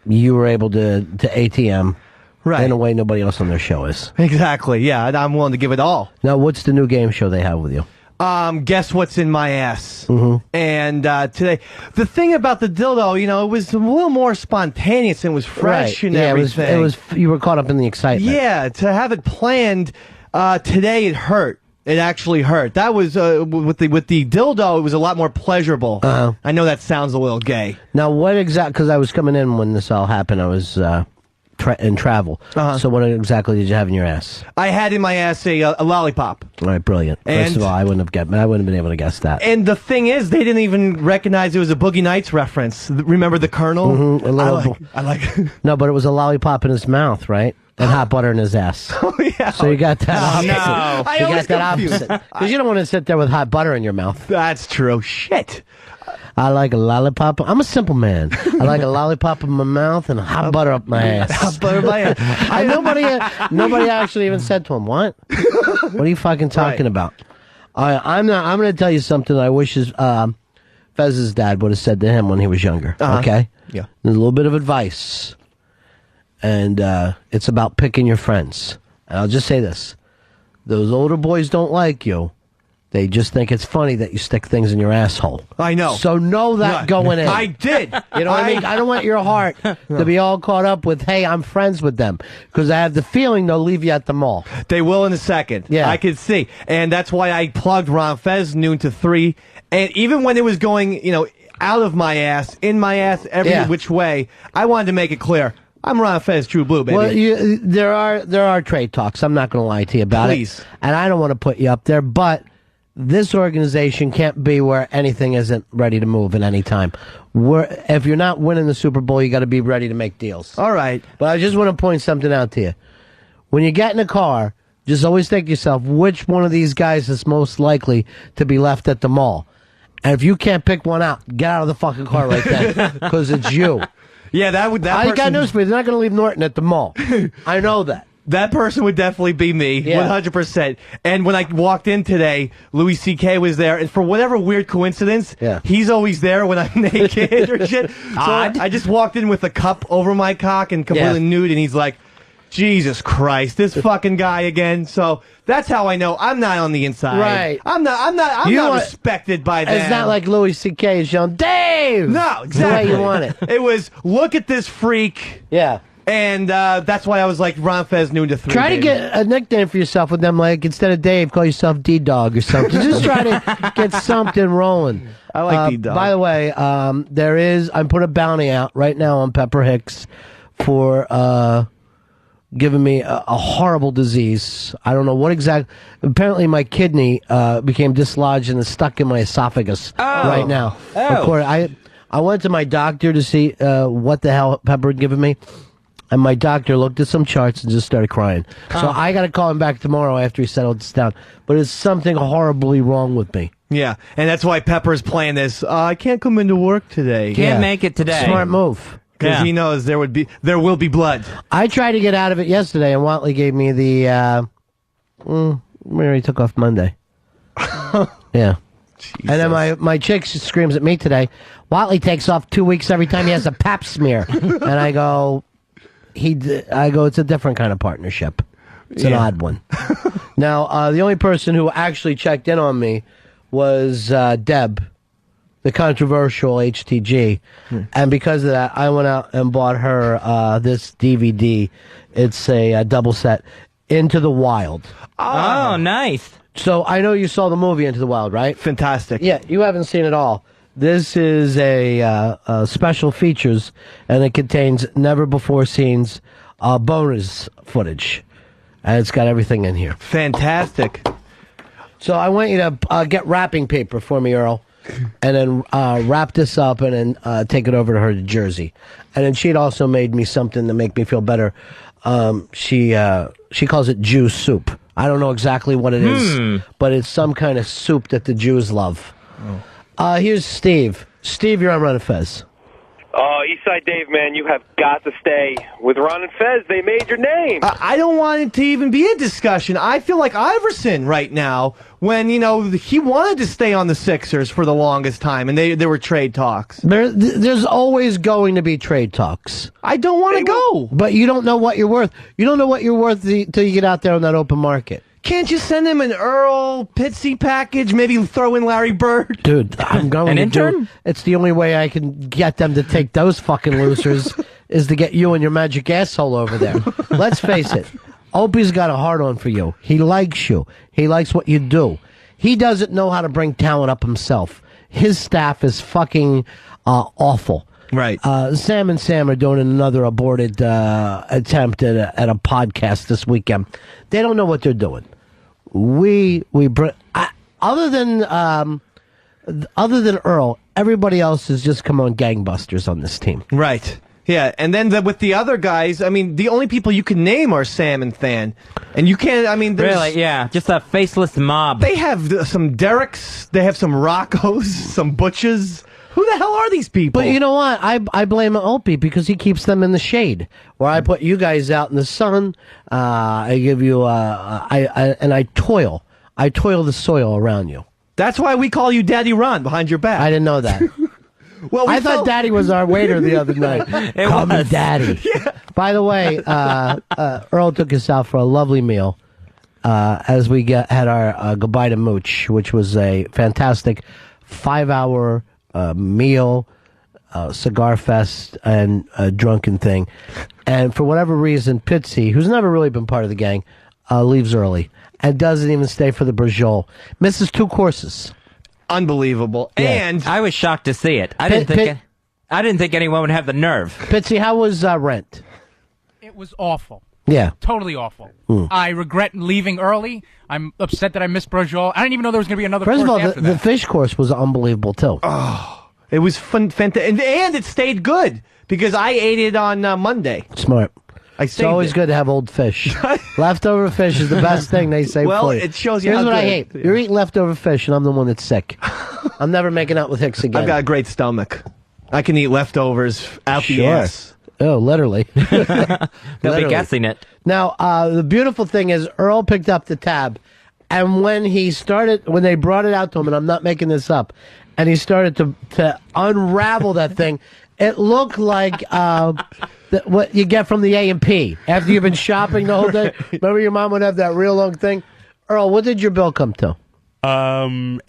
you were able to ATM in a way nobody else on their show is. Exactly, yeah, I'm willing to give it all. Now, what's the new game show they have with you? Guess what's in my ass? Mm-hmm. And today, the thing about the dildo, you know, it was a little more spontaneous and it was fresh and everything. It was. You were caught up in the excitement. Yeah, to have it planned today, it hurt. It actually hurt. That was with the dildo. It was a lot more pleasurable. I know that sounds a little gay. Now, what exactly? Because I was coming in when this all happened. I was in travel. So what exactly did you have in your ass? I had in my ass a lollipop. All right, brilliant. First of all, I wouldn't have been able to guess that. And the thing is, they didn't even recognize it was a Boogie Nights reference. Remember the Colonel? Mm-hmm, I like. No, but it was a lollipop in his mouth, right? And hot butter in his ass. Oh, yeah. So you got that opposite. No. You got that opposite. Because you don't want to sit there with hot butter in your mouth. That's true. Shit. I like a lollipop. I'm a simple man. I like a lollipop in my mouth and hot butter up my ass. Hot butter up my ass. And nobody actually even said to him, what? What are you fucking talking about? I'm going to tell you something I wish Fez's dad would have said to him when he was younger. Okay? Yeah. There's a little bit of advice. And it's about picking your friends. And I'll just say this. Those older boys don't like you. They just think it's funny that you stick things in your asshole. I know. So know that going in. I did. You know what I mean? I don't want your heart to be all caught up with, hey, I'm friends with them. Because I have the feeling they'll leave you at the mall. They will in a second. Yeah. I could see. And that's why I plugged Ron Fez noon to 3. And even when it was going, you know, out of my ass, in my ass, every which way, I wanted to make it clear. I'm Ron Fez, True Blue, baby. Well, there are trade talks. I'm not going to lie to you about Please. it. And I don't want to put you up there, but this organization can't be where anything isn't ready to move at any time. If you're not winning the Super Bowl, you got to be ready to make deals. All right. But I just want to point something out to you. When you get in a car, just always think to yourself, which one of these guys is most likely to be left at the mall? And if you can't pick one out, get out of the fucking car right then, because it's you. Yeah, I got news for you. They're not going to leave Norton at the mall. I know that. That person would definitely be me, 100%. And when I walked in today, Louis C.K. was there, and for whatever weird coincidence, he's always there when I'm naked or shit. So I just walked in with a cup over my cock and completely nude, and he's like, Jesus Christ, this fucking guy again. So that's how I know I'm not on the inside. Right. I'm not respected by them. It's not like Louis C.K. is yelling, Dave! No, exactly. The way you want it. It was, look at this freak. Yeah. And that's why I was like, Ron Fez noon to 3. Try to get a nickname for yourself with them, like instead of Dave, call yourself D-Dog or something. Just try to get something rolling. I like D-Dog. By the way, I'm putting a bounty out right now on Pepper Hicks for giving me a horrible disease. I don't know what exact. Apparently, my kidney became dislodged and is stuck in my esophagus right now. Of course, I went to my doctor to see what the hell Pepper had given me. And my doctor looked at some charts and just started crying. So I got to call him back tomorrow after he settled this down. But it's something horribly wrong with me. Yeah, and that's why Pepper's playing this. I can't come into work today. Can't make it today. Smart move. Because he knows there will be blood. I tried to get out of it yesterday, and Watley gave me the. Mary took off Monday. Yeah. Jesus. And then my chick screams at me today. Watley takes off 2 weeks every time he has a pap smear, and I go, it's a different kind of partnership. It's an odd one. Now, the only person who actually checked in on me was Deb, the controversial HTG. And because of that, I went out and bought her this DVD. It's a double set, Into the Wild. Oh, nice. So I know you saw the movie Into the Wild, right? Fantastic. Yeah, you haven't seen it all. This is a special features, and it contains never-before-seen bonus footage. And it's got everything in here. Fantastic. So I want you to get wrapping paper for me, Earl, and then wrap this up and then take it over to her to Jersey. And then she'd also made me something to make me feel better. She calls it Jew soup. I don't know exactly what it is, but it's some kind of soup that the Jews love. Here's Steve. Steve, you're on Run of Fez. Oh, Eastside Dave, man, you have got to stay with Ron and Fez. They made your name. I don't want it to even be a discussion. I feel like Iverson right now when, he wanted to stay on the Sixers for the longest time, and there were trade talks. There's always going to be trade talks. I don't want to go. But you don't know what you're worth. You don't know what you're worth till you get out there on that open market. Can't you send him an Earl Pitsy package? Maybe throw in Larry Bird? Dude, I'm going An to intern? It's the only way I can get them to take those fucking losers is to get you and your magic asshole over there. Let's face it. Opie's got a hard on for you. He likes you. He likes what you do. He doesn't know how to bring talent up himself. His staff is fucking awful. Right. Sam and Sam are doing another aborted attempt at a podcast this weekend. They don't know what they're doing. Other than Earl, everybody else has just come on gangbusters on this team. Right. Yeah, and then with the other guys, I mean, the only people you can name are Sam and Than. And you can't, Really, yeah, just a faceless mob. They have some Derricks, they have some Roccos, some Butches. Who the hell are these people? But you know what? I blame Opie because he keeps them in the shade. Where I put you guys out in the sun, I give you, I toil. I toil the soil around you. That's why we call you Daddy Ron behind your back. I didn't know that. Well, I thought Daddy was our waiter the other night. Call me Daddy. Yeah. By the way, Earl took us out for a lovely meal as we had our goodbye to Mooch, which was a fantastic 5-hour meal, cigar fest, and drunken thing. And for whatever reason, Pitsy, who's never really been part of the gang, leaves early and doesn't even stay for the brajol. Misses 2 courses. Unbelievable. Yeah. And I was shocked to see it. I didn't think anyone would have the nerve. Pitsy, how was rent? It was awful. Yeah. Totally awful. I regret leaving early. I'm upset that I missed brajol. I didn't even know there was going to be another course. First of all, after the fish course was unbelievable, too. Oh, it was fantastic. And it stayed good because I ate it on Monday. Smart. It's always good to have old fish. Leftover fish is the best thing they say. Well, for you. it shows you Here's how what good. I hate. You're eating leftover fish, and I'm the one that's sick. I'm never making out with Hicks again. I've got a great stomach. I can eat leftovers out the ass. Oh, literally. They'll be guessing it. Now, the beautiful thing is Earl picked up the tab, and when they brought it out to him, and I'm not making this up, and he started to unravel that thing, it looked like what you get from the A&P after you've been shopping the whole day. Remember your mom would have that real long thing? Earl, what did your bill come to? $892.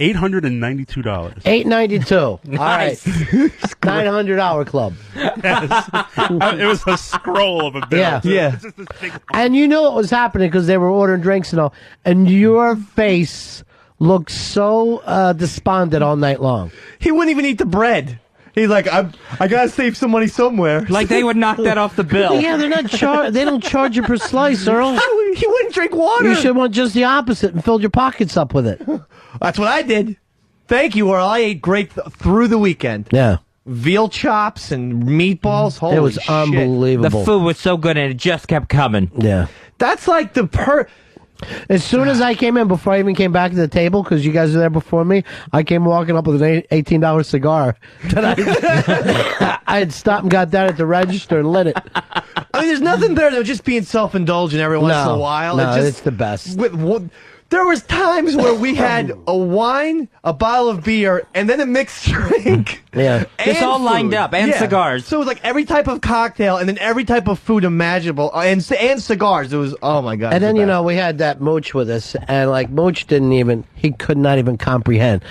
$892. Nice. All right. $900 club. Yes. It was a scroll of a bill. Yeah. Yeah. It's just this big... And you knew what was happening because they were ordering drinks and all. And your face looked so despondent all night long. He wouldn't even eat the bread. He's like, I gotta save some money somewhere. Like they would knock that off the bill. Yeah, they're not they don't charge you per slice, Earl. He wouldn't drink water. You should want just the opposite and filled your pockets up with it. That's what I did. Thank you, Earl. I ate great through the weekend. Yeah. Veal chops and meatballs. Holy It was shit. unbelievable. The food was so good and it just kept coming. Yeah. That's like the As soon as I came in, before I even came back to the table, because you guys were there before me, I came walking up with an $18 cigar that I had stopped and got that at the register and lit it. I mean, there's nothing better than just being self-indulgent every once in a while. No, it's the best. There was times where we had a wine, a bottle of beer, and then a mixed drink. Yeah. It's all lined up, and cigars. So it was like every type of cocktail, and then every type of food imaginable, and cigars. It was, oh my God. And then, we had that Mooch with us, and Mooch he could not even comprehend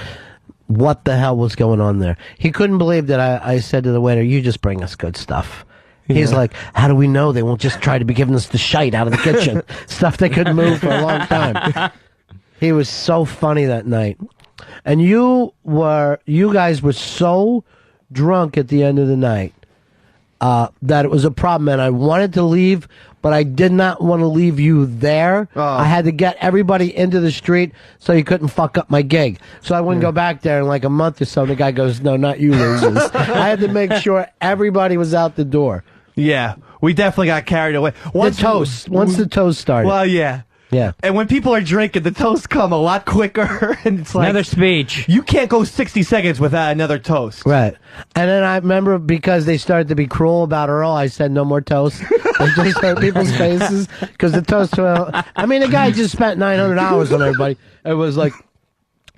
what the hell was going on there. He couldn't believe that I said to the waiter, you just bring us good stuff. He's like, how do we know they won't just try to be giving us the shite out of the kitchen? Stuff they couldn't move for a long time. He was so funny that night. And you guys were so drunk at the end of the night that it was a problem. And I wanted to leave, but I did not want to leave you there. Oh. I had to get everybody into the street so you couldn't fuck up my gig. So I wouldn't go back there in like a month or so. And the guy goes, no, not you losers. I had to make sure everybody was out the door. Yeah, we definitely got carried away. Once the toast started. Well, yeah. Yeah. And when people are drinking, the toasts come a lot quicker. And it's like Another speech. You can't go 60 seconds without another toast. Right. And then I remember because they started to be cruel about Earl, I said no more toast. I just hurt people's faces because the toast. I mean, the guy just spent $900 on everybody. It was like,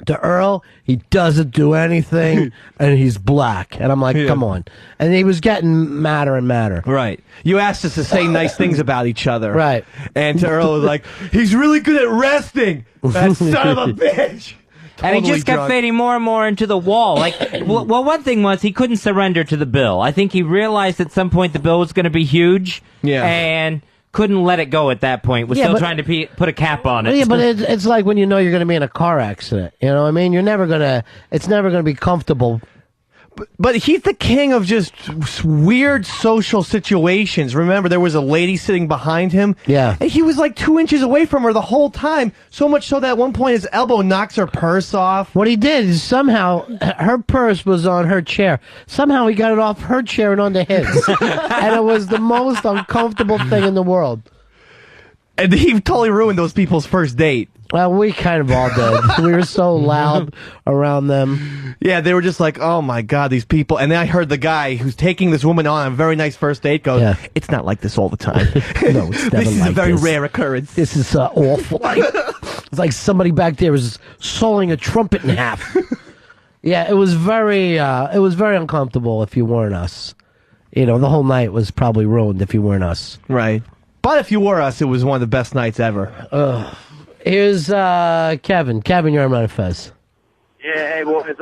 to Earl, he doesn't do anything, and he's black. And I'm like, come on. And he was getting madder and madder. Right. You asked us to say nice things about each other. Right. And to Earl was like, he's really good at resting. That son of a bitch. And he just kept drunk. fading more and more into the wall. Like, well, one thing was he couldn't surrender to the bill. I think he realized at some point the bill was going to be huge. Yeah. And couldn't let it go at that point. Was still trying to put a cap on it. Yeah, but it's like when you know you're going to be in a car accident. You know what I mean? You're never going to, it's never going to be comfortable. But he's the king of just weird social situations. Remember, there was a lady sitting behind him. Yeah. And he was like 2 inches away from her the whole time. So much so that at one point his elbow knocks her purse off. What he did is somehow, her purse was on her chair. Somehow he got it off her chair and onto his. And it was the most uncomfortable thing in the world. And he totally ruined those people's first date. Well, we kind of all did. We were so loud around them. Yeah, they were just like, oh my God, these people. And then I heard the guy who's taking this woman on a very nice first date goes, it's not like this all the time. No, it's never This is like a very this. rare occurrence. This is awful. It's like somebody back there was sawing a trumpet in half. Yeah, it was very uncomfortable if you weren't us. You know, the whole night was probably ruined if you weren't us. Right. But if you were us, it was one of the best nights ever. Here's Kevin. Kevin, you're on Run Fez. Yeah, hey, boys. Hey,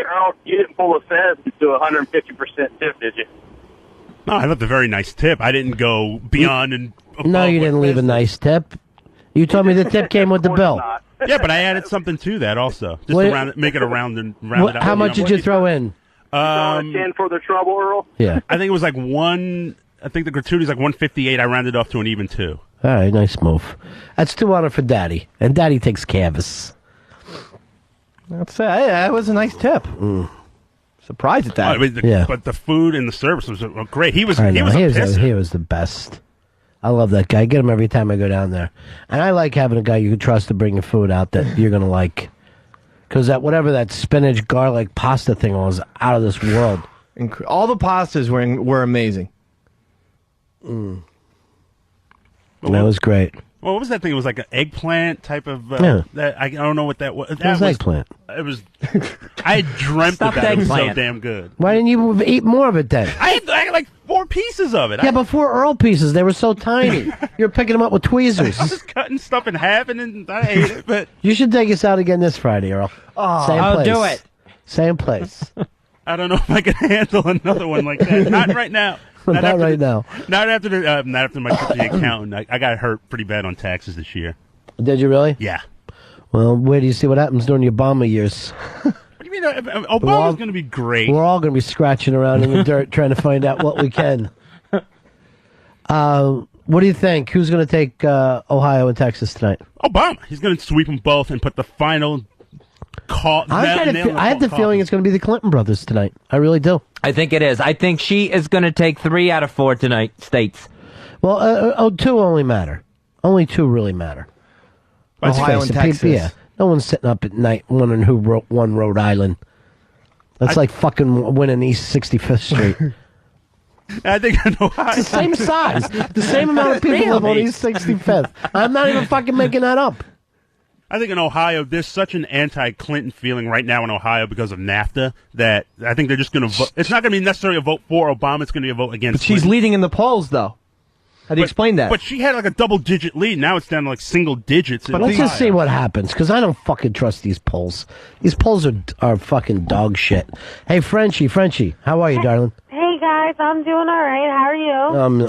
Earl, you didn't pull a Fez to 150% tip, did you? No, I left a very nice tip. I didn't go beyond and above No, you what didn't leave a Fez nice tip. You told me the tip came with the bill. did. Yeah, but I added something to that also. Just What- to make it around and round it out. How much did you throw in? A 10 for the trouble, Earl? Yeah. I think it was like I think the gratuity's like 158. I rounded off to an even 2. All right, nice move. That's $200 for Daddy, and Daddy takes care of us. That was a nice tip. Surprised at that. But the food and the service was great. He was I know. a pisser. He was the best. I love that guy. I get him every time I go down there. And I like having a guy you can trust to bring your food out that you're going to like. Because whatever that spinach garlic pasta thing was out of this world. All the pastas were amazing. That was great. Well, what was that thing? It was like an eggplant type of. Yeah. I don't know what that was. It was eggplant. It was. I dreamt Stuffed of that. It was so eggplant. damn good. Why didn't you eat more of it then? I had like 4 pieces of it. Yeah, but 4 Earl pieces. They were so tiny. You're picking them up with tweezers. I was just cutting stuff in half, and then I ate it. But You should take us out again this Friday, Earl. Same I'll place. do it. Same place. I don't know if I can handle another one like that. Not right now. Not after right now. Not after my trip to the accountant. I got hurt pretty bad on taxes this year. Did you really? Yeah. Well, wait till you see what happens during the Obama years. What do you mean? Obama's going to be great. We're all going to be scratching around in the dirt trying to find out what we can. What do you think? Who's going to take Ohio and Texas tonight? Obama. He's going to sweep them both and put the final call. I have the feeling it's going to be the Clinton brothers tonight. I really do. I think it is. I think she is going to take 3 out of 4 tonight, states. Well, 2 only matter. Only 2 really matter. Ohio and Texas. Yeah. No one's sitting up at night wondering who won Rhode Island. That's like fucking winning East 65th Street. I think in Ohio. It's the same size. The same amount of people live on East 65th. I'm not even fucking making that up. I think in Ohio, there's such an anti-Clinton feeling right now in Ohio because of NAFTA that I think they're just going to vote. It's not going to be necessarily a vote for Obama. It's going to be a vote against But she's Clinton. leading in the polls, though. How do you explain that? But she had like a double-digit lead. Now it's down to like single digits. But let's just see what happens, because I don't fucking trust these polls. These polls are fucking dog shit. Hey, Frenchie, how are you, darling? Hey guys, I'm doing all right. How are you?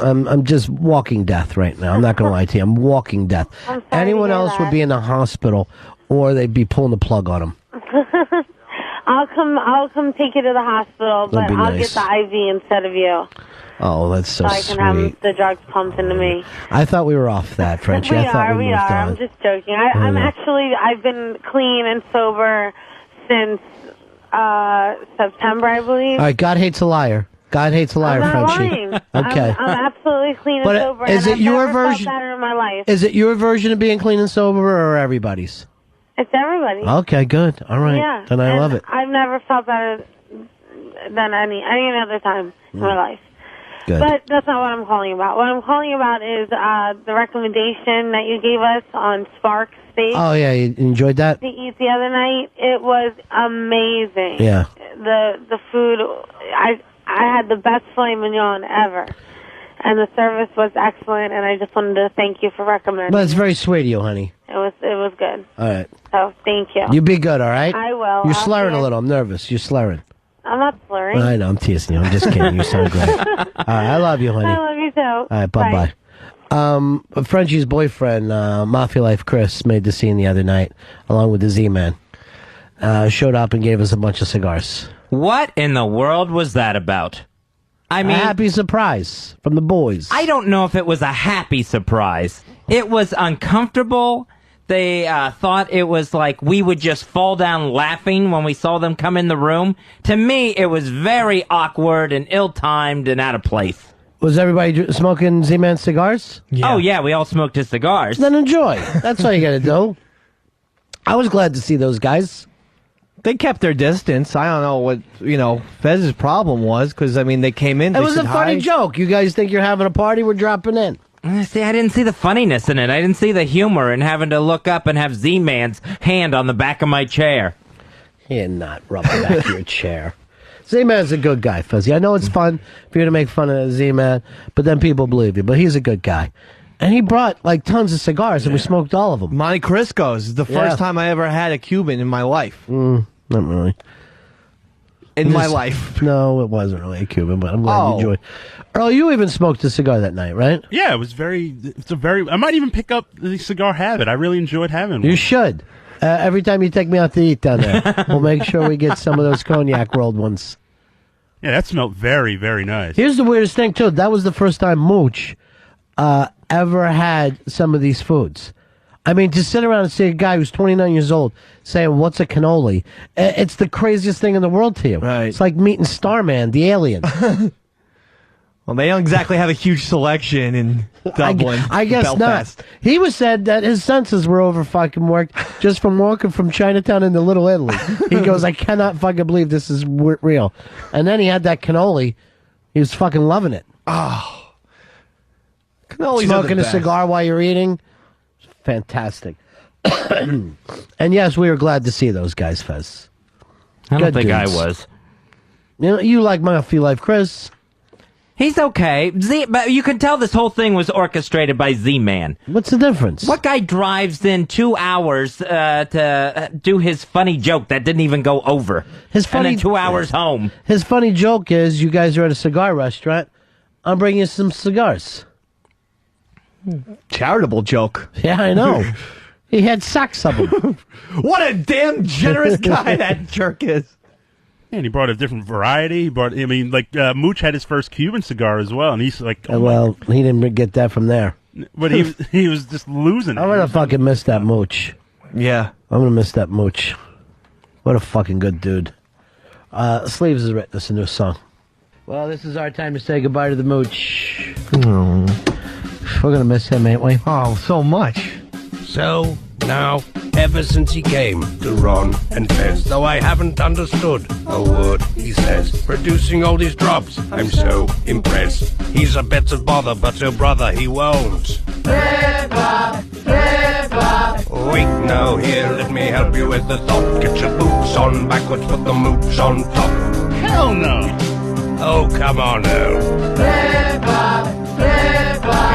I'm just walking death right now. I'm not gonna lie to you. I'm walking death. I'm sorry Anyone to hear else would that. be in the hospital, or they'd be pulling the plug on them. I'll come take you to the hospital, but That'd be I'll nice. get the IV instead of you, Oh, that's so so I can have sweet. the drugs pumped into me. I thought we were off that, Frenchie. I thought we we moved are. on. I'm just joking. I've been clean and sober since September, I believe. All right, God hates a liar. God hates a liar, I'm not Frenchie. lying. Okay. I'm absolutely really clean But and sober. is and it I've your never felt version? better in my life. Is it your version of being clean and sober, or everybody's? It's everybody. Okay, good. All right. Yeah. Then I love it. I've never felt better than any other time in my life. Good. But that's not what I'm calling about. What I'm calling about is the recommendation that you gave us on Spark Steak. Oh yeah, you enjoyed that? To eat the other night, it was amazing. Yeah. The food, I had the best filet mignon ever, and the service was excellent. And I just wanted to thank you for recommending. But it's very sweet of you, honey. It was good. All right. So thank you. You be good, all right? I will. You're I'll slurring see a you. little. I'm nervous. You're slurring. I'm not slurring. I know. I'm teasing you. I'm just kidding. You sound great. All right. I love you, honey. I love you too. All right. Bye-bye. Frenchie's boyfriend, Mafia Life Chris, made the scene the other night, along with the Z-Man. Showed up and gave us a bunch of cigars. What in the world was that about? I mean, a happy surprise from the boys. I don't know if it was a happy surprise. It was uncomfortable. They thought it was like we would just fall down laughing when we saw them come in the room. To me, it was very awkward and ill-timed and out of place. Was everybody smoking Z-Man cigars? Yeah. Oh, yeah, we all smoked his cigars. Then enjoy. That's all you got to do. I was glad to see those guys. They kept their distance. I don't know what, Fez's problem was, because, they came in. It was a funny joke. You guys think you're having a party? We're dropping in. See, I didn't see the funniness in it. I didn't see the humor in having to look up and have Z-Man's hand on the back of my chair. You're not rubbing back your chair. Z-Man's a good guy, Fuzzy. I know it's fun for you to make fun of Z-Man, but then people believe you. But he's a good guy. And he brought, tons of cigars, and we smoked all of them. Monte Crisco's is the first time I ever had a Cuban in my life. Not really. My life. No, it wasn't really a Cuban, but I'm glad you enjoyed. Earl, you even smoked a cigar that night, right? Yeah, I might even pick up the cigar habit. I really enjoyed having one. You should. Every time you take me out to eat down there, we'll make sure we get some of those cognac rolled ones. Yeah, that smelled very, very nice. Here's the weirdest thing, too. That was the first time Mooch ever had some of these foods. To sit around and see a guy who's 29 years old saying, what's a cannoli? It's the craziest thing in the world to you. Right. It's like meeting Starman, the alien. Well, they don't exactly have a huge selection in Dublin. I guess Belfast. not. He was said that his senses were over fucking worked just from walking from Chinatown into Little Italy. He goes, I cannot fucking believe this is real. And then he had that cannoli. He was fucking loving it. Oh. Cannolis Smoking a cigar while you're eating. Fantastic. And yes, we were glad to see those guys, Fez. I don't Good think I dudes. was. You like Mafia Life Chris. He's okay. But you can tell this whole thing was orchestrated by Z-Man. What's the difference? What guy drives in 2 hours to do his funny joke that didn't even go over? And then 2 hours home. His funny joke is, you guys are at a cigar restaurant. I'm bringing you some cigars. Charitable joke. Yeah, I know. He had sacks of them. What a damn generous guy that jerk is. And he brought a different variety. He brought, Mooch had his first Cuban cigar as well, and he's like, well, he didn't get that from there. But he was just losing it. I'm gonna fucking miss that Mooch. Yeah. I'm gonna miss that Mooch. What a fucking good dude. Sleeves has written us a new song. Well, this is our time to say goodbye to the Mooch. We're gonna miss him, ain't we? Oh, so much. So, now, ever since he came to Ron and Fez, though I haven't understood a word he says, producing all these drops, I'm so impressed. He's a bit of bother, but your brother he won't. Wait now, here, let me help you with the thought. Get your boots on backwards, put the mooch on top. Hell no. Oh, come on now.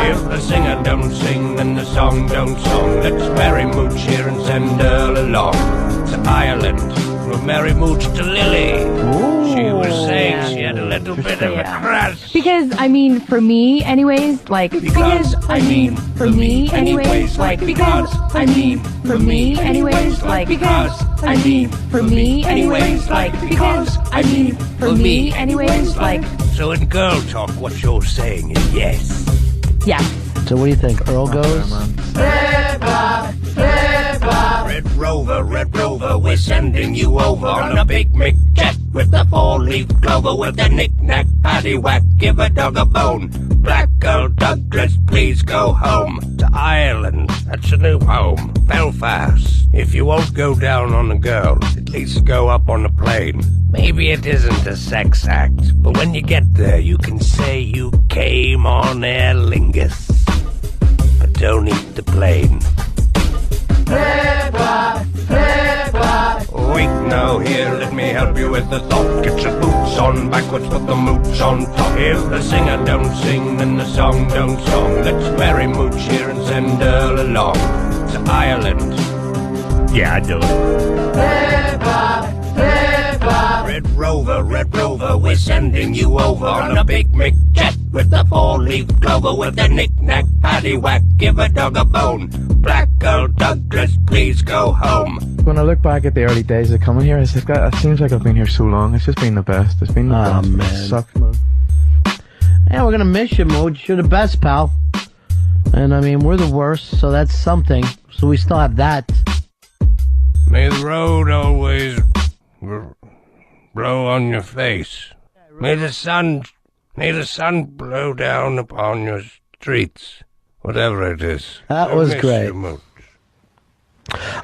If the singer don't sing and the song don't song, let's marry Mooch here and send her along to Ireland. We'll marry Mooch to Lily. She was saying she had a little bit of a crush. Because, for me, anyways, for me, anyways, for me, anyways, for me, anyways, for me, anyways, So in girl talk, what you're saying is yes. Yeah. So what do you think? Earl goes? Red Rover, we're sending you over on a big Mick jet. with the four-leaf clover, with the knick-knack, paddywhack, give a dog a bone. Black girl Douglas, please go home to Ireland. That's a new home. Belfast. If you won't go down on the girls, at least go up on the plane. Maybe it isn't a sex act, but when you get there, you can say you came on Aer Lingus. But don't eat the plane. Wait now, here, let me help you with the thought. Get your boots on backwards, put the mooch on top. If the singer don't sing, then the song don't song. Let's marry mooch here and send her along to Ireland. Yeah, I do it. Red Rover, we're sending you over on a big Mick jet with the four-leaf clover, with the knick-knack, paddywhack, give a dog a bone. Black girl Douglas, please go home. When I look back at the early days of coming here, it's like, it seems like I've been here so long. It's just been the best. It's been the best. Man. It sucks, man. Yeah, we're gonna miss you, Mooch. You're the best, pal. And I mean, we're the worst, so that's something. So we still have that. May the road always blow on your face. May the sun blow down upon your streets. Whatever it is. That was great. All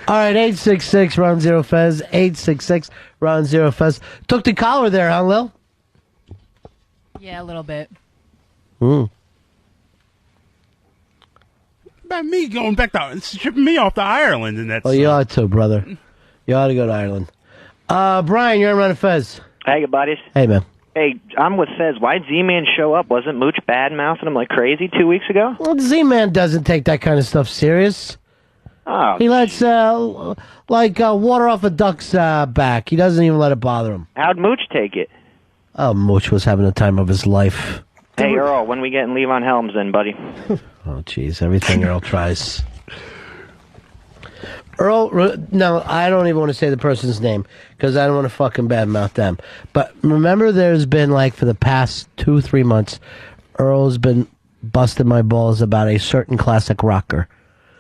right, 866 Ron Zero Fez. 866 Ron Zero Fez. Took the collar there, huh, Lil? Yeah, a little bit. About me going back to shipping me off to Ireland, and that's. Oh, you ought to, brother. You ought to go to Ireland. Brian, you're on Run Fez. Hey, buddies. Hey, man. Hey, I'm with Fez. Why did Z-Man show up? Wasn't Mooch bad-mouthing him like crazy 2 weeks ago? Well, Z-Man doesn't take that kind of stuff serious. Oh, he lets, water off a duck's back. He doesn't even let it bother him. How'd Mooch take it? Oh, Mooch was having the time of his life. Hey, Earl, when we getting Levon Helms in, buddy? Oh, jeez, everything Earl tries. Earl, no, I don't even want to say the person's name because I don't want to fucking badmouth them. But remember, there's been, for the past 2-3 months, Earl's been busting my balls about a certain classic rocker.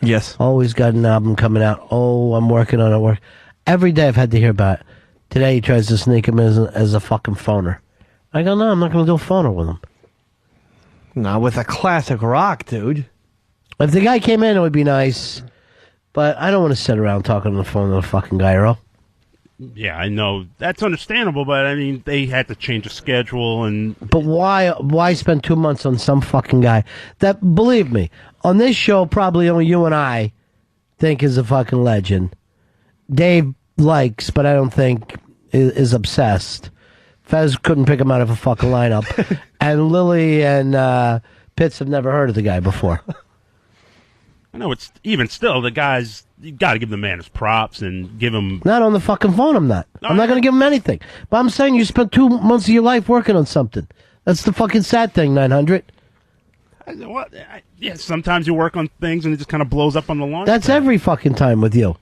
Yes. Always got an album coming out. Oh, I'm working on it. Every day I've had to hear about it. Today he tries to sneak him as a fucking phoner. I go, no, I'm not going to do a phoner with him. Not with a classic rock, dude. If the guy came in, it would be nice. But I don't want to sit around talking on the phone to a fucking guy, Earl. Yeah, I know. That's understandable, but I mean, they had to change the schedule and... But why spend 2 months on some fucking guy that, believe me, on this show, probably only you and I think is a fucking legend. Dave likes, but I don't think is obsessed. Fez couldn't pick him out of a fucking lineup. And Lily and Pitts have never heard of the guy before. I know, it's even still, the guys, you got to give the man his props and give him... Not on the fucking phone, I'm not. I'm not going to give him anything. But I'm saying you spent 2 months of your life working on something. That's the fucking sad thing, 900. Yeah, sometimes you work on things and it just kind of blows up on the launch. That's every fucking time with you.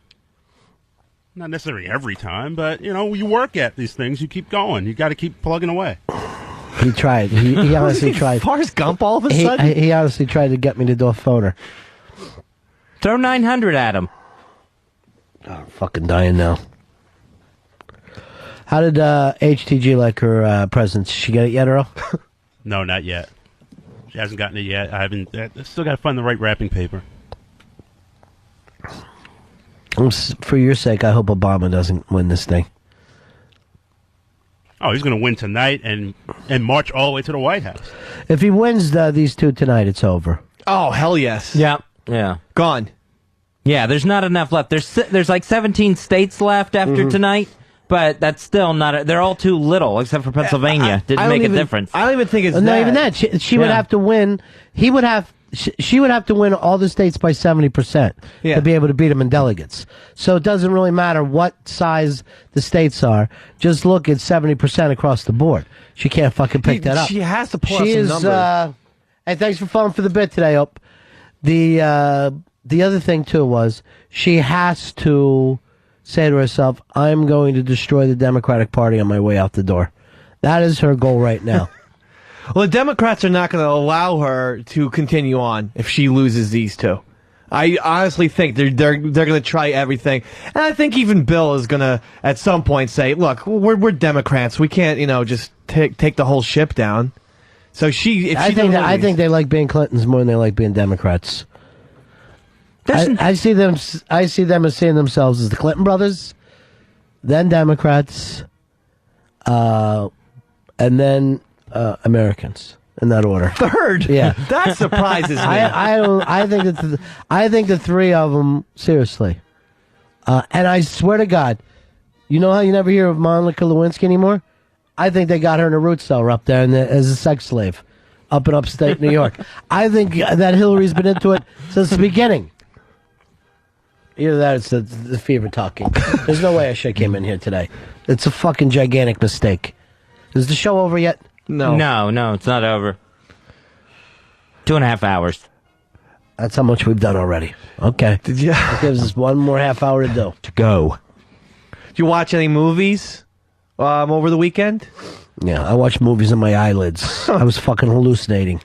Not necessarily every time, but, you work at these things, you keep going. You got to keep plugging away. He tried. He honestly tried. Forrest Gump all of a sudden? He honestly tried to get me to do a phoner. Throw 900 at him. Oh, I'm fucking dying now. How did HTG like her presents? She get it yet, Earl? No, not yet. She hasn't gotten it yet. I still got to find the right wrapping paper. For your sake, I hope Obama doesn't win this thing. Oh, he's going to win tonight and march all the way to the White House. If he wins these two tonight, it's over. Oh, hell yes. Yeah. Yeah. Gone. Yeah, there's not enough left. There's like 17 states left after tonight, but that's still not... They're all too little, except for Pennsylvania. Didn't make a difference. I don't even think it's that. Not even that. She would have to win. He would have... She would have to win all the states by 70% to be able to beat him in delegates. So it doesn't really matter what size the states are. Just look at 70% across the board. She can't fucking pick that up. She has to pull out some numbers. Hey, thanks for falling for the bit today, Ope. The other thing, too, was she has to say to herself, I'm going to destroy the Democratic Party on my way out the door. That is her goal right now. Well, the Democrats are not going to allow her to continue on if she loses these two. I honestly think they're going to try everything, and I think even Bill is going to at some point say, "Look, we're Democrats. We can't, just take the whole ship down." So I think they like being Clintons more than they like being Democrats. I see them as seeing themselves as the Clinton brothers, then Democrats, and then Americans. In that order. Third? Yeah. That surprises me. I think the three of them, seriously. And I swear to God, you know how you never hear of Monica Lewinsky anymore? I think they got her in a root cellar up there as a sex slave up in upstate New York. I think that Hillary's been into it since the beginning. Either that or it's the fever talking. There's no way I should have came in here today. It's a fucking gigantic mistake. Is the show over yet? No, it's not over. 2.5 hours. That's how much we've done already. Okay. That gives us one more half hour to do. To go. Did you watch any movies over the weekend? Yeah, I watched movies on my eyelids. I was fucking hallucinating.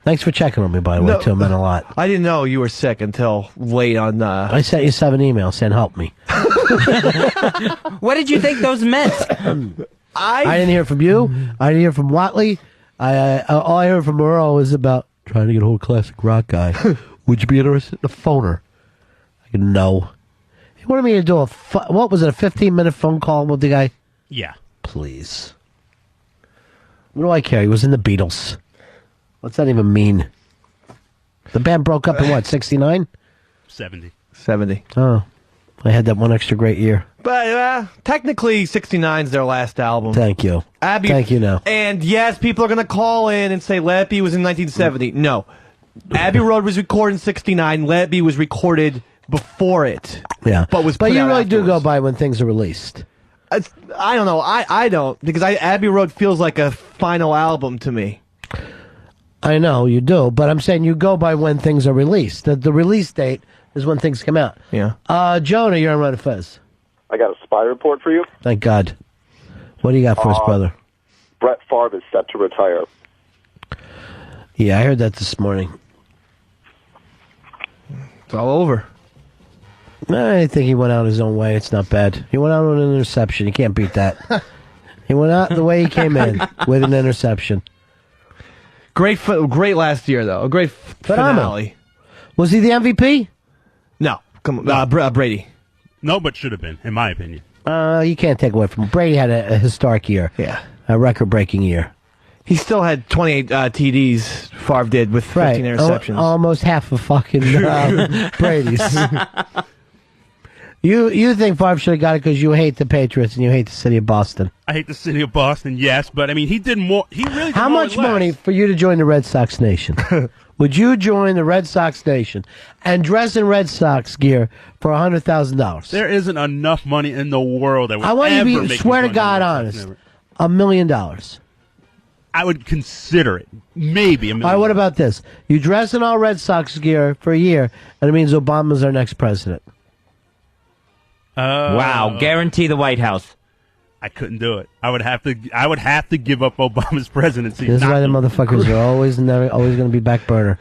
Thanks for checking on me, by the way, too. It meant a lot. I didn't know you were sick until late on... I sent you 7 emails saying help me. What did you think those meant? I didn't hear from you. I didn't hear from Watley. All I heard from Earl was about trying to get a whole classic rock guy. Would you be interested in a phoner? I go, no. He wanted me to do a 15-minute phone call with the guy? Yeah. Please. What do I care? He was in the Beatles. What's that even mean? The band broke up in what, 69? 70. 70. Oh. I had that one extra great year. But technically, 69's their last album. Thank you. Thank you now. And yes, people are going to call in and say Let It Be was in 1970. No. Abbey Road was recorded in 69. Let It Be was recorded before it. Yeah. But you really do go by when things are released. I don't know. I don't. Because Abbey Road feels like a final album to me. I know, you do. But I'm saying you go by when things are released. The release date is when things come out. Yeah. Jonah, you're on Run Fez. I got a spy report for you. Thank God. What do you got for us, brother? Brett Favre is set to retire. Yeah, I heard that this morning. It's all over. I think he went out his own way. It's not bad. He went out on an interception. You can't beat that. He went out the way he came in, with an interception. Great last year, though. A great finale. Was he the MVP? No. Come on. Brady. No, but should have been, in my opinion. You can't take away from him. Brady had a historic year. Yeah. A record-breaking year. He still had 28 TDs, Favre did, with 15 interceptions. Almost half of fucking Brady's. You think Favre should have got it because you hate the Patriots and you hate the city of Boston? I hate the city of Boston, yes, but I mean, he did more. He really did How more much or less. money for you to join the Red Sox Nation? Would you join the Red Sox Nation and dress in Red Sox gear for $100,000? There isn't enough money in the world that would I want you ever to be, make swear me to join God, the Red honest. Sox. Never. $1 million. I would consider it. Maybe $1 million. All right, what about this? You dress in all Red Sox gear for a year, and it means Obama's our next president. Wow, guarantee the White House. I couldn't do it. I would have to give up Obama's presidency. This is why the motherfuckers are always going to be back burner.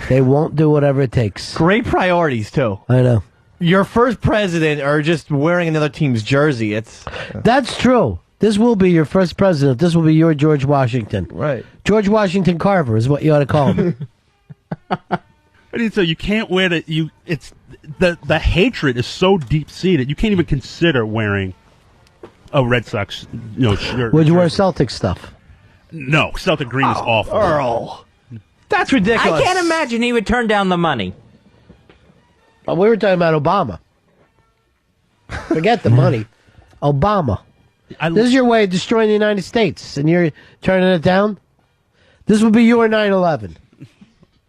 They won't do whatever it takes. Great priorities, too. I know. Your first president or just wearing another team's jersey. That's true. This will be your first president. This will be your George Washington. Right. George Washington Carver is what you ought to call him. So you can't wear it's the hatred is so deep seated. You can't even consider wearing a Red Sox shirt. Would you wear Celtic stuff? No, Celtic green is awful. Earl, that's ridiculous. I can't imagine he would turn down the money. We were talking about Obama. Forget the money. Obama. This is your way of destroying the United States, and you're turning it down? This would be your 9/11.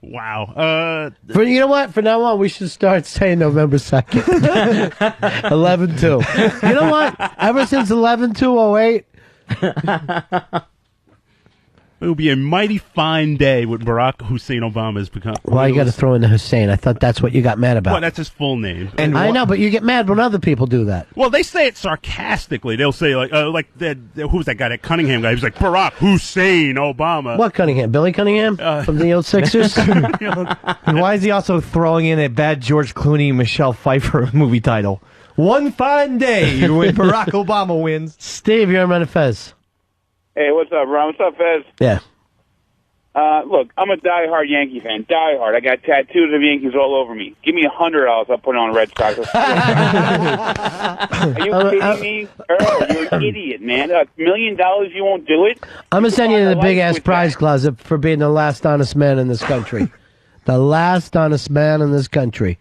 Wow. You know what? From now on, we should start saying November 2nd. 11/2. You know what? Ever since 11/2/08. It will be a mighty fine day when Barack Hussein Obama has become. Why you got to throw in the Hussein? I thought that's what you got mad about. Well, that's his full name. And I know, but you get mad when other people do that. Well, they say it sarcastically. They'll say like that. Who was that guy? That Cunningham guy. He was like Barack Hussein Obama. What Cunningham? Billy Cunningham from the old Sixers. And why is he also throwing in a bad George Clooney, Michelle Pfeiffer movie title? One fine day when Barack Obama wins. Steve, you're on Fez. Hey, what's up, Ron? What's up, Fez? Yeah. Look, I'm a diehard Yankee fan. Diehard. I got tattoos of Yankees all over me. Give me $100, I'll put it on Red Sox. Are you kidding me? Earl, you're an idiot, man. $1 million, you won't do it? I'm going to send you to the big-ass prize closet for being the last honest man in this country. The last honest man in this country.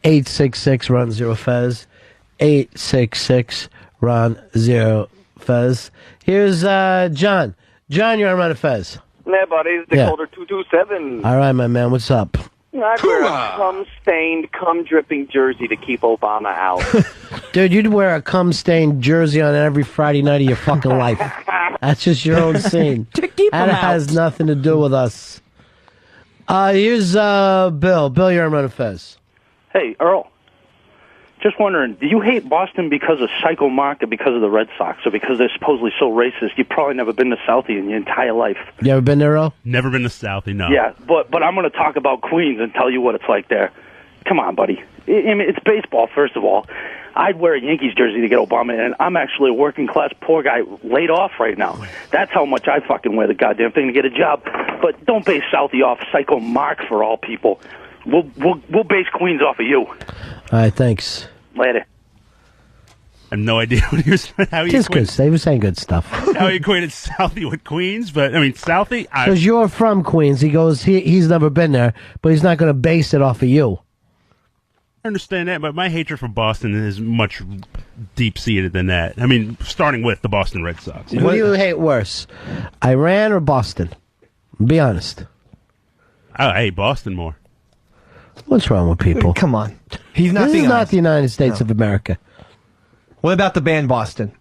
866-RUN-0-FEZ. 866-RUN-0-FEZ. Here's John. John, you're on Fez. Nah, buddy, it's Decoder 227. All right, my man, what's up? I wear a cum-stained, cum-dripping jersey to keep Obama out. Dude, you'd wear a cum-stained jersey on every Friday night of your fucking life. That's just your own scene. That has nothing to do with us. Here's Bill. Bill, you're on Fez. Hey, Earl. Just wondering, do you hate Boston because of Psycho Mark or because of the Red Sox or because they're supposedly so racist? You've probably never been to Southie in your entire life. You ever been there, Earl? Never been to Southie, no. Yeah, but I'm going to talk about Queens and tell you what it's like there. Come on, buddy. I mean, it's baseball, first of all. I'd wear a Yankees jersey to get Obama, and I'm actually a working-class poor guy laid off right now. That's how much I fucking wear the goddamn thing to get a job. But don't base Southie off Psycho Mark for all people. We'll base Queens off of you. All right, thanks. Later. I have no idea what he was, how he Just good. They were saying good stuff. how he equated Southie with Queens, but I mean Southie. Because you're from Queens, he goes. He's never been there, but he's not going to base it off of you. I understand that, but my hatred for Boston is much deep-seated than that. I mean, starting with the Boston Red Sox. What do you hate worse, Iran or Boston? Be honest. I hate Boston more. What's wrong with people? Come on. He's not This being is not honest. the United States of America. What about the band Boston?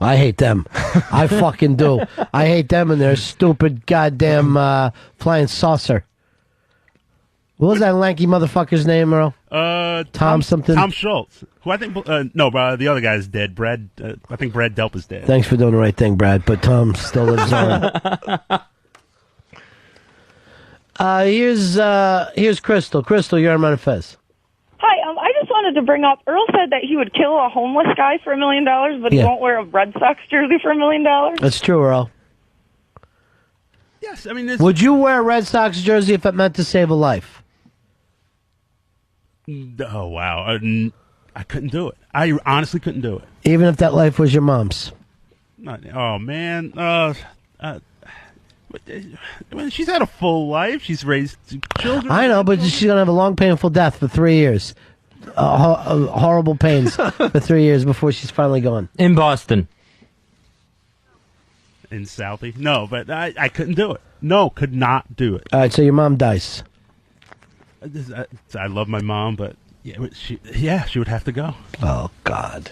I hate them. I fucking do. I hate them and their stupid goddamn flying saucer. What was that lanky motherfucker's name, Earl? Tom something? Tom Schultz. Who I think, the other guy's dead. Brad, I think Brad Delp is dead. Thanks for doing the right thing, Brad, but Tom still lives on. Here's Crystal. Crystal, you're on Fez. Hi, I just wanted to bring up, Earl said that he would kill a homeless guy for $1 million, but he won't wear a Red Sox jersey for $1 million. That's true, Earl. Yes, I mean, would you wear a Red Sox jersey if it meant to save a life? Oh, wow. I couldn't do it. I honestly couldn't do it. Even if that life was your mom's? Oh, man. She's had a full life. She's raised children. I know, but she's going to have a long, painful death for 3 years. Horrible pains for 3 years before she's finally gone. In Boston. In Southie? No, but I couldn't do it. No, could not do it. All right, so your mom dies. I love my mom, but she would have to go. Oh, God.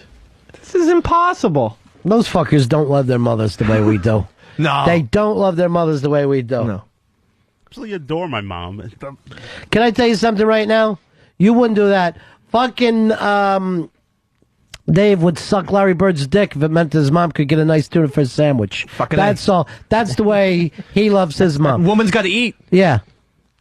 This is impossible. Those fuckers don't love their mothers the way we do. No. They don't love their mothers the way we do. No. Absolutely adore my mom. Can I tell you something right now? You wouldn't do that. Fucking Dave would suck Larry Bird's dick if it meant his mom could get a nice tuna fish sandwich. That's all. That's the way he loves his mom. Woman's got to eat. Yeah.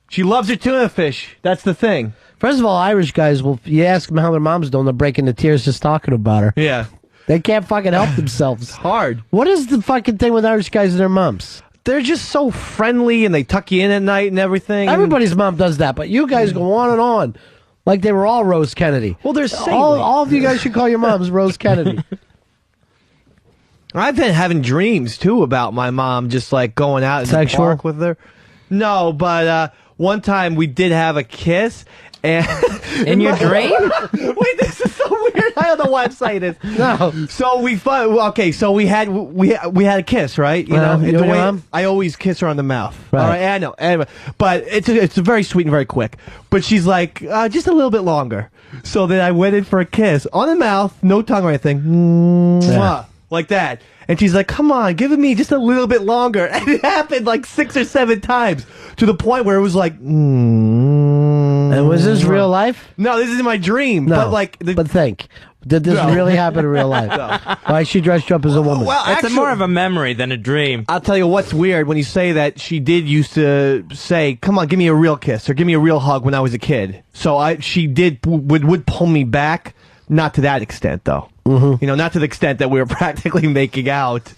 She loves her tuna fish. That's the thing. First of all, Irish guys, you ask them how their moms doing, they're breaking the tears just talking about her. Yeah. They can't fucking help themselves. It's hard. What is the fucking thing with Irish guys and their moms? They're just so friendly and they tuck you in at night and everything. Everybody's mom does that, but you guys go on and on like they were all Rose Kennedy. Well, they're all of you guys should call your moms Rose Kennedy. I've been having dreams, too, about my mom just, like, going out in the park with her. No, but one time we did have a kiss. And in your dream? Wait, this is so weird. I don't know why I'm saying this. No. So we had a kiss, right? You know, you the and your way mom? I always kiss her on the mouth. Right. All right, I know. Anyway, but it's very sweet and very quick. But she's like, just a little bit longer. So then I went in for a kiss on the mouth, no tongue or anything. Mwah. like that. And she's like, come on, give me just a little bit longer. And it happened like 6 or 7 times to the point where it was like, And was this real life? No, this is my dream. No, But like, but think. Did this really happen in real life? Why she dressed you up as a woman? Well, It's more of a memory than a dream. I'll tell you what's weird when you say that she did used to say, come on, give me a real kiss or give me a real hug when I was a kid. So she would pull me back. Not to that extent, though. You know, not to the extent that we were practically making out.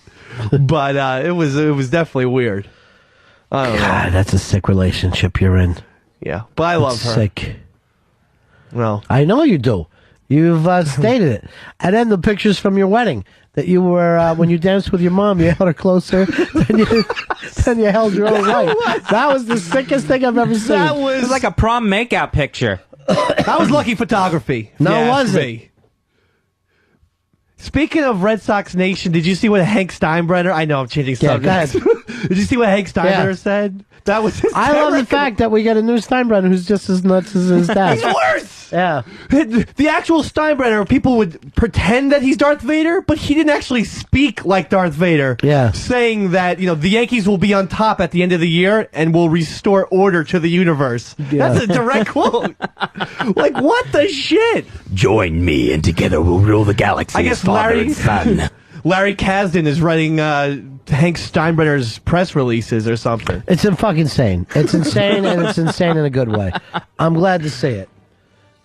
But it was definitely weird. I don't know. God, that's a sick relationship you're in. Yeah, but I love her. Sick. Well, I know you do. You've stated it. And then the pictures from your wedding that you were, when you danced with your mom, you held her closer than you held your own wife. That was the sickest thing I've ever seen. That It was like a prom makeout picture. That was lucky photography. No, it wasn't. Me. Speaking of Red Sox Nation, did you see what Hank Steinbrenner? I know I'm changing subjects. Did you see what Hank Steinbrenner said? That was hysterical. I love the fact that we got a new Steinbrenner who's just as nuts as his dad. He's worse. Yeah. The actual Steinbrenner, people would pretend that he's Darth Vader, but he didn't actually speak like Darth Vader. Yeah. Saying that, you know, the Yankees will be on top at the end of the year and will restore order to the universe. Yeah. That's a direct quote. Like, what the shit? Join me, and together we'll rule the galaxy. I guess as father and son. Larry Kasdan is running Hank Steinbrenner's press releases or something. It's fucking insane. It's insane, and it's insane in a good way. I'm glad to see it.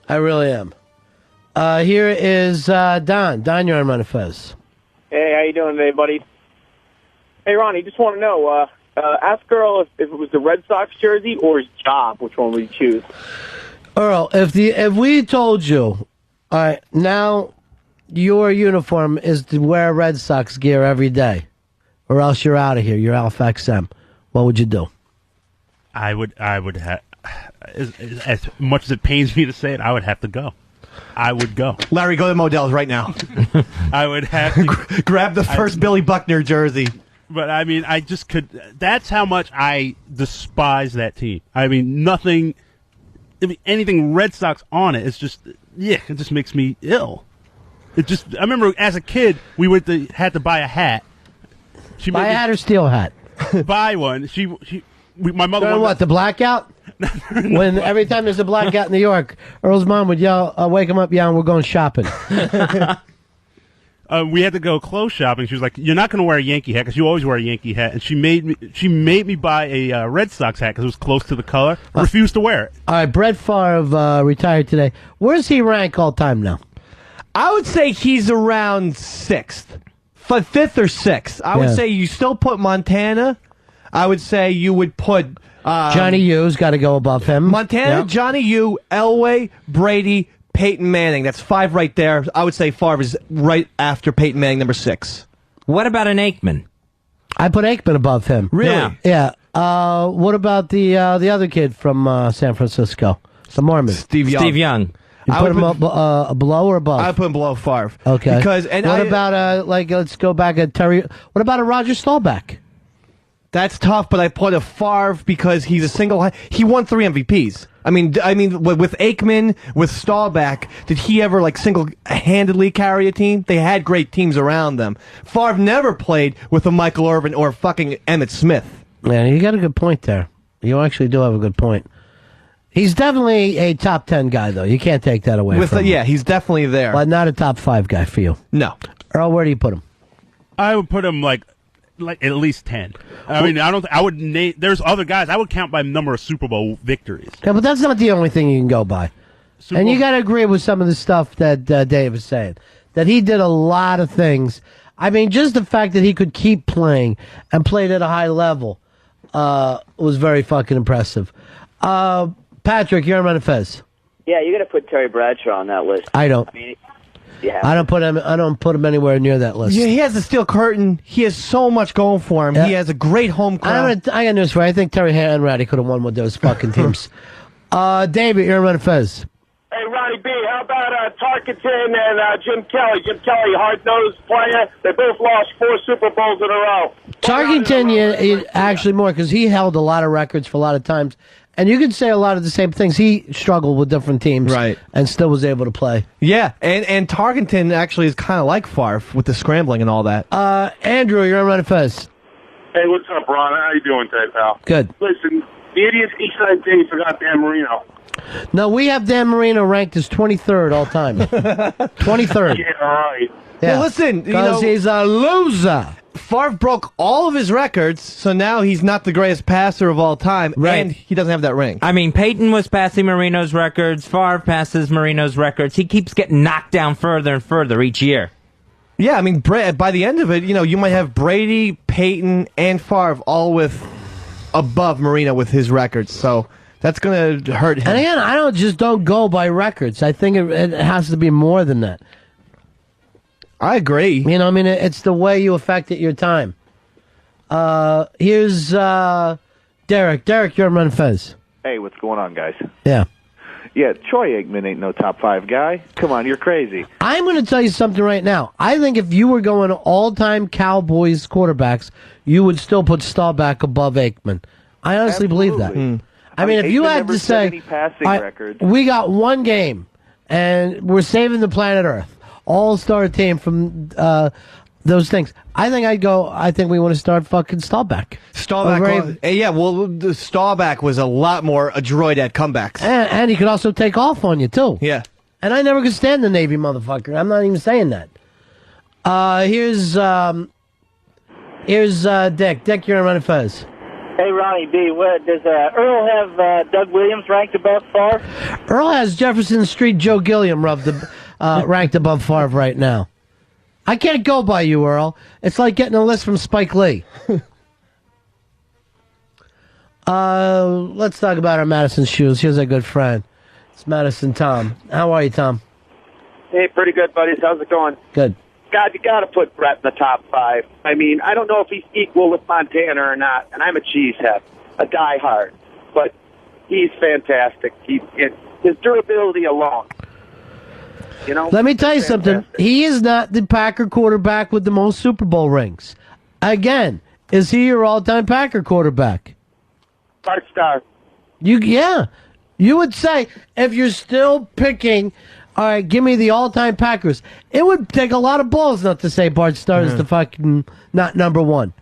I really am. Here is Don. Don, you're on Run of Fez. Hey, how you doing today, buddy? Hey, Ronnie, just want to know, ask Earl if it was the Red Sox jersey or his job, which one would you choose? Earl, if we told you, all right, now your uniform is to wear Red Sox gear every day, or else you're out of here. You're Alpha XM. What would you do? I would have, as much as it pains me to say it, I would have to go. I would go. Larry, go to Modell's right now. I would have to grab the first Billy Buckner jersey. But I mean, I just could. That's how much I despise that team. I mean, nothing. I mean, anything Red Sox on it, it's just, yeah, it just makes me ill. It just. I remember as a kid, we had to buy a hat. Buy a hat or steal a hat? Buy one. My mother. During what, the blackout? When every time there's a blackout in New York, Earl's mom would yell, wake him up, yelling, we're going shopping. We had to go clothes shopping. She was like, "You're not going to wear a Yankee hat because you always wear a Yankee hat." And she made me buy a Red Sox hat because it was close to the color. I refused to wear it. All right, Brett Favre retired today. Where's he rank all time now? I would say he's around 6th. 5th or 6th. I would say you still put Montana. I would say you would put Johnny U's got to go above him. Montana, Yep. Johnny U, Elway, Brady, Peyton Manning. That's 5 right there. I would say Favre is right after Peyton Manning, number 6. What about an Aikman? I put Aikman above him. Really? Yeah. What about the other kid from San Francisco? The Mormon. Steve Young. You put him below or above? I put him below Favre. Okay. Because what about let's go back at Terry. What about a Roger Staubach? That's tough, but I put a Favre because he's a single. He won 3 MVPs. I mean, with Aikman, with Staubach, did he ever single-handedly carry a team? They had great teams around them. Favre never played with a Michael Irvin or fucking Emmitt Smith. Yeah, you got a good point there. You actually do have a good point. He's definitely a top 10 guy, though. You can't take that away from him. Yeah, he's definitely there. But not a top 5 guy for you. No. Earl, where do you put him? I would put him like at least 10. I mean, I would name. There's other guys. I would count by number of Super Bowl victories. Yeah, but that's not the only thing you can go by. And you got to agree with some of the stuff that Dave is saying. That he did a lot of things. I mean, just the fact that he could keep playing and played at a high level was very fucking impressive. Patrick, you're on Fez. Yeah, you got to put Terry Bradshaw on that list. I don't. I mean, yeah. I don't put him anywhere near that list. Yeah, he has the steel curtain. He has so much going for him. Yeah. He has a great home crowd. I got news for you. I think Terry Hanratty could have won with those fucking teams. David, you're on Fez. Hey, Ronnie B., how about Tarkenton and Jim Kelly? Jim Kelly, hard-nosed player. They both lost 4 Super Bowls in a row. Tarkenton, actually more, because he held a lot of records for a lot of times. And you could say a lot of the same things. He struggled with different teams, Right. and still was able to play. Yeah, and Tarkenton actually is kind of like Favre with the scrambling and all that. Andrew, you're on Run Fez. Hey, what's up, Ron? How you doing today, pal? Good. Listen, the idiots Eastside Day forgot Dan Marino. No, we have Dan Marino ranked as 23rd all time. 23rd. Yeah, all right. Yeah. Well, listen, because he's a loser. Favre broke all of his records, so now he's not the greatest passer of all time, and he doesn't have that ring. I mean, Peyton was passing Marino's records. Favre passes Marino's records. He keeps getting knocked down further and further each year. Yeah, I mean, by the end of it, you might have Brady, Peyton, and Favre all with above Marino with his records, so that's going to hurt him. And again, I don't go by records. I think it has to be more than that. I agree. You know, I mean, it's the way you affected your time. Here's Derek. Derek, you're on Run Fez. Hey, what's going on, guys? Yeah. Yeah, Troy Aikman ain't no top 5 guy. Come on, you're crazy. I'm going to tell you something right now. I think if you were going all-time Cowboys quarterbacks, you would still put Staubach above Aikman. I honestly believe that. I mean, if you Aikman had never to set say, any passing all right, records. we got one game, and we're saving the planet Earth. All-star team from those things. I think we want to start fucking Staubach. Staubach, Staubach was a lot more adroit at comebacks. And he could also take off on you, too. Yeah. And I never could stand the Navy motherfucker. I'm not even saying that. Here's Dick. Dick, you're on Run Fez. Hey, Ronnie B., does Earl have Doug Williams ranked above Favre? Earl has Jefferson Street Joe Gilliam ranked above Favre right now. I can't go by you, Earl. It's like getting a list from Spike Lee. Let's talk about our Madison shoes. Here's our good friend. It's Madison Tom. How are you, Tom? Hey, pretty good, buddies. How's it going? Good. God, you got to put Brett in the top 5. I mean, I don't know if he's equal with Montana or not, and I'm a cheesehead, a diehard, but he's fantastic. His durability alone. You know, let me tell you something. He is not the Packer quarterback with the most Super Bowl rings. Again, is he your all-time Packer quarterback? Bart Starr. You would say if you're still picking. All right, give me the all-time Packers. It would take a lot of balls not to say Bart Starr is the fucking not number one.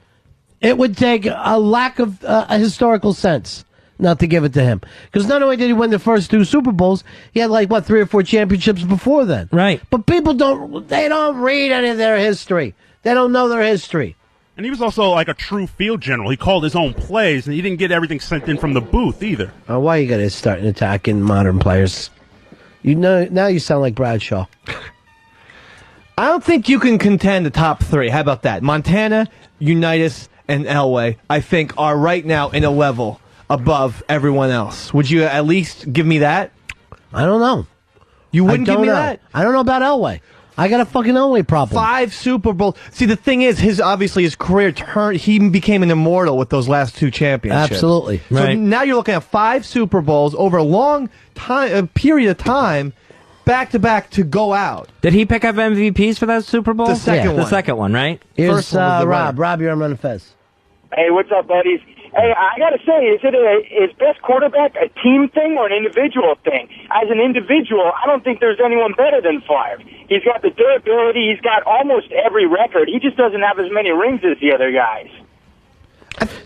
It would take a lack of a historical sense not to give it to him. Because not only did he win the first 2 Super Bowls, he had 3 or 4 championships before then. Right. But people don't read any of their history. They don't know their history. And he was also like a true field general. He called his own plays, and he didn't get everything sent in from the booth either. Why you got to start attacking modern players? Now you sound like Bradshaw. I don't think you can contend the top 3. How about that? Montana, Unitas, and Elway, I think, are right now in a level above everyone else. Would you at least give me that? I don't know. You wouldn't give me that? I don't know about Elway. I got a fucking Elway problem. 5 Super Bowls. See, the thing is, his career turned. He became an immortal with those last 2 championships. Absolutely. So right. now you're looking at 5 Super Bowls over a long time, period of time, back to back to go out. Did he pick up MVPs for that Super Bowl? The second one. The second one, right? Here's First one was the Rob. Rob, you're on Run Fez. Hey, what's up, buddies? Hey, I got to say, is best quarterback a team thing or an individual thing? As an individual, I don't think there's anyone better than Favre. He's got the durability. He's got almost every record. He just doesn't have as many rings as the other guys.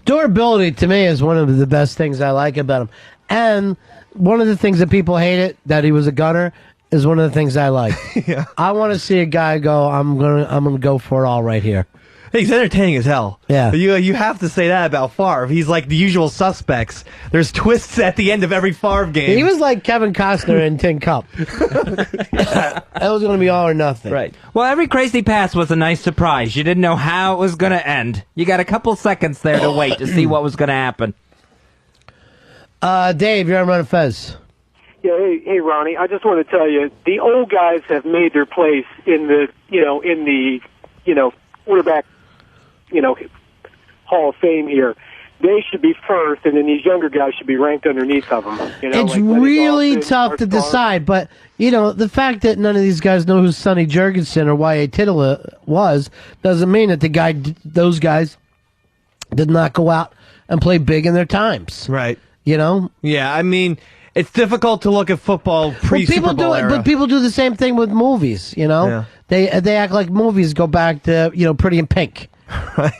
Durability, to me, is one of the best things I like about him. And one of the things that people hated, that he was a gunner, is one of the things I like. Yeah. I want to see a guy go, I'm gonna go for it all right here. He's entertaining as hell. Yeah. You have to say that about Favre. He's like the usual suspects. There's twists at the end of every Favre game. He was like Kevin Costner in Tin Cup. That was going to be all or nothing. Right. Well, every crazy pass was a nice surprise. You didn't know how it was going to end. You got a couple seconds there to wait to see what was going to happen. Dave, you're on Run Fez. Yeah, hey, Ronnie. I just want to tell you, the old guys have made their place in the quarterback, Hall of Fame here. They should be first, and then these younger guys should be ranked underneath of them. It's really tough to decide, but, the fact that none of these guys know who Sonny Jurgensen or Y.A. Tittle was doesn't mean that those guys did not go out and play big in their times. Right. You know? Yeah, I mean, it's difficult to look at football pre-Super Bowl era. But people do the same thing with movies, you know? Yeah. They act like movies go back to, Pretty in Pink. Right.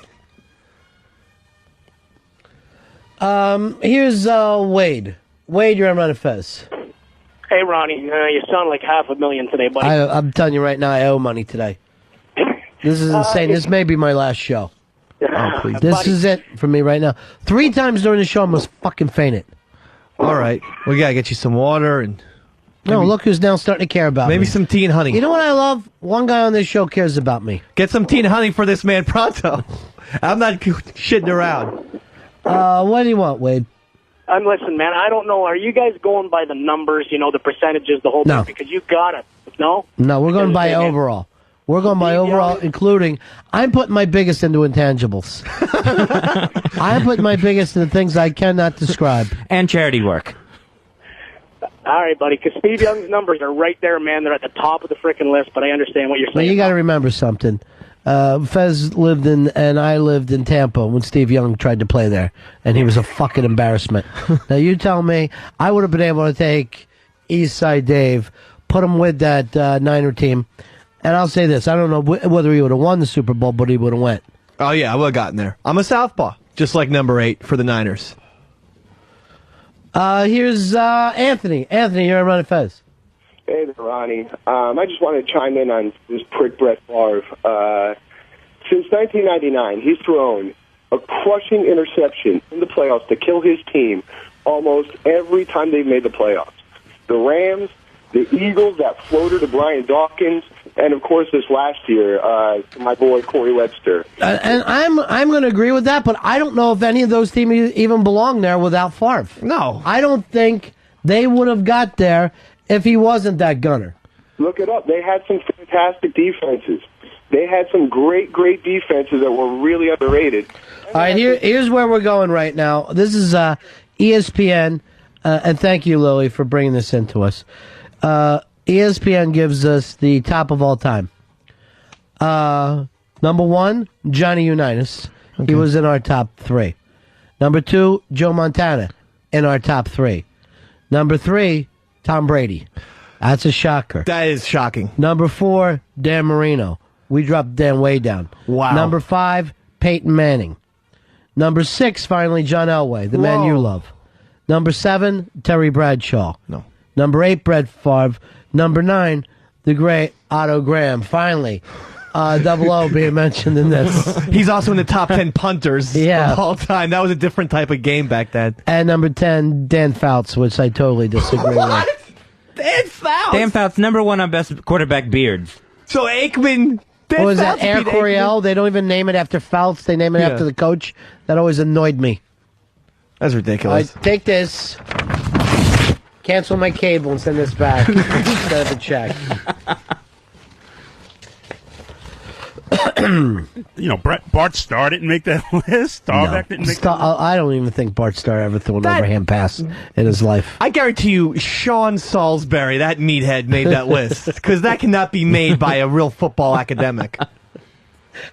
Here's Wade. Wade, you're on Run of Fez. Hey, Ronnie, you sound like $500,000 today, buddy. I'm telling you right now, I owe money today. This is insane. This may be my last show. Oh, please. This is it for me right now. 3 times during the show, I almost fucking fainted. All right. We got to get you some water and... No, look who's now starting to care about me. Maybe some tea and honey. You know what I love? One guy on this show cares about me. Get some tea and honey for this man pronto. I'm not shitting around. What do you want, Wade? Listen, man, I don't know. Are you guys going by the numbers, the percentages, the whole No. thing? Because you got it. No? No, we're going by Because, man, overall. We're going by overall, including... I'm putting my biggest into intangibles. I'm putting my biggest into things I cannot describe. And charity work. All right, buddy, because Steve Young's numbers are right there, man. They're at the top of the freaking list, but I understand what you're Well, saying. you got to remember something. Fez lived in, and I lived in Tampa when Steve Young tried to play there, and he was a fucking embarrassment. Now, you tell me, I would have been able to take Eastside Dave, put him with that Niner team, and I'll say this, I don't know whether he would have won the Super Bowl, but he would have went. Oh, yeah, I would have gotten there. I'm a southpaw, just like number 8 for the Niners. Here's Anthony. Anthony, you're on Run of Fez. Hey there, Ronnie. I just want to chime in on this prick Brett Favre. Since 1999, he's thrown a crushing interception in the playoffs to kill his team almost every time they've made the playoffs. The Rams, the Eagles, that floater to Brian Dawkins, and of course this last year, my boy Corey Webster. And I'm going to agree with that, but I don't know if any of those teams even belong there without Favre. No. I don't think they would have got there if he wasn't that gunner. Look it up. They had some fantastic defenses. They had some great defenses that were really underrated. All right, here's where we're going right now. This is ESPN, and thank you, Lily, for bringing this in to us. ESPN gives us the top of all time. Number 1, Johnny Unitas. Okay. He was in our top 3. Number 2, Joe Montana, in our top 3. Number 3, Tom Brady. That's a shocker. That is shocking. Number 4, Dan Marino. We dropped Dan way down. Wow. Number 5, Peyton Manning. Number 6, finally, John Elway, the man you love. Number 7, Terry Bradshaw. No. Number 8, Brett Favre. Number 9, the great Otto Graham. Finally, Double O being mentioned in this. He's also in the top 10 punters of all time. That was a different type of game back then. And number 10, Dan Fouts, which I totally disagree with. Dan Fouts? Dan Fouts, number 1 on best quarterback beards. So Aikman... What was that, Air Coryell? They don't even name it after Fouts. They name it after the coach. That always annoyed me. That's ridiculous. Take this, cancel my cable, and send this back instead of a check. Bart Starr didn't make that list. Staubach didn't make that list. I don't even think Bart Starr ever threw an overhand pass in his life. I guarantee you, Sean Salisbury, that meathead, made that list. Because that cannot be made by a real football academic.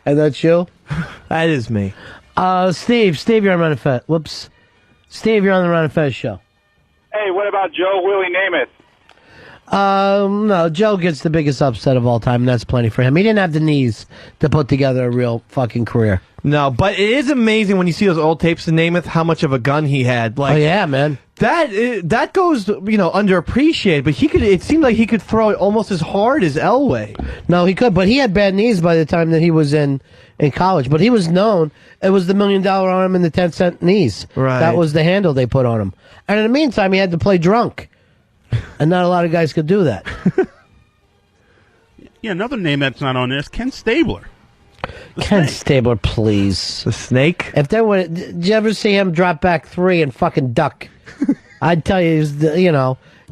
And that's you? That is me. Steve, you're on Run of Fez. Whoops. Steve, you're on the Run of Fez show. Hey, what about Joe Willie Namath? No, Joe gets the biggest upset of all time, and that's plenty for him. He didn't have the knees to put together a real fucking career. No, but it is amazing when you see those old tapes of Namath, how much of a gun he had. Like, oh, yeah, man. That goes, underappreciated, but it seemed like he could throw it almost as hard as Elway. No, he could, but he had bad knees by the time that he was in college. But he was known, it was the $1 million arm and the 10-cent knees. Right. That was the handle they put on him. And in the meantime, he had to play drunk. And not a lot of guys could do that. Yeah, another name that's not on this, Ken Stabler. Ken Stabler, please. The snake? If there were, did you ever see him drop back 3 and fucking duck? I'd tell you,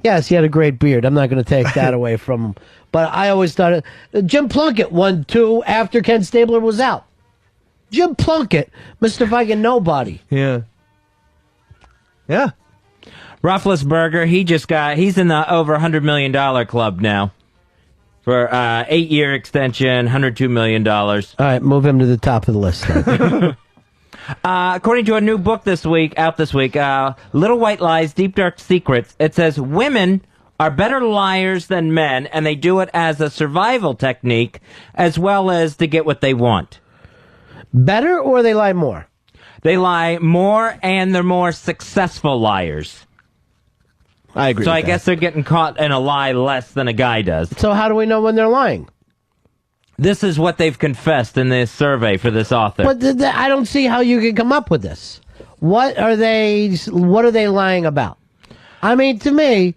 yes, he had a great beard. I'm not going to take that away from him. But I always thought Jim Plunkett won 2 after Ken Stabler was out. Jim Plunkett, Mr. Fucking Nobody. Yeah. Yeah. Roethlisberger, he's in the over $100 million club now. For 8-year extension, $102 million. All right, move him to the top of the list. According to a new book out this week, Little White Lies, Deep Dark Secrets, it says women are better liars than men, and they do it as a survival technique as well as to get what they want. Better, or they lie more? They lie more, and they're more successful liars. I agree. So with I that. guess they're getting caught in a lie less than a guy does. So how do we know when they're lying? This is what they've confessed in this survey for this author. But I don't see how you can come up with this. What are they lying about? I mean, to me,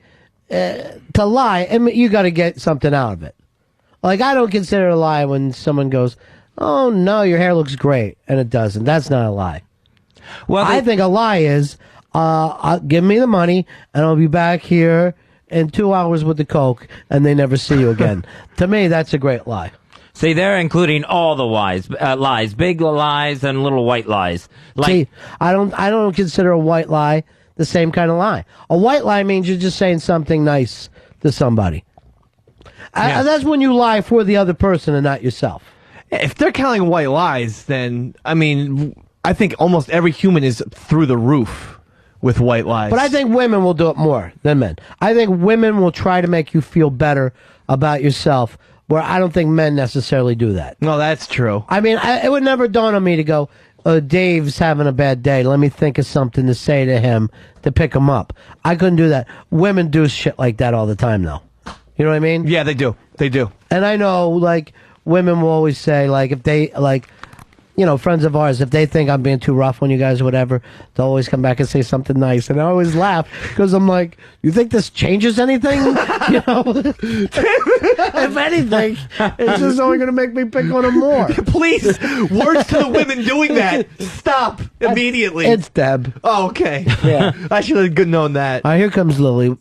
to lie, I mean, you got to get something out of it. Like, I don't consider a lie when someone goes, "Oh no, your hair looks great," and it doesn't. That's not a lie. Well, I think a lie is, give me the money, and I'll be back here in 2 hours with the Coke, and they never see you again. To me, that's a great lie. See, they're including all the lies, big lies and little white lies. See, I don't consider a white lie the same kind of lie. A white lie means you're just saying something nice to somebody. That's when you lie for the other person and not yourself. If they're counting white lies, then, I mean, I think almost every human is through the roof with white lies. But I think women will do it more than men. I think women will try to make you feel better about yourself, where I don't think men necessarily do that. No, that's true. I mean, it would never dawn on me to go, Dave's having a bad day. Let me think of something to say to him to pick him up. I couldn't do that. Women do shit like that all the time, though. You know what I mean? Yeah, they do. They do. And I know, like, women will always say, like, if they, like, you know, friends of ours, if they think I'm being too rough on you guys or whatever, they'll always come back and say something nice. And I always laugh because I'm like, you think this changes anything? You know? If anything, it's just only going to make me pick on them more. Please, words to the women doing that. Stop immediately. It's Deb. Oh, okay. Yeah. I should have good known that. All right, here comes Lily.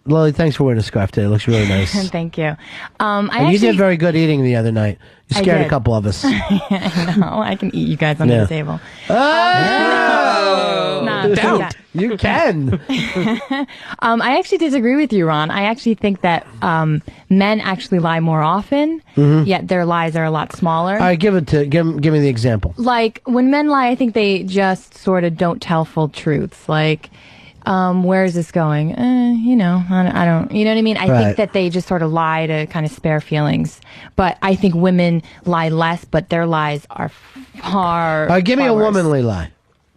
Lily, thanks for wearing a scarf today. It looks really nice. Thank you. And you did very good eating the other night. You I scared a did. couple of us. I know. I can eat you guys under the table. Oh! Nah, Doubt. You can. I actually disagree with you, Ron. I actually think that men actually lie more often, yet their lies are a lot smaller. All right, give me the example. Like, when men lie, I think they just sort of don't tell full truths. Like, where is this going? You know, I don't, you know what I mean? I think that they just sort of lie to kind of spare feelings. But I think women lie less, but their lies are far. All right, give me far a worse. womanly lie.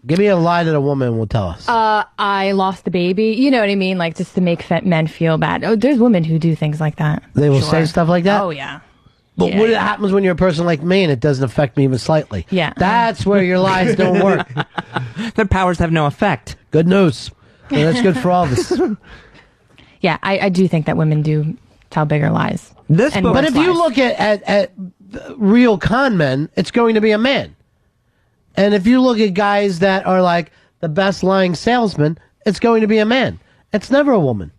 Give me a lie that a woman will tell us. I lost the baby. You know what I mean? Like, just to make men feel bad. Oh, there's women who do things like that. They will say stuff like that? Oh, yeah. But what happens when you're a person like me and it doesn't affect me even slightly? Yeah. That's where your lies don't work. Their powers have no effect. Good news. And that's good for all of us. Yeah, I do think that women do tell bigger lies. But if you look at real con men, it's going to be a man. And if you look at guys that are like the best lying salesman, it's going to be a man. It's never a woman.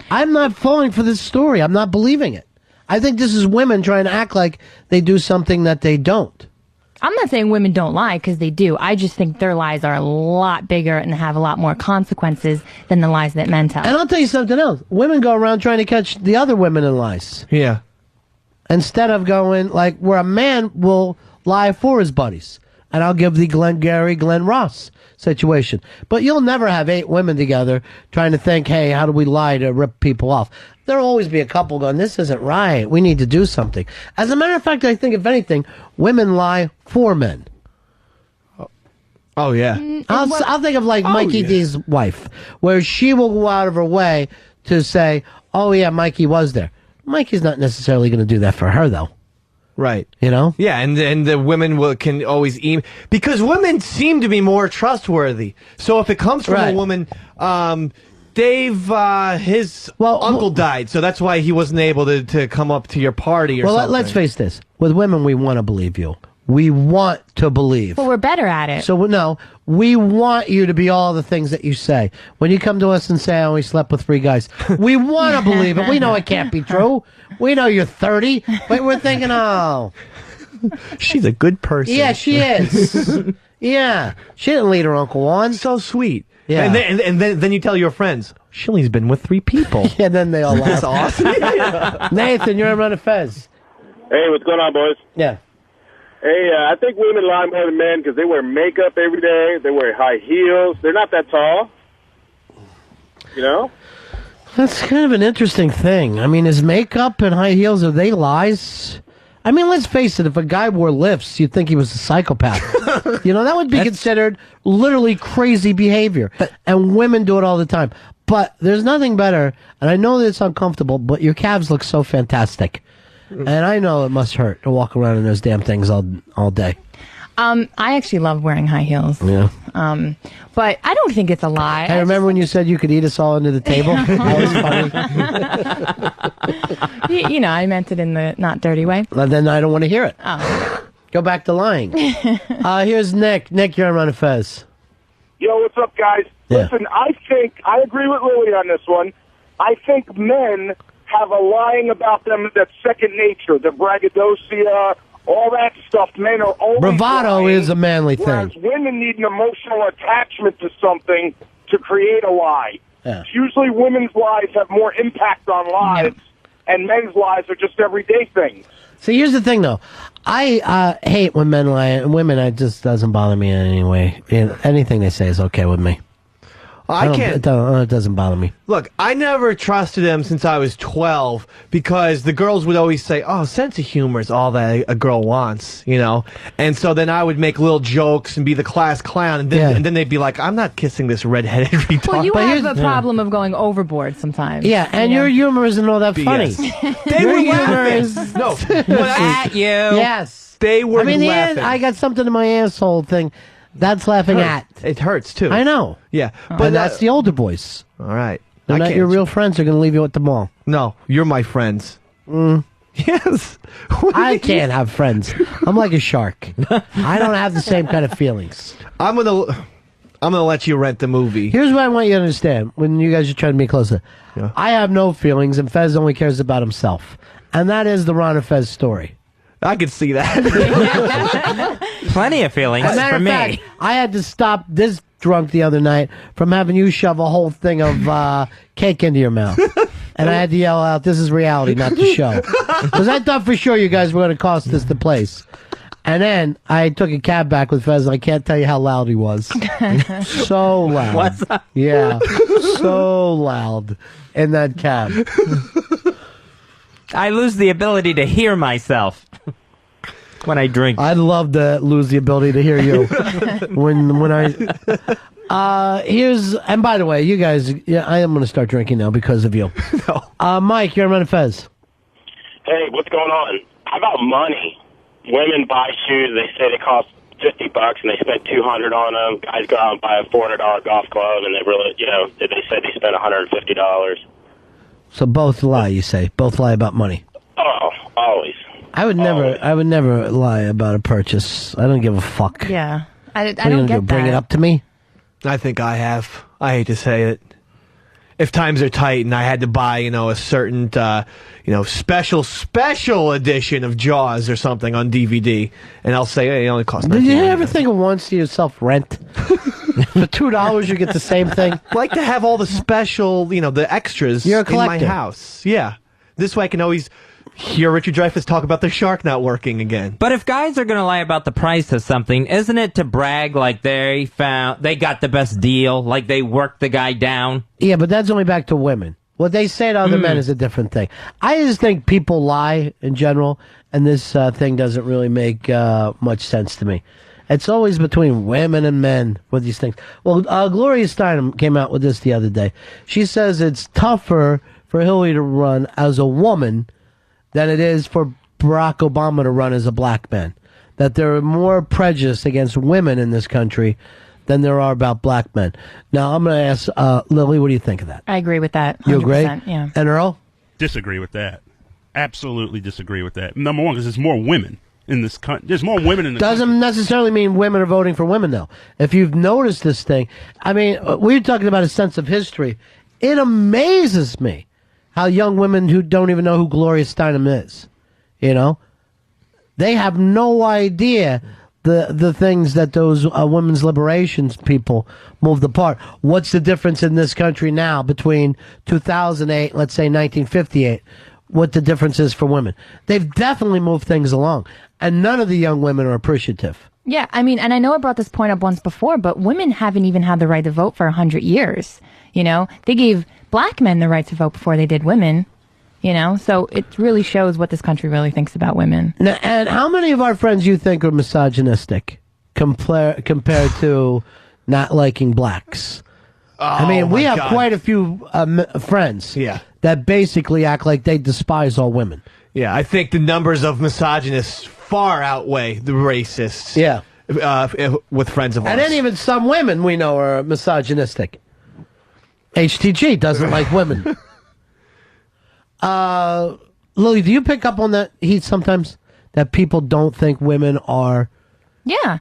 I'm not falling for this story. I'm not believing it. I think this is women trying to act like they do something that they don't. I'm not saying women don't lie, because they do. I just think their lies are a lot bigger and have a lot more consequences than the lies that men tell. And I'll tell you something else. Women go around trying to catch the other women in lies. Yeah. Instead of going, like, where a man will lie for his buddies. And I'll give the Glenn Ross situation. But you'll never have 8 women together trying to think, hey, how do we lie to rip people off? There'll always be a couple going, this isn't right. We need to do something. As a matter of fact, I think, if anything, women lie for men. Oh, yeah. I'll think of, like, Mikey D's wife, where she will go out of her way to say, oh, yeah, Mikey was there. Mikey's not necessarily going to do that for her, though. Right. You know? Yeah, and the women can always email. Because women seem to be more trustworthy. So if it comes from a woman, Dave, his uncle died, so that's why he wasn't able to come up to your party or something. Well, let's face this. With women, we want to believe you. We want to believe. Well, we're better at it. So, no, we want you to be all the things that you say. When you come to us and say, I only slept with 3 guys, we want to believe it. We know it can't be true. We know you're 30, but we're thinking, oh. She's a good person. Yeah, she is. Yeah. She didn't lead her uncle on. So sweet. Yeah. And then you tell your friends, Shilly's been with 3 people. Yeah, then they all laugh. That's awesome. Nathan, you're on Fez. Hey, what's going on, boys? Yeah. Hey, I think women lie more than men because they wear makeup every day. They wear high heels. They're not that tall. You know? That's kind of an interesting thing. I mean, is makeup and high heels, are they lies? I mean, let's face it, if a guy wore lifts, you'd think he was a psychopath. That would be considered literally crazy behavior. And women do it all the time. But there's nothing better, and I know that it's uncomfortable, but your calves look so fantastic. And I know it must hurt to walk around in those damn things all day. I actually love wearing high heels. Yeah. But I don't think it's a lie. I remember when you said you could eat us all under the table? That was funny. I meant it in the not dirty way. Well, then I don't want to hear it. Oh. Go back to lying. Here's Nick. Nick, you're on Run of Fez. Yo, what's up, guys? Yeah. Listen, I agree with Louie on this one. I think men have a lying about them that's second nature. The braggadocio, all that stuff. Men are always Bravado lying, is a manly whereas thing. women need an emotional attachment to something to create a lie. Yeah. Usually women's lies have more impact on lives, and men's lies are just everyday things. See, here's the thing, though. I hate when men lie, and women, it just doesn't bother me in any way. Anything they say is okay with me. It doesn't bother me. Look, I never trusted him since I was 12 because the girls would always say, "Oh, sense of humor is all that a girl wants," And so then I would make little jokes and be the class clown, and then they'd be like, "I'm not kissing this redheaded retard." Well, you have a problem of going overboard sometimes. Yeah, and your humor isn't all that funny. They Your were humor laughing. is No, at you. Yes, they were laughing. laughing. I got something in my asshole thing. That's laughing at. It hurts too. I know. Yeah, But that's the older boys. all right. They're not your real friends. They're going to leave you at the mall. No, you're my friends. Yes. I can't have friends. I'm like a shark. I don't have the same kind of feelings. I'm gonna let you rent the movie. Here's what I want you to understand when you guys are trying to be closer. Yeah. I have no feelings, and Fez only cares about himself. And that is the Ron and Fez story. I could see that. Plenty of feelings As a matter for of me. fact, I had to stop this drunk the other night from having you shove a whole thing of cake into your mouth. And I had to yell out, "This is reality, not the show." Because I thought for sure you guys were going to cost us the place. And then I took a cab back with Fez, and I can't tell you how loud he was. So loud. What's up? Yeah. So loud in that cab. I lose the ability to hear myself when I drink. I'd love to lose the ability to hear you when I. Here's, and by the way, you guys, I am going to start drinking now because of you. No. Mike, you're on Fez. Hey, what's going on? How about money? Women buy shoes. They say they cost $50, and they spend $200 on them. Guys go out and buy a $400 golf club, and they really, they say they spend $150. So both lie, you say? Both lie about money? Oh, always. I would never lie about a purchase. I don't give a fuck. Yeah. I What are you don't gonna get do, bring that. it up to me? I think I have. I hate to say it. If times are tight and I had to buy, a certain, special edition of Jaws or something on DVD, and I'll say, hey, it only costs $19. Did you ever think of once to yourself, rent? For $2 you get the same thing? I like to have all the special, the extras You're a in my collector. house. Yeah. This way I can always hear Richard Dreyfuss talk about the shark not working again. But if guys are going to lie about the price of something, isn't it to brag like they got the best deal, like they worked the guy down? Yeah, but that's only back to women. What they say to other men is a different thing. I just think people lie in general, and this thing doesn't really make much sense to me. It's always between women and men with these things. Well, Gloria Steinem came out with this the other day. She says it's tougher for Hillary to run as a woman than it is for Barack Obama to run as a black man. That there are more prejudice against women in this country than there are about black men. Now, I'm going to ask Lily, what do you think of that? I agree with that. 100%, You agree? Yeah. And Earl? Disagree with that. Absolutely disagree with that. Number one, because there's more women in this country. There's more women in the country. Doesn't necessarily mean women are voting for women, though. If you've noticed this thing, I mean, we're talking about a sense of history. It amazes me how young women who don't even know who Gloria Steinem is, they have no idea the things that those women's liberations people moved apart. What's the difference in this country now between 2008, let's say 1958? What the difference is for women? They've definitely moved things along. and none of the young women are appreciative. Yeah, I mean, and I know I brought this point up once before, but women haven't even had the right to vote for 100 years. You know, they gave black men the right to vote before they did women. You know, so it really shows what this country really thinks about women. Now, and how many of our friends you think are misogynistic compared to not liking blacks? I mean, we have quite a few friends that basically act like they despise all women. Yeah, I think the numbers of misogynists far outweigh the racists. Yeah. With friends of ours. And then even some women we know are misogynistic. HTG doesn't like women. Lily, do you pick up on that heat sometimes? That people don't think women are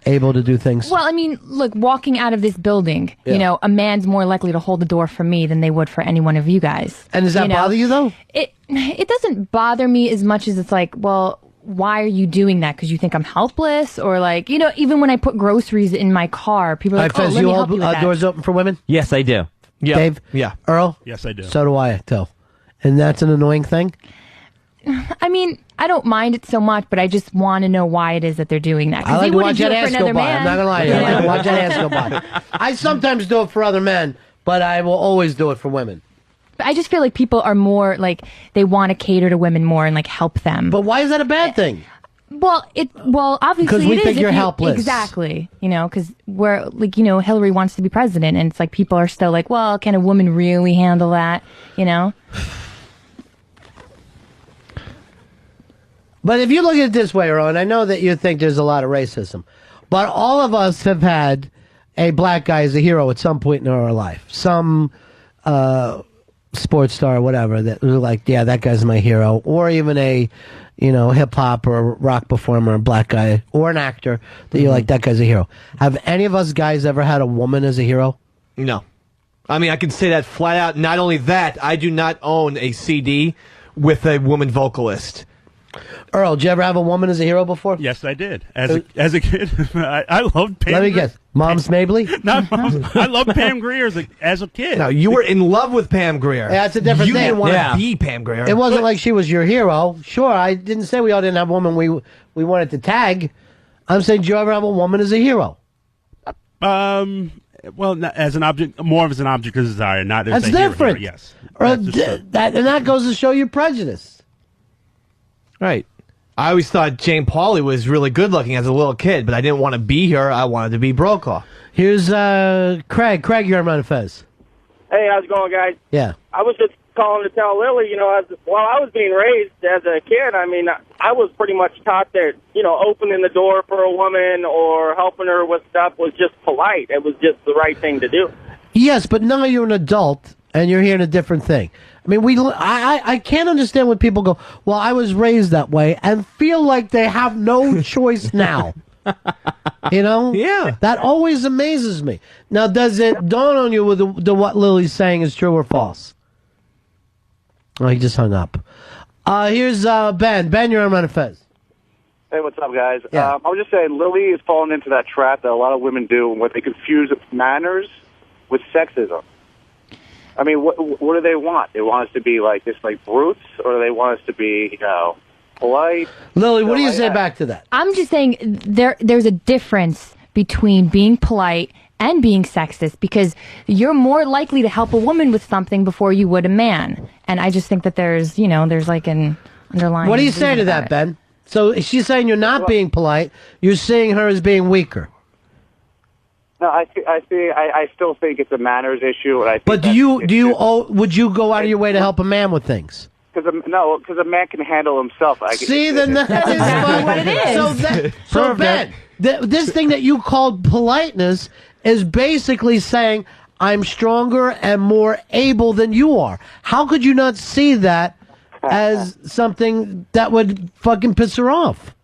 able to do things? Well, I mean, look, walking out of this building, Yeah. you know, a man's more likely to hold the door for me than they would for any one of you guys. And does that bother you, though? It doesn't bother me as much as it's like, well, why are you doing that? Because you think I'm helpless? Or like, you know, even when I put groceries in my car, people are like, Fez, let you me hold help you with that. doors open for women? Yes, I do. Yeah. Dave? Yeah. Earl? Yes, I do. So do I, too. And that's an annoying thing? I mean, I don't mind it so much, but I just want to know why it is that they're doing that. 'Cause I like they to wouldn't watch do that it for ass go another by. man. I'm not going to lie to you. I like to watch that ass go by. I sometimes do it for other men, but I will always do it for women. But I just feel like people are more like, they want to cater to women more and like help them. But why is that a bad thing? Well, obviously Because we it is think if you're you- helpless. Exactly. You know, because we're like, you know, Hillary wants to be president, and it's like people are still like, well, can a woman really handle that? You know. But if you look at it this way, Earl, and I know that you think there's a lot of racism, but all of us have had a black guy as a hero at some point in our life. Some sports star or whatever that was like, yeah, that guy's my hero. Or even a, you know, hip-hop or rock performer, a black guy, or an actor that you're like, that guy's a hero. Have any of us guys ever had a woman as a hero? No. I mean, I can say that flat out. Not only that, I do not own a CD with a woman vocalist. Earl, did you ever have a woman as a hero before? Yes, I did. As a kid, I loved Pam. Let me guess. Mom's Mabley? Not Mom's. I loved Pam Grier as a kid. No, you were in love with Pam Grier. Yeah, that's a different you thing. You didn't want to be Pam Grier. It wasn't like she was your hero. Sure, I didn't say we all didn't have a woman we wanted to tag. I'm saying, did you ever have a woman as a hero? Well, not as an object, more of as an object of desire, not as That's a hero, different. yes. And that goes to show your prejudice. Right. I always thought Jane Pauley was really good looking as a little kid, but I didn't want to be her. I wanted to be Brokaw. Here's Craig. Craig, you're on Fez. Hey, how's it going, guys? Yeah. I was just calling to tell Lily, you know, while I was being raised as a kid, I mean, I was pretty much taught that, you know, opening the door for a woman or helping her with stuff was just polite. It was just the right thing to do. Yes, but now you're an adult and you're hearing a different thing. I mean, I can't understand when people go, well, I was raised that way, and feel like they have no choice now. You know? Yeah. That always amazes me. Now, does it dawn on you with what Lily's saying is true or false? Oh, he just hung up. Here's Ben. Ben, you're on Fez. Hey, what's up, guys? Yeah. I was just saying, Lily is falling into that trap that a lot of women do, where they confuse manners with sexism. I mean, what do they want? They want us to be like brutes, or do they want us to be, you know, polite? Lily, what do you say back to that? I'm just saying there's a difference between being polite and being sexist, because you're more likely to help a woman with something before you would a man. And I just think that there's like an underlying. What do you say reason to about that, it. Ben? So she's saying you're not being polite. You're seeing her as being weaker. No, I still think it's a manners issue. And I think But would you go out of your way to help a man with things? because a man can handle himself. See, then that is fine. what it is. So Ben, this thing that you called politeness is basically saying I'm stronger and more able than you are. How could you not see that as something that would fucking piss her off?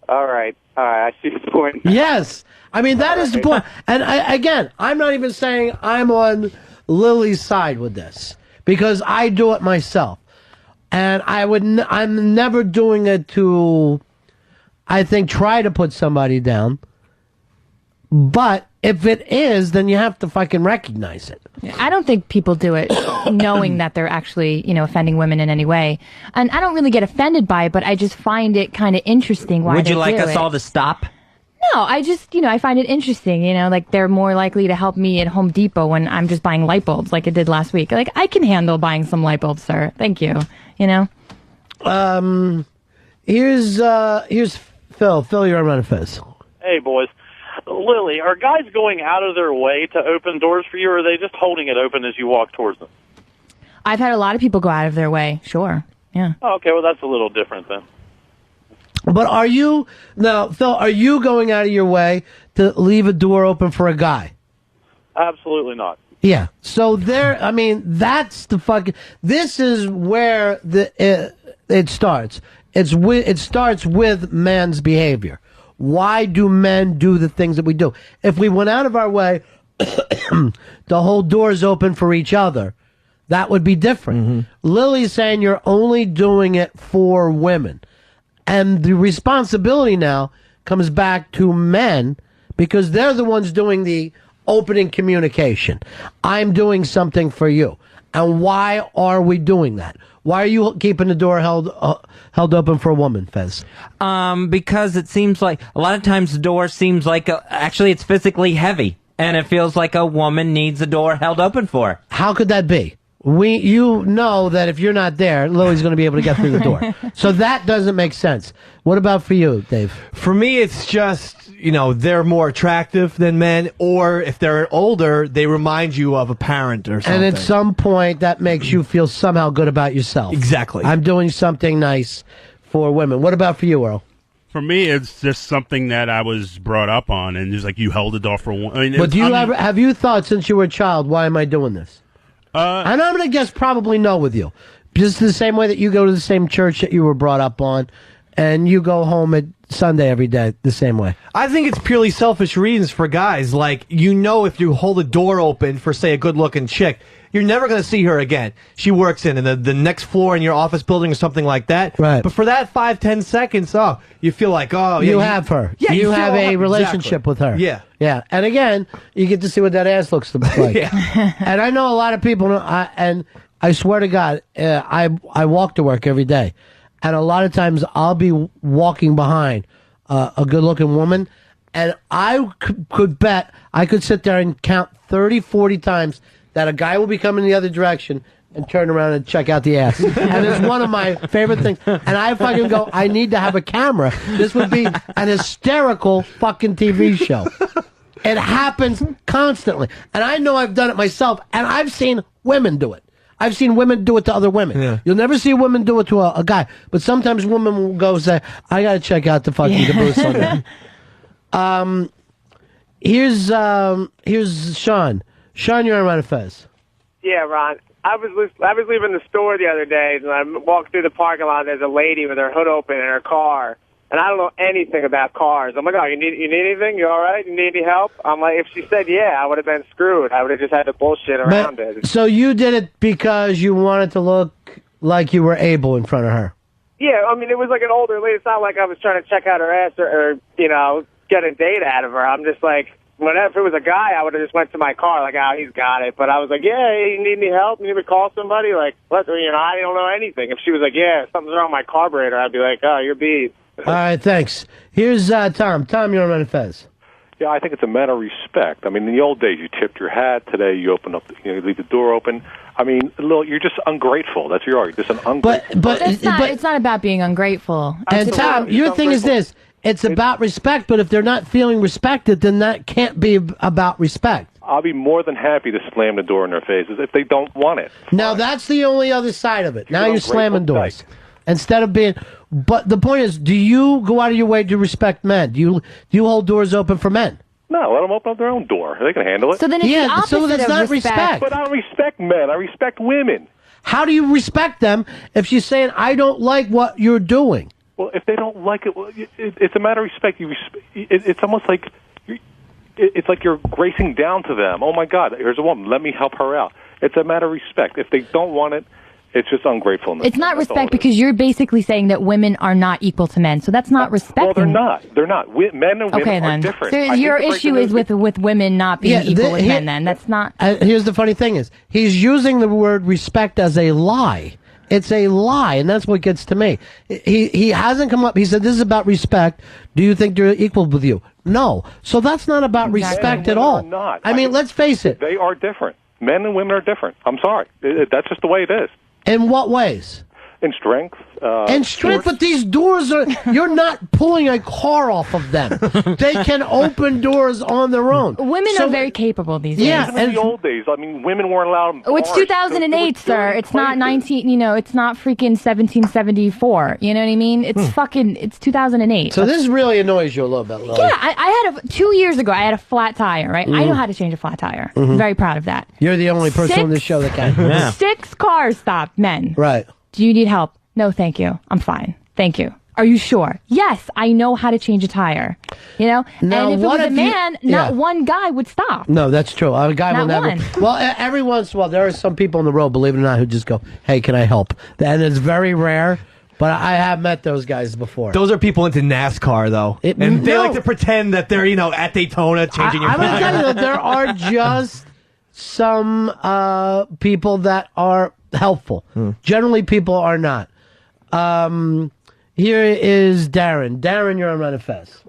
All right, I see the point. Yes. I mean, that is the point. And again, I'm not even saying I'm on Lily's side with this, because I do it myself. And I'm never doing it to, I think, try to put somebody down. But if it is, then you have to fucking recognize it. I don't think people do it knowing that they're actually, offending women in any way. And I don't really get offended by it, but I just find it kind of interesting why Would you they like do us it. all to stop? No, I just, I find it interesting, like they're more likely to help me at Home Depot when I'm just buying light bulbs like I did last week. Like, I can handle buying some light bulbs, sir. Thank you, Here's Phil. Phil, you're on Run Fez. Hey, boys. Lily, are guys going out of their way to open doors for you, or are they just holding it open as you walk towards them? I've had a lot of people go out of their way, sure. Yeah. Oh, okay, well, that's a little different then. But Phil, are you going out of your way to leave a door open for a guy? Absolutely not. Yeah. So that's the fucking. This is where it starts. It starts with man's behavior. Why do men do the things that we do? If we went out of our way to hold doors open for each other, that would be different. Mm-hmm. Lily's saying you're only doing it for women. And the responsibility now comes back to men because they're the ones doing the opening communication. I'm doing something for you. And why are we doing that? Why are you keeping the door held open for a woman, Fez? Because it seems like a lot of times the door seems like actually it's physically heavy, and it feels like a woman needs the door held open for her. How could that be? You know that if you're not there, Lily's going to be able to get through the door. So that doesn't make sense. What about for you, Dave? For me, it's just, they're more attractive than men, or if they're older, they remind you of a parent or something. And at some point, that makes you feel somehow good about yourself. Exactly. I'm doing something nice for women. What about for you, Earl? For me, it's just something that I was brought up on, and just like you held the door for one. But have you thought since you were a child, why am I doing this? And I'm going to guess probably no with you. Just the same way that you go to the same church that you were brought up on, and you go home at Sunday every day the same way. I think it's purely selfish reasons for guys. Like, if you hold a door open for, say, a good-looking chick, you're never going to see her again. She works in the next floor in your office building or something like that. Right. But for that 5-10 seconds, you feel like, you have her. Yeah, you have a exactly. relationship with her. Yeah. Yeah. And again, you get to see what that ass looks like. Yeah. And I know a lot of people, and I swear to God, I walk to work every day. And a lot of times I'll be walking behind a good-looking woman, and I could bet I could sit there and count 30, 40 times that a guy will be coming the other direction and turn around and check out the ass. And it's one of my favorite things. And I fucking go, I need to have a camera. This would be an hysterical fucking TV show. It happens constantly. And I know I've done it myself, and I've seen women do it. I've seen women do it to other women. Yeah. You'll never see a woman do it to a guy. But sometimes women will go say, I got to check out the fucking caboose on that. Here's Sean. Sean, you're on Ron Fez. Yeah, Ron. I was leaving the store the other day, and I walked through the parking lot. There's a lady with her hood open in her car, and I don't know anything about cars. I'm like, oh, you need anything? You all right? You need any help? I'm like, if she said yeah, I would have been screwed. I would have just had to bullshit around it. So you did it because you wanted to look like you were able in front of her. Yeah, I mean, it was like an older lady. It's not like I was trying to check out her ass or get a date out of her. I'm just like, if it was a guy, I would have just went to my car, like, oh, he's got it. But I was like, yeah, hey, you need any help? You need me to call somebody? Like, what? I don't know anything. If she was like, yeah, something's wrong with my carburetor, I'd be like, oh, you're beat. All right, thanks. Here's Tom. Tom, you're on Fez. Yeah, I think it's a matter of respect. I mean, in the old days, you tipped your hat. Today, you open up, you leave the door open. I mean, you're just ungrateful. That's your argument. Just an ungrateful. But it's not about being ungrateful. And Tom, your thing is this. It's about respect, but if they're not feeling respected, then that can't be about respect. I'll be more than happy to slam the door in their faces if they don't want it. Now, that's the only other side of it. Now you're slamming doors. Instead of being... But the point is, do you go out of your way to respect men? Do you hold doors open for men? No, let them open up their own door. They can handle it. So then it's the opposite so that's of not respect. But I don't respect men. I respect women. How do you respect them if she's saying, I don't like what you're doing? Well, if they don't like it, it's a matter of respect. It's almost like it's like you're gracing down to them. Oh my God, here's a woman. Let me help her out. It's a matter of respect. If they don't want it, It's just ungratefulness. It's not respect because you're basically saying that women are not equal to men. So that's not respect. Well, they're not. They're not. Men and women are different. So your issue is with women not being equal with men. Then that's not. Here's the funny thing: is he's using the word respect as a lie. It's a lie, and that's what gets to me. He hasn't come up. He said, "This is about respect. Do you think they're equal with you?" No. So that's not about respect at all. Not. I mean, let's face it. They are different. Men and women are different. I'm sorry. That's just the way it is. In what ways? In strength. And strength, but these doors are, you're not pulling a car off of them. They can open doors on their own. Women are very capable these days. Yeah, in the old days, I mean, women weren't allowed. Oh, it's 2008, sir. It's not 19. It's not freaking 1774. You know what I mean? It's fucking. It's 2008. So this really annoys you a little bit, Lily. Yeah, I had 2 years ago. I had a flat tire. Right, I know how to change a flat tire. Mhm. Very proud of that. You're the only person on this show that can. 6 cars stopped, men. Right. Do you need help? No, thank you. I'm fine. Thank you. Are you sure? Yes, I know how to change a tire. You know? Now, and if it what was a if you- man, not one guy would stop. No, that's true. A guy will Not never. one. Well, every once in a while, there are some people on the road, believe it or not, who just go, "Hey, can I help?" And it's very rare, but I have met those guys before. Those are people into NASCAR, though. And they like to pretend that they're, at Daytona changing your I'm going to tell you tire. that there are just some people that are helpful. Generally, people are not. Here is Darren. Darren, you're on Run of Fez.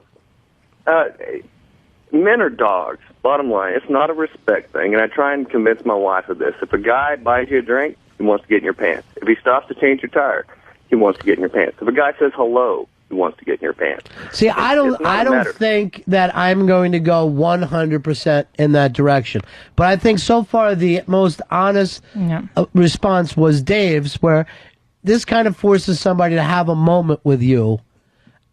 Men are dogs. Bottom line, it's not a respect thing, and I try and convince my wife of this. If a guy buys you a drink, he wants to get in your pants. If he stops to change your tire, he wants to get in your pants. If a guy says hello, he wants to get in your pants. See, I don't matter. think that I'm going to go 100% in that direction. But I think so far the most honest response was Dave's, where this kind of forces somebody to have a moment with you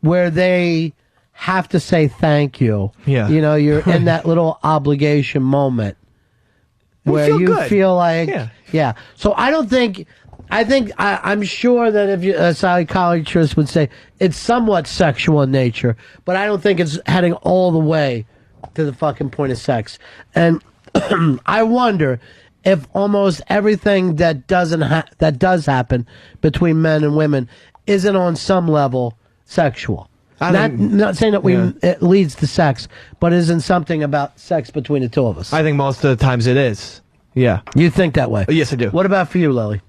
where they have to say thank you. Yeah. You're in that little obligation moment where feel you good. feel like, Yeah. So I'm sure that if a psychologist would say it's somewhat sexual in nature, but I don't think it's heading all the way to the fucking point of sex. And I wonder if almost everything that does happen between men and women isn't on some level sexual. Not saying that it leads to sex, but isn't something about sex between the two of us. I think most of the times it is. Yeah. You think that way? Yes, I do. What about for you, Lily?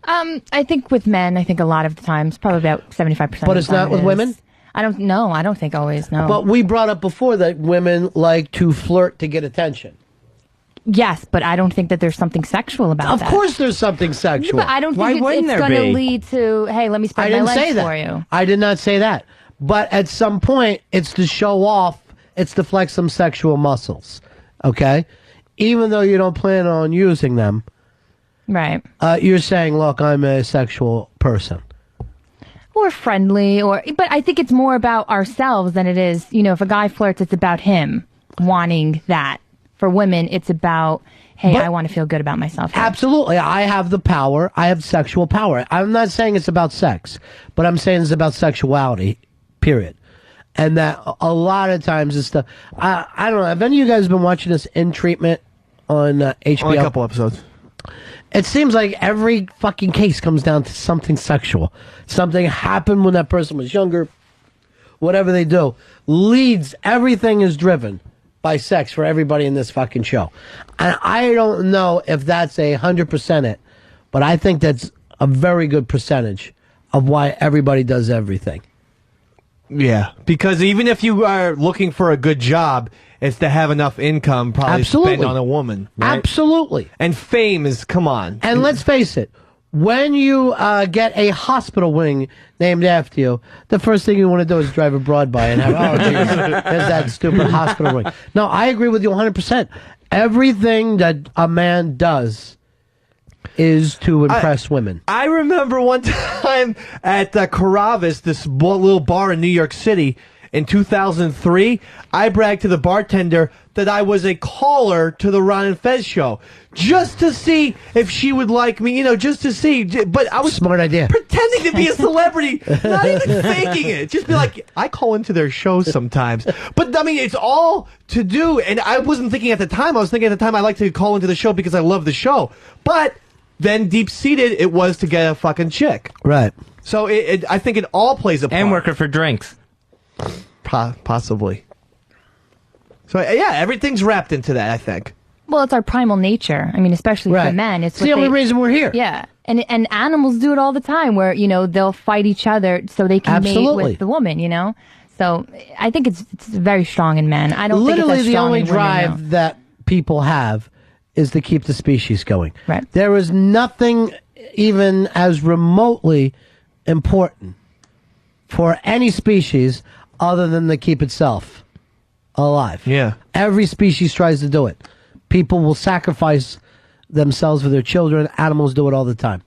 I think with men, I think a lot of the times, probably about 75%. But it's not with women? I don't know. I don't think always, no. But we brought up before that women like to flirt to get attention. Yes, but I don't think that there's something sexual about that. Of course there's something sexual. But I don't think it's going to lead to, hey, let me I spread my didn't legs say that. for you. I did not say that. But at some point, it's to show off, it's to flex some sexual muscles. Okay? Even though you don't plan on using them. Right. You're saying, look, I'm a sexual person. Or friendly, but I think it's more about ourselves than it is, if a guy flirts, it's about him wanting that. For women, it's about, hey, I want to feel good about myself. Absolutely. I have the power. I have sexual power. I'm not saying it's about sex, but I'm saying it's about sexuality, period. And that a lot of times it's the, I don't know, have any of you guys been watching this In Treatment on HBO? Only a couple episodes. It seems like every fucking case comes down to something sexual. Something happened when that person was younger. Whatever they do. Everything is driven by sex for everybody in this fucking show. And I don't know if that's 100% it, but I think that's a very good percentage of why everybody does everything. Yeah, because even if you are looking for a good job, it's to have enough income probably spent on a woman. Right? Absolutely. And fame is, come on. And let's face it, when you get a hospital wing named after you, the first thing you want to do is drive abroad by and have, oh, geez, there's that stupid hospital wing. No, I agree with you 100%. Everything that a man does is to impress women. I remember one time at Carrabba's, this little bar in New York City, in 2003, I bragged to the bartender that I was a caller to the Ron and Fez show, just to see if she would like me, just to see. But I was smart idea, pretending to be a celebrity, not even faking it. Just be like, I call into their shows sometimes. But I mean, it's all to do. And I wasn't thinking at the time. I was thinking at the time I like to call into the show because I love the show. But then deep-seated, it was to get a fucking chick. Right. So I think it all plays a part. And working for drinks. Possibly. So, yeah, everything's wrapped into that, I think. Well, it's our primal nature. I mean, especially for men. It's the only reason we're here. Yeah. And animals do it all the time where, they'll fight each other so they can mate with the woman, So I think it's very strong in men. I don't Literally think it's as the strong only in women, drive no. that people have is to keep the species going. Right. There is nothing even as remotely important for any species other than to keep itself alive. Yeah. Every species tries to do it. People will sacrifice themselves for their children. Animals do it all the time.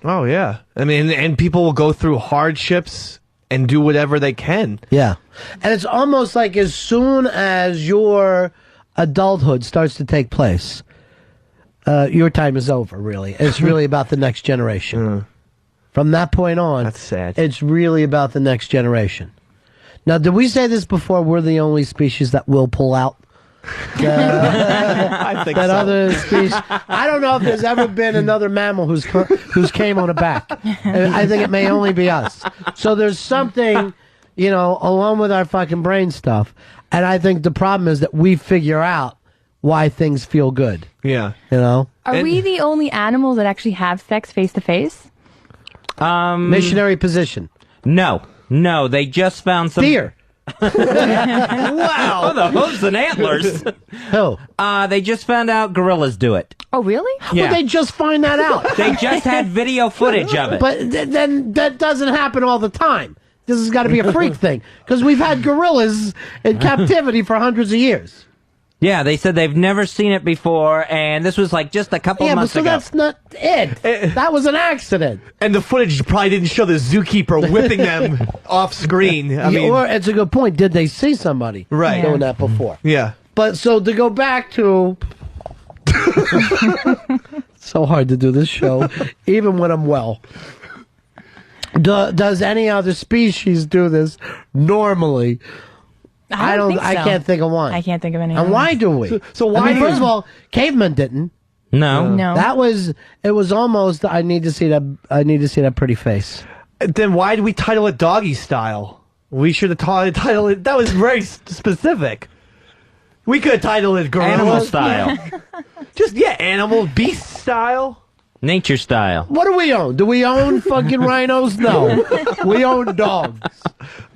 Oh, yeah. I mean, and people will go through hardships and do whatever they can. Yeah. And it's almost like as soon as your adulthood starts to take place, your time is over, really. It's really about the next generation. From that point on, that's sad. It's really about the next generation. Now, did we say this before? We're the only species that will pull out. I think that so. other species. I don't know if there's ever been another mammal who's came on a back. I think it may only be us. So there's something, along with our fucking brain stuff. And I think the problem is that we figure out why things feel good. Yeah. Are we the only animals that actually have sex face to face? Missionary position. No, they just found some deer. Wow, the hooves and antlers. Who? They just found out gorillas do it. Oh, really? How would they just find that out? They just had video footage of it. But then that doesn't happen all the time. This has got to be a freak thing because we've had gorillas in captivity for hundreds of years. Yeah, they said they've never seen it before, and this was like just a couple months ago. That's not it. That was an accident. And the footage probably didn't show the zookeeper whipping them off screen. I mean, or it's a good point. Did they see somebody doing that before? Yeah. But so to go back to, so hard to do this show, even when I'm well. Does any other species do this normally? I don't think so. I can't think of one. I can't think of any. And why do we? So why? I mean, first of all, cavemen didn't. No. That was. It was almost. I need to see that. I need to see that pretty face. Then why did we title it Doggy Style? We should have titled it. That was very specific. We could have titled it Gorilla Animal Style. Just Animal Beast Style. Nature Style. What do we own? Do we own fucking rhinos? No. We own dogs.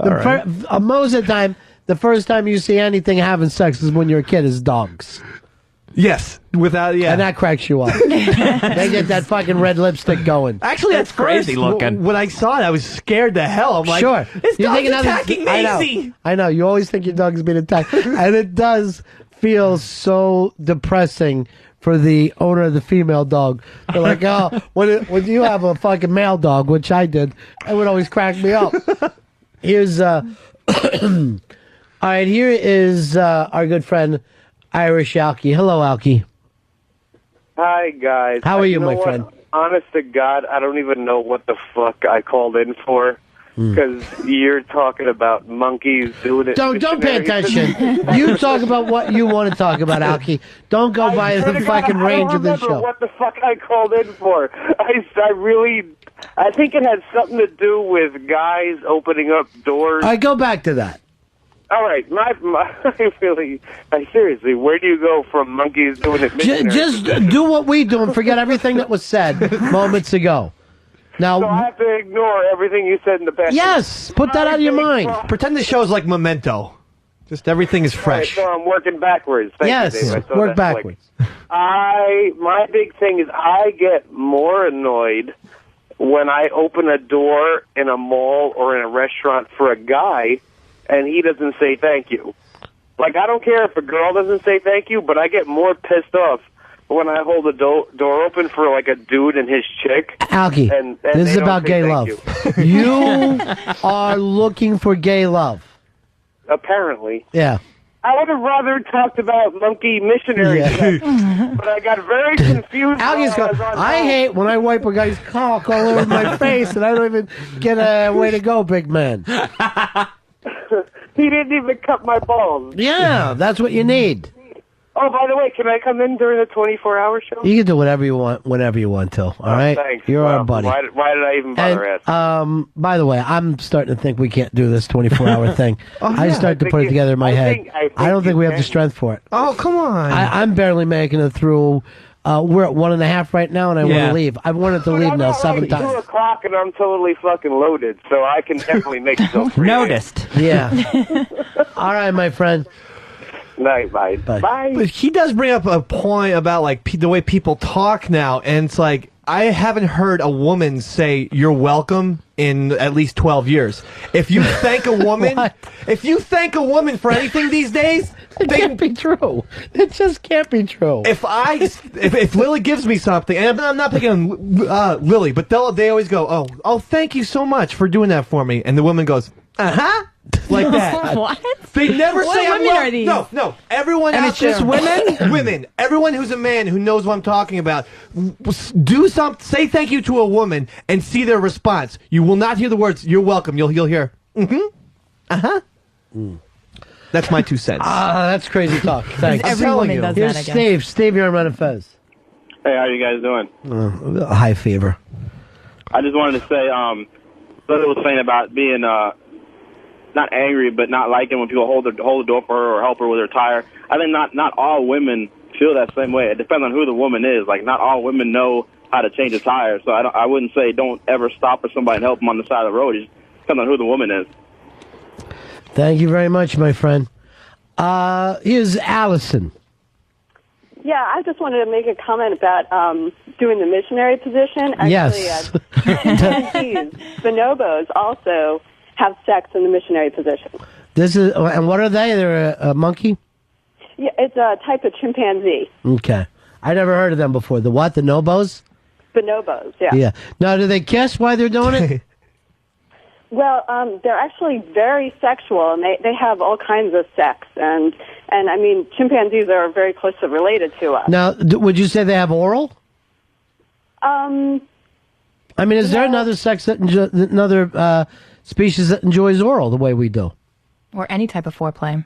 Most of the time, the first time you see anything having sex is when you're a kid is dogs. Yes. And that cracks you up. They get that fucking red lipstick going. Actually, that's crazy looking. When I saw it, I was scared to hell. I'm like, sure. This dog's attacking Maisie. I know. You always think your dog's being attacked. And it does feel so depressing for the owner of the female dog. They're like, oh, when you have a fucking male dog, which I did, it would always crack me up. Here's, all right, here is our good friend, Irish Alki. Hello, Alki. Hi, guys. How are you, my know friend? What? Honest to God, I don't even know what the fuck I called in for. Because you're talking about monkeys doing it. Don't pay attention. You talk about what you want to talk about, Alki. Don't go by the fucking range of this I don't remember show. what the fuck I called in for. I think it had something to do with guys opening up doors. All right, go back to that. All right, seriously, where do you go from monkeys doing it? Just do what we do and forget everything that was said moments ago. Now, so I have to ignore everything you said in the past. Yes, put that out of your mind. Pretend the show's like Memento. Just everything is fresh. Right, so I'm working backwards. Thank yes, you, Dave. work backwards. My big thing is I get more annoyed when I open a door in a mall or in a restaurant for a guy and he doesn't say thank you. Like, I don't care if a girl doesn't say thank you, but I get more pissed off when I hold the door open for, like, a dude and his chick. Alki, and this is they don't about say gay thank love. You are looking for gay love. Apparently. Yeah. I would have rather talked about monkey missionary sex, but I got very confused. I hate when I wipe a guy's cock all over my face and I don't even get a way to go, big man. He didn't even cut my balls. Yeah, that's what you need. Oh, by the way, can I come in during the 24-hour show? You can do whatever you want, whenever you want to. All right, Thanks. you're Well, our buddy. Why did I even bother asking? By the way, I'm starting to think we can't do this 24-hour thing. I started to put it together in my head. I don't think we have the strength for it. Oh, come on. I'm barely making it through. We're at 1.5 right now, and I want Yeah. to leave. I've wanted to leave I'm now not 7 like 2 times. o'clock and I'm totally fucking loaded, so I can definitely make it till 3. Noticed. Yeah. All right, my friend. Night, bye. Bye. But he does bring up a point about like the way people talk now, and it's like I haven't heard a woman say "you're welcome" in at least 12 years. If you thank a woman, for anything these days, it can't be true. It just can't be true. If Lily gives me something, and I'm not picking on Lily, but they always go, oh, thank you so much for doing that for me, and the woman goes, like that. What? They never What say women are these? No. Everyone And out it's just there, women. Everyone who's a man who knows what I'm talking about, say thank you to a woman and see their response. You will not hear the words "you're welcome." You'll hear, That's my 2 cents. That's crazy talk. Thanks. Every woman does Here's that, I guess. Steve. Steve, you're on Run and Fez. Hey, how you guys doing? High fever. I just wanted to say, Lily was saying about being not angry, but not liking when people hold the door for her or help her with her tire. I think not all women feel that same way. It depends on who the woman is. Like, not all women know how to change a tire, so I wouldn't say don't ever stop for somebody and help them on the side of the road. It just depends on who the woman is. Thank you very much, my friend. Here's Allison. Yeah, I just wanted to make a comment about doing the missionary position. Actually, Yes. chimpanzees, bonobos also have sex in the missionary position. And what are they? They're a monkey? Yeah, it's a type of chimpanzee. Okay. I never heard of them before. The what? The nobos? Bonobos, yeah. Yeah. Now, do they kiss while they're doing it? Well, they're actually very sexual, and they have all kinds of sex. And I mean, chimpanzees are very closely related to us. Now, would you say they have oral? I mean, is there another another species that enjoys oral the way we do? Or any type of foreplay.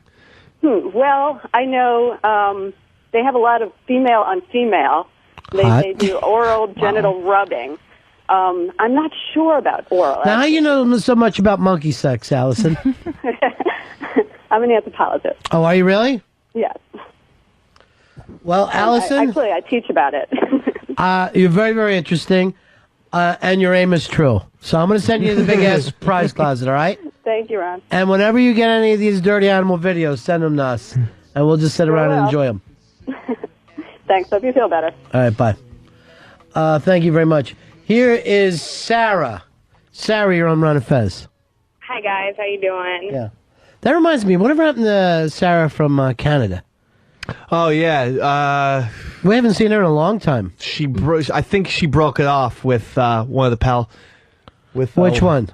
Well, I know they have a lot of female on female. They do oral genital rubbing. I'm not sure about oral. Now, how you know so much about monkey sex, Allison? I'm an anthropologist. Oh, are you really? Yes. Well, Allison, Actually, I teach about it. you're very, very interesting, and your aim is true. So I'm going to send you to the big-ass prize closet, all right? Thank you, Ron. And whenever you get any of these dirty animal videos, send them to us, and we'll just sit around and enjoy them. Thanks. Hope you feel better. All right, bye. Thank you very much. Here is Sarah. Sarah, you're on Run and Fez. Hi, guys. How you doing? Yeah. That reminds me, whatever happened to Sarah from Canada? Oh, yeah. We haven't seen her in a long time. I think she broke it off with one of the with Which one?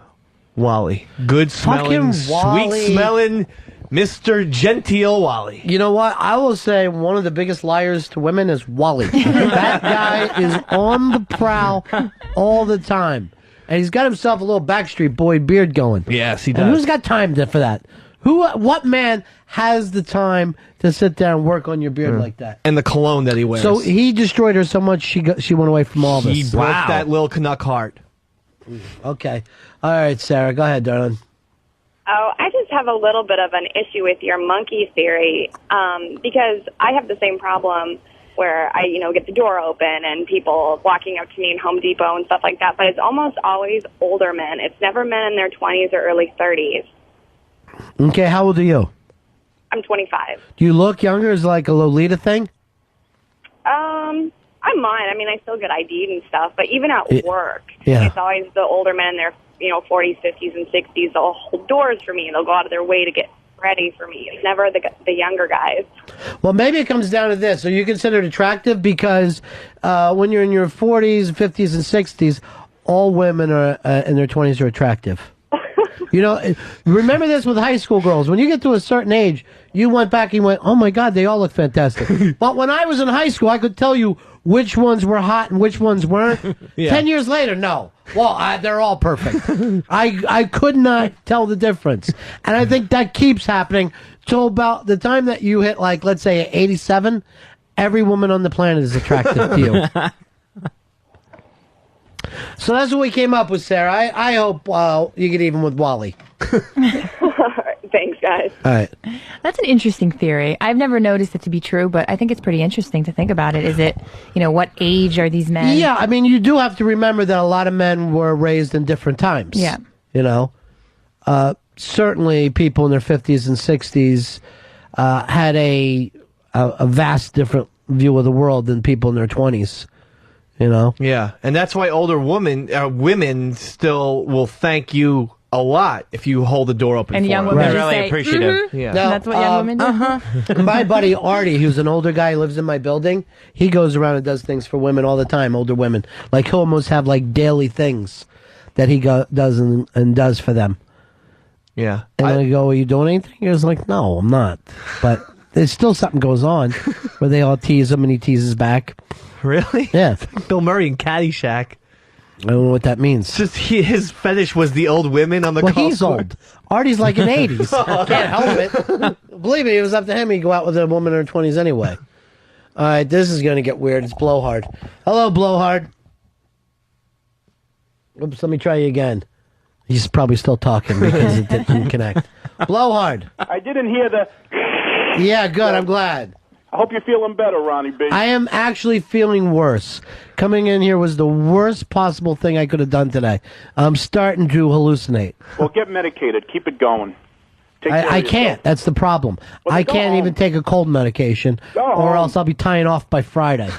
Wally. Good smelling, Fucking Wally. sweet smelling Mr. Genteel Wally. You know what? I will say one of the biggest liars to women is Wally. That guy is on the prowl all the time. And he's got himself a little Backstreet Boy beard going. Yes, he does. And who's got time for that? What man has the time to sit down and work on your beard like that? And the cologne that he wears. So he destroyed her so much she went away from all this. He broke that little Canuck heart. Okay. All right, Sarah. Go ahead, darling. Oh, I just have a little bit of an issue with your monkey theory because I have the same problem where I, get the door open and people walking up to me in Home Depot and stuff like that, but it's almost always older men. It's never men in their 20s or early 30s. Okay, how old are you? I'm 25. Do you look younger? Is it like a Lolita thing? I'm mine. I mean, I still get ID'd and stuff, but even at work, it's always the older men, they're, 40s, 50s, and 60s. They'll hold doors for me. They'll go out of their way to get ready for me. It's never the younger guys. Well, maybe it comes down to this. Are you considered attractive? Because when you're in your 40s, 50s, and 60s, all women are in their 20s are attractive. Remember this with high school girls. When you get to a certain age, you went back and you went, oh, my God, they all look fantastic. But when I was in high school, I could tell you which ones were hot and which ones weren't. 10 years later, no. Well, they're all perfect. I could not tell the difference. And I think that keeps happening till about the time that you hit, like, let's say 87, every woman on the planet is attractive to you. So that's what we came up with, Sarah. I hope you get even with Wally. Thanks, guys. All right. That's an interesting theory. I've never noticed it to be true, but I think it's pretty interesting to think about it. Is it, what age are these men? Yeah, I mean, you do have to remember that a lot of men were raised in different times. Yeah. Certainly people in their 50s and 60s had a vast different view of the world than people in their 20s. Yeah, and that's why older women still will thank you a lot if you hold the door open. And for young them. women They're just really say, appreciative. "Mhm." Yeah. Now, That's what young women do. My buddy Artie, who's an older guy, lives in my building. He goes around and does things for women all the time, older women. Like he'll almost have like daily things that he does and does for them. Yeah. And I go, "Are you doing anything?" He was like, "No, I'm not." But there's still something goes on where they all tease him and he teases back. Really? Yeah. Bill Murray in Caddyshack. I don't know what that means. It's just his fetish was the old women on the Well, golf he's course. old. Artie's like in 80s. Can't help it. Believe me, it was up to him. He'd go out with a woman in her 20s anyway. All right, this is going to get weird. It's Blowhard. Hello, Blowhard. Oops, let me try you again. He's probably still talking because it didn't connect. Blowhard. I didn't hear the... Yeah, good. I'm glad. I hope you're feeling better, Ronnie B. I am actually feeling worse. Coming in here was the worst possible thing I could have done today. I'm starting to hallucinate. Well, get medicated. Keep it going. Take care I of can't. yourself. That's the problem. Well, I then go can't home. even take a cold medication, Go or home. else I'll be tying off by Friday.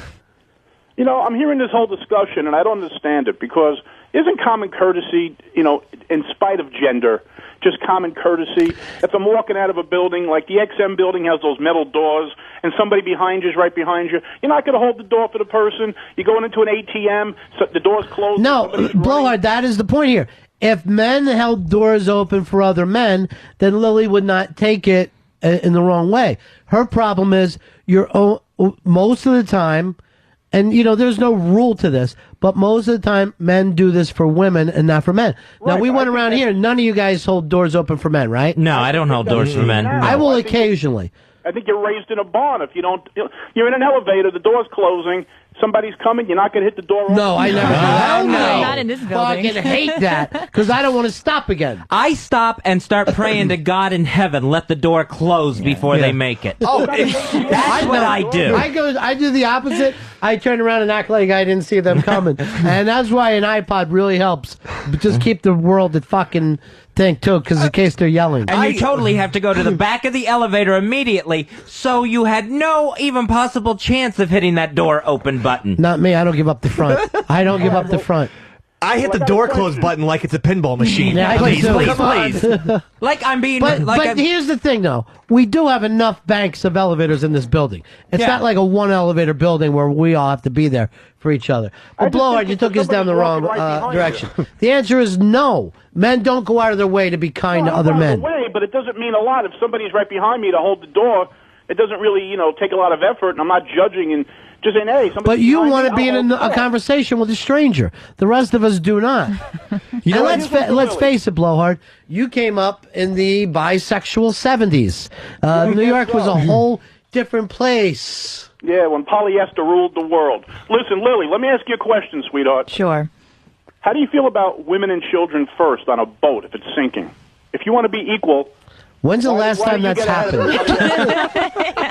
I'm hearing this whole discussion, and I don't understand it, because isn't common courtesy, in spite of gender, just common courtesy? If I'm walking out of a building, like the XM building has those metal doors, and somebody behind you is right behind you, you're not going to hold the door for the person. You're going into an ATM, so the door's closed. No, Blowhard, that is the point here. If men held doors open for other men, then Lily would not take it in the wrong way. Her problem is most of the time, and there's no rule to this, but most of the time men do this for women and not for men. Now we went around here, none of you guys hold doors open for men, right? No, I don't hold doors for men. I will occasionally. I think you're raised in a barn. If you don't, you're in an elevator, the door's closing, somebody's coming, you're not going to hit the door. No, I never do that. No, not in this building. Fucking hate that because I don't want to stop again. I stop and start praying to God in heaven, let the door close before they make it. Oh, that's what I do. I do the opposite. I turn around and act like I didn't see them coming, and that's why an iPod really helps. Just keep the world at fucking thing too, because in case they're yelling. And you totally have to go to the back of the elevator immediately, so you had no even possible chance of hitting that door open button. Not me. I don't give up the front. I don't give up the front. I hit the door close button like it's a pinball machine. Yeah, please, please. Like I'm being. But here's the thing, though. We do have enough banks of elevators in this building. It's not like a one elevator building where we all have to be there for each other. But Blowhard, you took us down the wrong direction. The answer is no. Men don't go out of their way to be kind to other men. Way, but it doesn't mean a lot. If somebody's right behind me to hold the door, it doesn't really, take a lot of effort, and I'm not judging and just saying, hey, somebody's But you behind want me, to be I'll in hold the a door. conversation with a stranger. The rest of us do not. Let's face it, Blowhard. You came up in the bisexual 70s. New York was a whole different place. Yeah, when polyester ruled the world. Listen, Lily, let me ask you a question, sweetheart. Sure. How do you feel about women and children first on a boat if it's sinking? If you want to be equal... When's the last why time do you that's get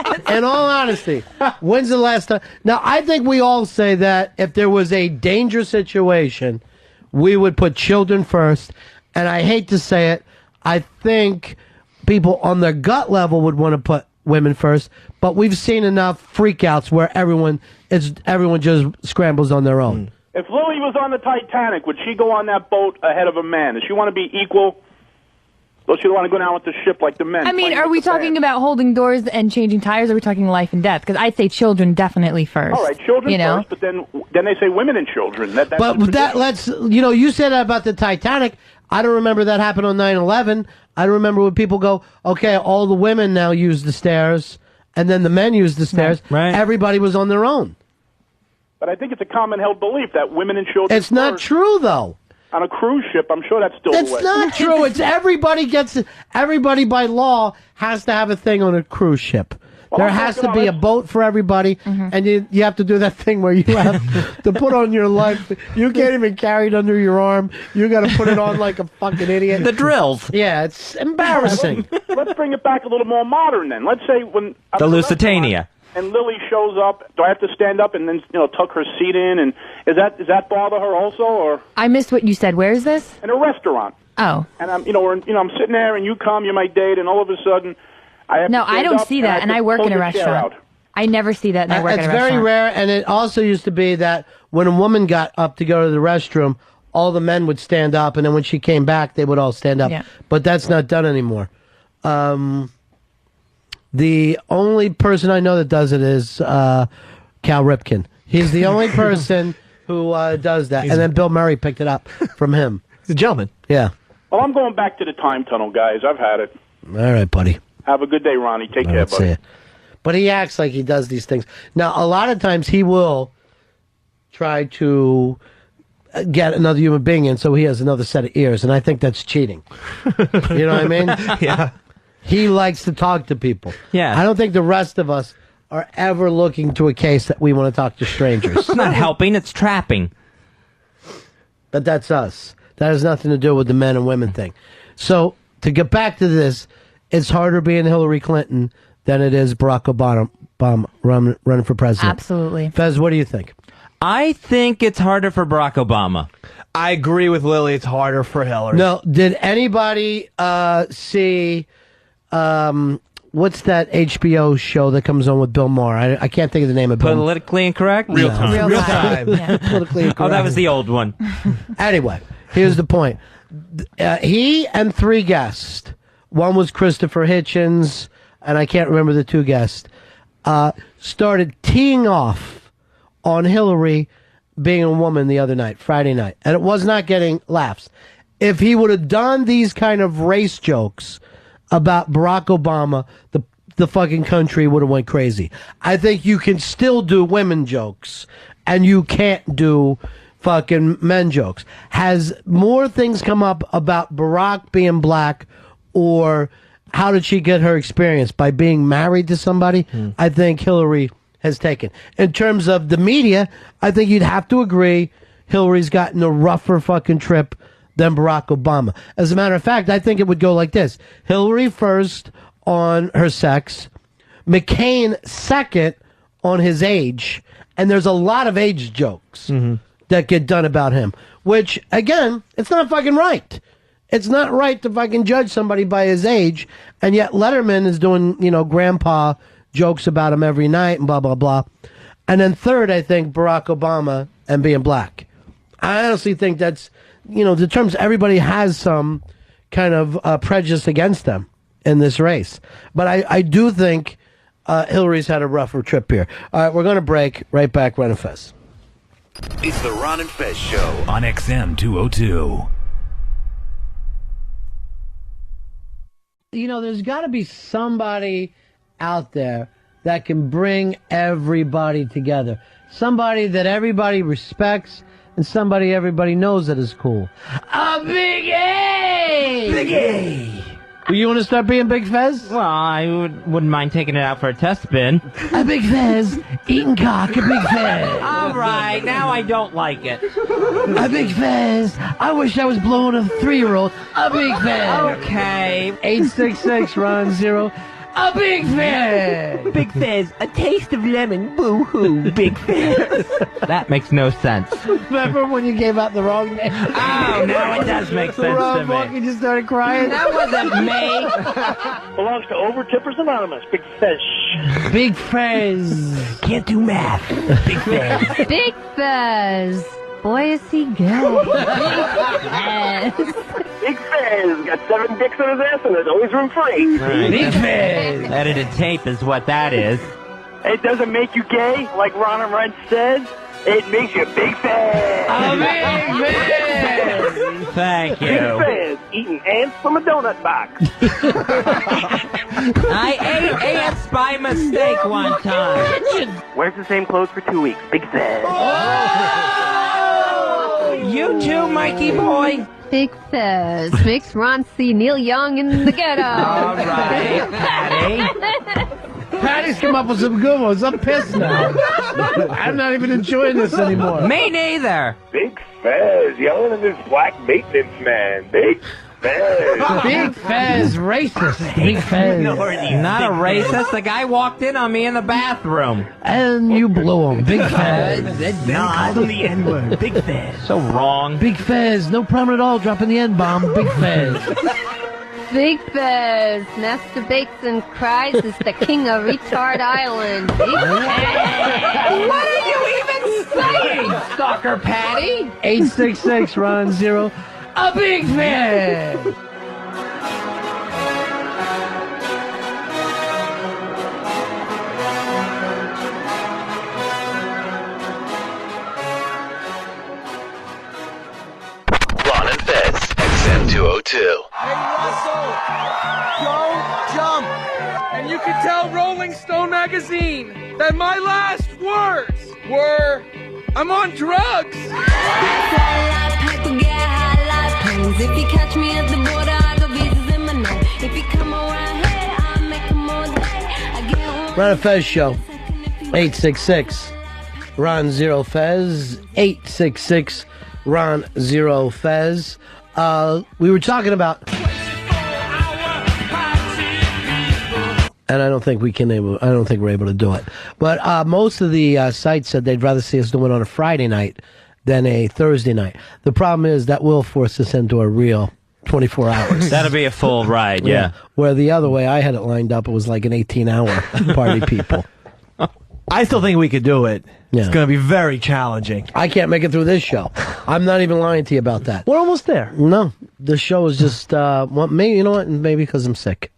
happened? In all honesty, when's the last time? Now, I think we all say that if there was a dangerous situation, we would put children first. And I hate to say it, I think people on their gut level would want to put women first. But we've seen enough freakouts where everyone just scrambles on their own. If Lily was on the Titanic, would she go on that boat ahead of a man? Does she want to be equal? Or she want to go down with the ship like the men? I mean, playing are with we the band? talking about holding doors and changing tires, or are we talking life and death? Because I'd say children definitely first. All right, children you know? first, but then they say women and children. That's But the that you said that about the Titanic. I don't remember that happened on 9/11. I don't remember when people go, okay, all the women now use the stairs, and then the men use the stairs. Right. Everybody was on their own. But I think it's a common held belief that women and children. It's not true, though. on a cruise ship, I'm sure that's still the way. That's not true. It's everybody by law has to have a thing on a cruise ship. Well, there I'm has talking to be a about- boat for everybody, and you have to do that thing where you have to put on your life. You can't even carry it under your arm. You got to put it on like a fucking idiot. The drills. Yeah, it's embarrassing. Let's bring it back a little more modern then. Let's say when I'm The at a Lusitania. restaurant and Lily shows up, do I have to stand up and then tuck her seat in? And does that bother her also, or I missed what you said. Where is this? in a restaurant? Oh. And I'm I'm sitting there and you come, you're my date, and all of a sudden I have No, to stand I don't up see and that, and I work pull in a the chair restaurant. out. I never see that, and I work in It's a very restaurant. rare, and it also used to be that when a woman got up to go to the restroom, all the men would stand up, and then when she came back, they would all stand up. Yeah. But that's not done anymore. The only person I know that does it is Cal Ripken. He's the only person who does that. And then Bill Murray picked it up from him. He's a gentleman. Yeah. Well, I'm going back to the time tunnel, guys. I've had it. All right, buddy. Have a good day, Ronnie. Take care, Let's see buddy. it. But he acts like he does these things. Now, a lot of times he will try to get another human being in so he has another set of ears, and I think that's cheating. You know what I mean? Yeah. He likes to talk to people. Yeah. I don't think the rest of us are ever looking to a case that we want to talk to strangers. It's not helping, it's trapping. But that's us. That has nothing to do with the men and women thing. So, to get back to this, it's harder being Hillary Clinton than it is Barack Obama running for president. Absolutely. Fez, what do you think? I think it's harder for Barack Obama. I agree with Lily. It's harder for Hillary. No, did anybody see what's that HBO show that comes on with Bill Maher? I can't think of the name of Bill. Politically incorrect? Real time. Real time. Yeah. Politically incorrect. Oh, that was the old one. Anyway, here's the point. He and 3 guests, one was Christopher Hitchens, and I can't remember the 2 guests, started teeing off on Hillary being a woman the other night, Friday night. And it was not getting laughs. If he would have done these kind of race jokes about Barack Obama, the fucking country would have went crazy. I think you can still do women jokes, and you can't do fucking men jokes. Has more things come up about Barack being black, or how did she get her experience by being married to somebody? I think Hillary has taken. In terms of the media, I think you'd have to agree Hillary's gotten a rougher fucking trip than Barack Obama. As a matter of fact, I think it would go like this. Hillary first on her sex, McCain second on his age, and there's a lot of age jokes that get done about him, which, again, it's not fucking right. It's not right to fucking judge somebody by his age, and yet Letterman is doing, grandpa jokes about him every night and blah, blah, blah. And then third, I think, Barack Obama and being black. I honestly think that's, the terms everybody has some kind of prejudice against them in this race. But I do think Hillary's had a rougher trip here. All right, we're going to break. Right back, Ron and Fez. It's the Ron and Fez Show on XM 202. There's got to be somebody out there that can bring everybody together. Somebody that everybody respects and somebody everybody knows that is cool. A Big A! Big A! You want to start being Big Fez? Well, I wouldn't mind taking it out for a test spin. A Big Fez, eating cock, a Big Fez. All right, now I don't like it. A Big Fez, I wish I was blowing a 3-year-old. A Big Fez. Okay. 866 Ron 0. A Big Fez. Big Fez, a taste of lemon, boo-hoo, Big Fez. That makes no sense. Remember when you gave out the wrong name? Oh, now it does make sense Ron to me. Walker just started crying. That wasn't me. Belongs to Overtippers Anonymous. Big Fish. Big Fez. Can't do math. Big Fez. Big Fez. Boy, is he good. Yes. Big Fez got 7 dicks in his ass, and there's always room for 8. Right. Big Fez. Edited tape is what that is. It doesn't make you gay, like Ron and Ren says. It makes you Big Fez. A Big Fez. Thank you. Big Fez eating ants from a donut box. I ate ants by mistake one time. Wears the same clothes for 2 weeks. Big Fez. you too, Mikey boy. Big Fez makes Ron see Neil Young in the ghetto. All right, Patty. Patty's come up with some good ones. I'm pissed now. I'm not even enjoying this anymore. Me neither. Big Fez yelling at this black maintenance man. Big Fez. Big Fez, racist. Big Fez. Not a racist. The guy walked in on me in the bathroom. And you blew him. Big Fez. No, called him the N-word. Big Fez. So wrong. Big Fez. No problem at all dropping the N-bomb. Big Fez. Big Fez masturbates and cries is the king of Retard Island. Big Fez. What are you even saying, Stalker Patty? 866 Ron Zero. A Big Fez. Ron and Fez, XM 202. Hey, Russell, don't jump. And you can tell Rolling Stone magazine that my last words were, I'm on drugs. If you catch me at the border, I got visas in my name. If you come around here, I'll make them all day. I get one. Ron and Fez Show. 866 Ron Zero Fez. 866 Ron Zero Fez. We were talking about, and I don't think we're able to do it. But most of the sites said they'd rather see us do it on a Friday night than a Thursday night. The problem is that will force us into a real 24 hours. That'll be a full ride, yeah. Where the other way I had it lined up, it was like an 18-hour party people. I still think we could do it. Yeah. It's going to be very challenging. I can't make it through this show. I'm not even lying to you about that. We're almost there. No, the show is just, maybe, you know what, maybe because I'm sick.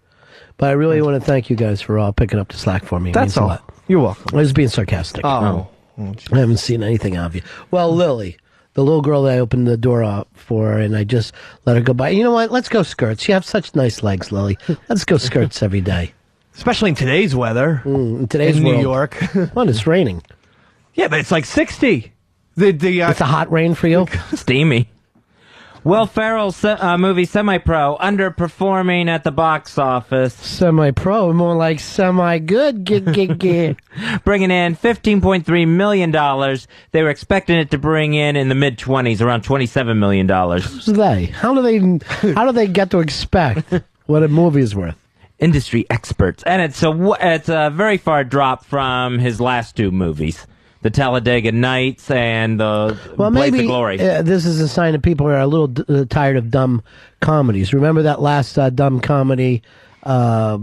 But I really want to thank you guys for all picking up the slack for me. It That's means a all. lot. You're welcome. I was being sarcastic. Oh. I haven't seen anything of you. Well, Lily, the little girl that I opened the door up for, and I just let her go by. You know what? Let's go skirts. You have such nice legs, Lily. Let's go skirts every day. Especially in today's weather. In today's in world. New York. Well, it's raining. Yeah, but it's like 60. It's a hot rain for you? Steamy. Will Ferrell's movie Semi-Pro underperforming at the box office. Semi-pro, more like semi-good. Bringing in $15.3 million. They were expecting it to bring in the mid-20s, around $27 million. Who's they? How do they get to expect what a movie is worth? Industry experts. And it's a very far drop from his last two movies. The Talladega Nights and the Blaze of Glory. This is a sign that people are a little tired of dumb comedies. Remember that last dumb comedy I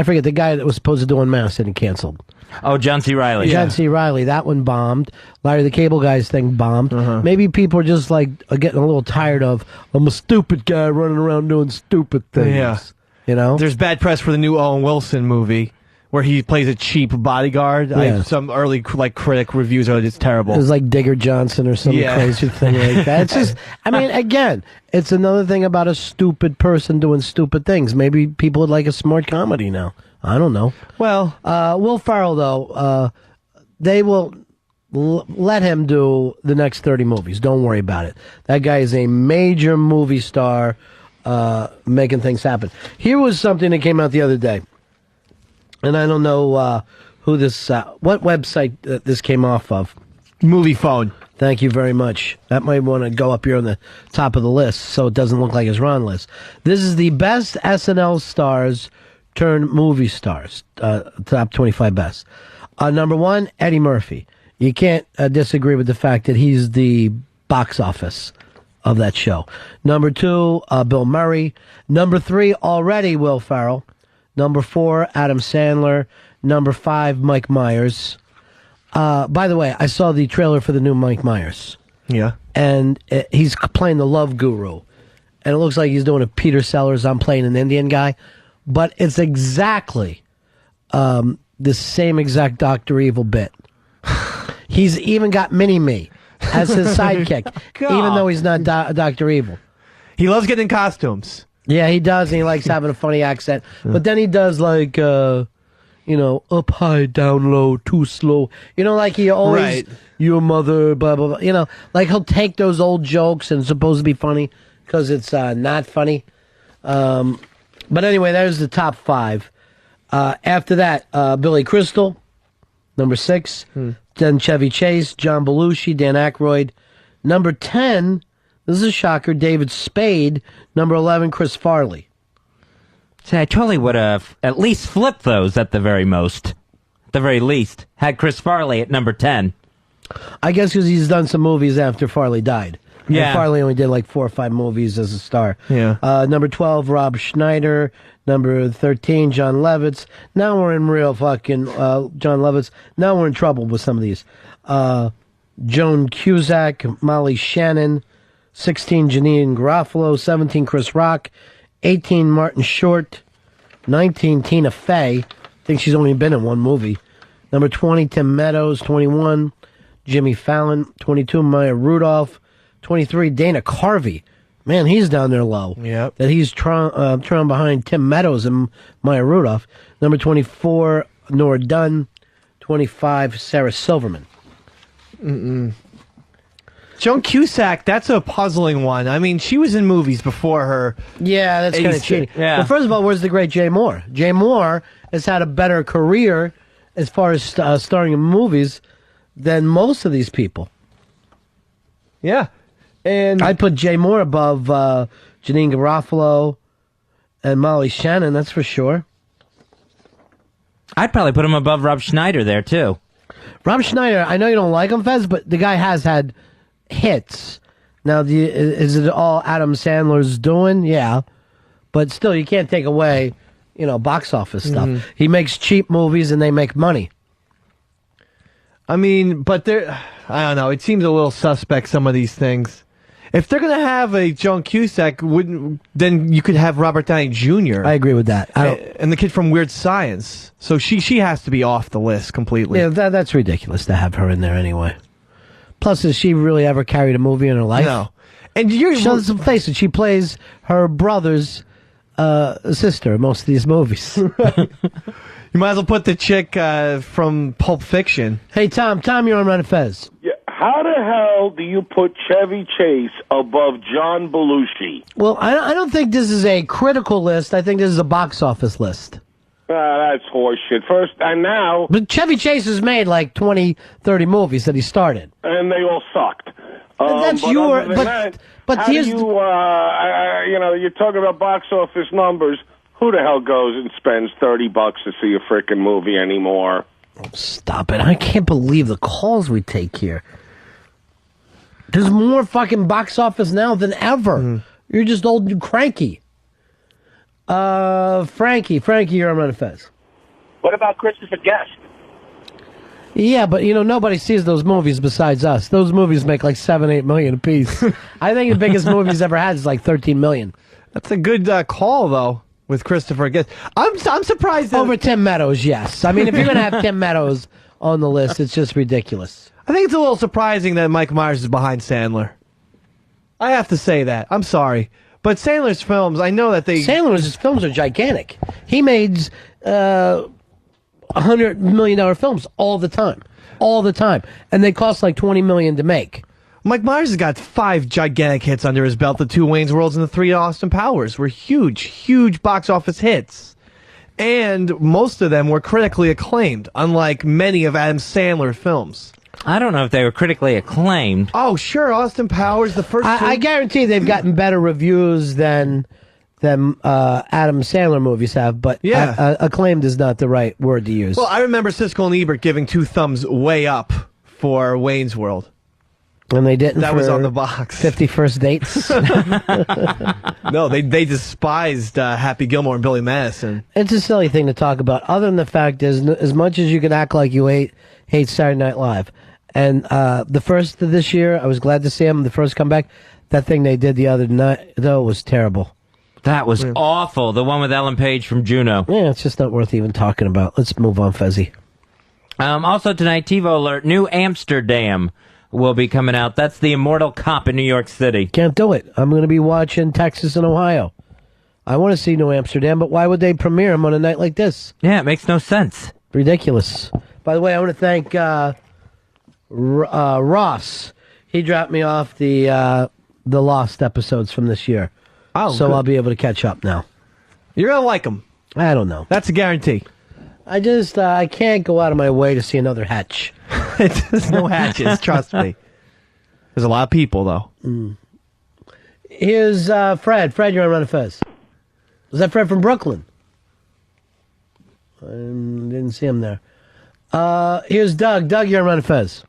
forget, the guy that was supposed to do Unmasked and he canceled. Oh, John C. Reilly. John C. Reilly, that one bombed. Larry the Cable Guy's thing bombed. Maybe people are just getting a little tired of, I'm a stupid guy running around doing stupid things. Yeah. You know? There's bad press for the new Owen Wilson movie where he plays a cheap bodyguard. Yeah. Some early critic reviews are just terrible. It was like Digger Johnson or some crazy thing like that. It's just, I mean, again, it's another thing about a stupid person doing stupid things. Maybe people would like a smart comedy now. I don't know. Well, Will Ferrell, though, they will let him do the next 30 movies. Don't worry about it. That guy is a major movie star, making things happen. Here was something that came out the other day. And I don't know who this, what website this came off of. Movie Phone. Thank you very much. That might want to go up here on the top of the list so it doesn't look like it's Ron list. This is the best SNL stars turned movie stars. Top 25 best. Number one, Eddie Murphy. You can't disagree with the fact that he's the box office of that show. Number two, Bill Murray. Number three, already Will Ferrell. Number four, Adam Sandler. Number five, Mike Myers. By the way, I saw the trailer for the new Mike Myers. Yeah. And he's playing the love guru. And it looks like he's doing a Peter Sellers, I'm playing an Indian guy. But it's exactly the same exact Dr. Evil bit. He's even got Mini-Me as his sidekick, even though he's not Dr. Evil. He loves getting in costumes. Yeah, he does, and he likes having a funny accent. But then he does, up high, down low, too slow. Like he always, Right. your mother, blah, blah, blah. Like he'll take those old jokes and it's supposed to be funny because it's not funny. But anyway, there's the top 5. After that, Billy Crystal, number 6. Then Chevy Chase, John Belushi, Dan Aykroyd. Number 10, this is a shocker, David Spade. Number 11, Chris Farley. See, I totally would have at least flipped those at the very least. Had Chris Farley at number 10. I guess because he's done some movies after Farley died. Yeah. And Farley only did like 4 or 5 movies as a star. Yeah. Number 12, Rob Schneider. Number 13, John Lovitz. Now we're in real fucking John Lovitz. Now we're in trouble with some of these. Joan Cusack, Molly Shannon. 16, Janine Garofalo. 17, Chris Rock. 18, Martin Short. 19, Tina Fey. I think she's only been in one movie. Number 20, Tim Meadows. 21, Jimmy Fallon. 22, Maya Rudolph. 23, Dana Carvey. Man, he's down there low. Yep. That he's trying behind Tim Meadows and Maya Rudolph. Number 24, Nora Dunn. 25, Sarah Silverman. Joan Cusack, that's a puzzling one. I mean, she was in movies before her. Yeah, that's kind of cheating. Yeah. Well, first of all, where's the great Jay Moore? Jay Moore has had a better career as far as starring in movies than most of these people. Yeah. And I'd put Jay Moore above Janine Garofalo and Molly Shannon, that's for sure. I'd probably put him above Rob Schneider there, too. Rob Schneider, I know you don't like him, Fez, but the guy has had hits. Now, is it all Adam Sandler's doing? Yeah. But still, you can't take away, box office stuff. He makes cheap movies and they make money. I mean, but I don't know. It seems a little suspect, some of these things. If they're going to have a Joan Cusack, then you could have Robert Downey Jr. I agree with that. And the kid from Weird Science. So she has to be off the list completely. Yeah, that's ridiculous to have her in there anyway. Plus, has she really ever carried a movie in her life? No. And let's face it, she plays her brother's sister in most of these movies. You might as well put the chick from Pulp Fiction. Hey, Tom, you're on Run and Fez. Yeah. How the hell do you put Chevy Chase above John Belushi? Well, I don't think this is a critical list. I think this is a box office list. That's horseshit. First, and now... But Chevy Chase has made like 20, 30 movies that he started. And they all sucked. That's but your... other than that, But how here's... do you, you're talking about box office numbers. Who the hell goes and spends $30 to see a frickin' movie anymore? Stop it. I can't believe the calls we take here. There's more fucking box office now than ever. You're just old and cranky. Frankie, you're on Run and Fez. What about Christopher Guest? Yeah, but nobody sees those movies besides us. Those movies make like 7-8 million apiece. I think the biggest movie he's ever had is like 13 million. That's a good call, though, with Christopher Guest. I'm surprised that... Over Tim Meadows, yes. I mean, if you're going to have Tim Meadows on the list, it's just ridiculous. I think it's a little surprising that Mike Myers is behind Sandler. I have to say that. I'm sorry. But Sandler's films, I know that Sandler's films are gigantic. He made $100 million films all the time. All the time. And they cost like $20 million to make. Mike Myers has got 5 gigantic hits under his belt. The 2 Wayne's Worlds and the 3 Austin Powers were huge box office hits. And most of them were critically acclaimed, unlike many of Adam Sandler's films. I don't know if they were critically acclaimed. Oh, sure, Austin Powers, the first 2. I guarantee they've gotten better reviews than Adam Sandler movies have, but acclaimed is not the right word to use. Well, I remember Siskel and Ebert giving 2 thumbs way up for Wayne's World. And they didn't. That was on the box. 50 First Dates. No, they despised Happy Gilmore and Billy Madison. It's a silly thing to talk about. Other than the fact is, as much as you can act like you hate Saturday Night Live, and the first of this year, I was glad to see him. The first comeback, that thing they did the other night though was terrible. That was awful. The one with Ellen Page from Juno. Yeah, it's just not worth even talking about. Let's move on, Fezzy. Also tonight, TiVo alert: New Amsterdam will be coming out. That's the Immortal Cop in New York City. Can't do it. I'm going to be watching Texas and Ohio. I want to see New Amsterdam, but why would they premiere them on a night like this? Yeah, it makes no sense. Ridiculous. By the way, I want to thank Ross. He dropped me off the lost episodes from this year. Oh, so good. I'll be able to catch up now. You're going to like them. I don't know. That's a guarantee. I just, I can't go out of my way to see another hatch. There's no hatches, trust me. There's a lot of people, though. Here's Fred. Fred, you're on Run of Fez. Was that Fred from Brooklyn? I didn't see him there. Here's Doug. Doug, you're on Run of Fez.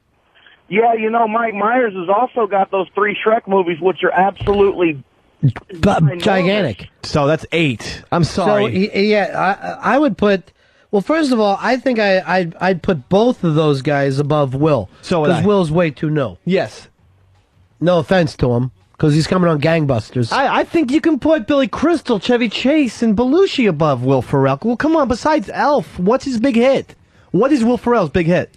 Yeah, you know, Mike Myers has also got those 3 Shrek movies, which are absolutely gigantic. So that's 8. I'm sorry. So, I would put... Well, first of all, I think I'd put both of those guys above Will. So would because I. Will's way too new. Yes. No offense to him, because he's coming on gangbusters. I think you can put Billy Crystal, Chevy Chase, and Belushi above Will Ferrell. Well, come on. Besides Elf, what's his big hit? What is Will Ferrell's big hit?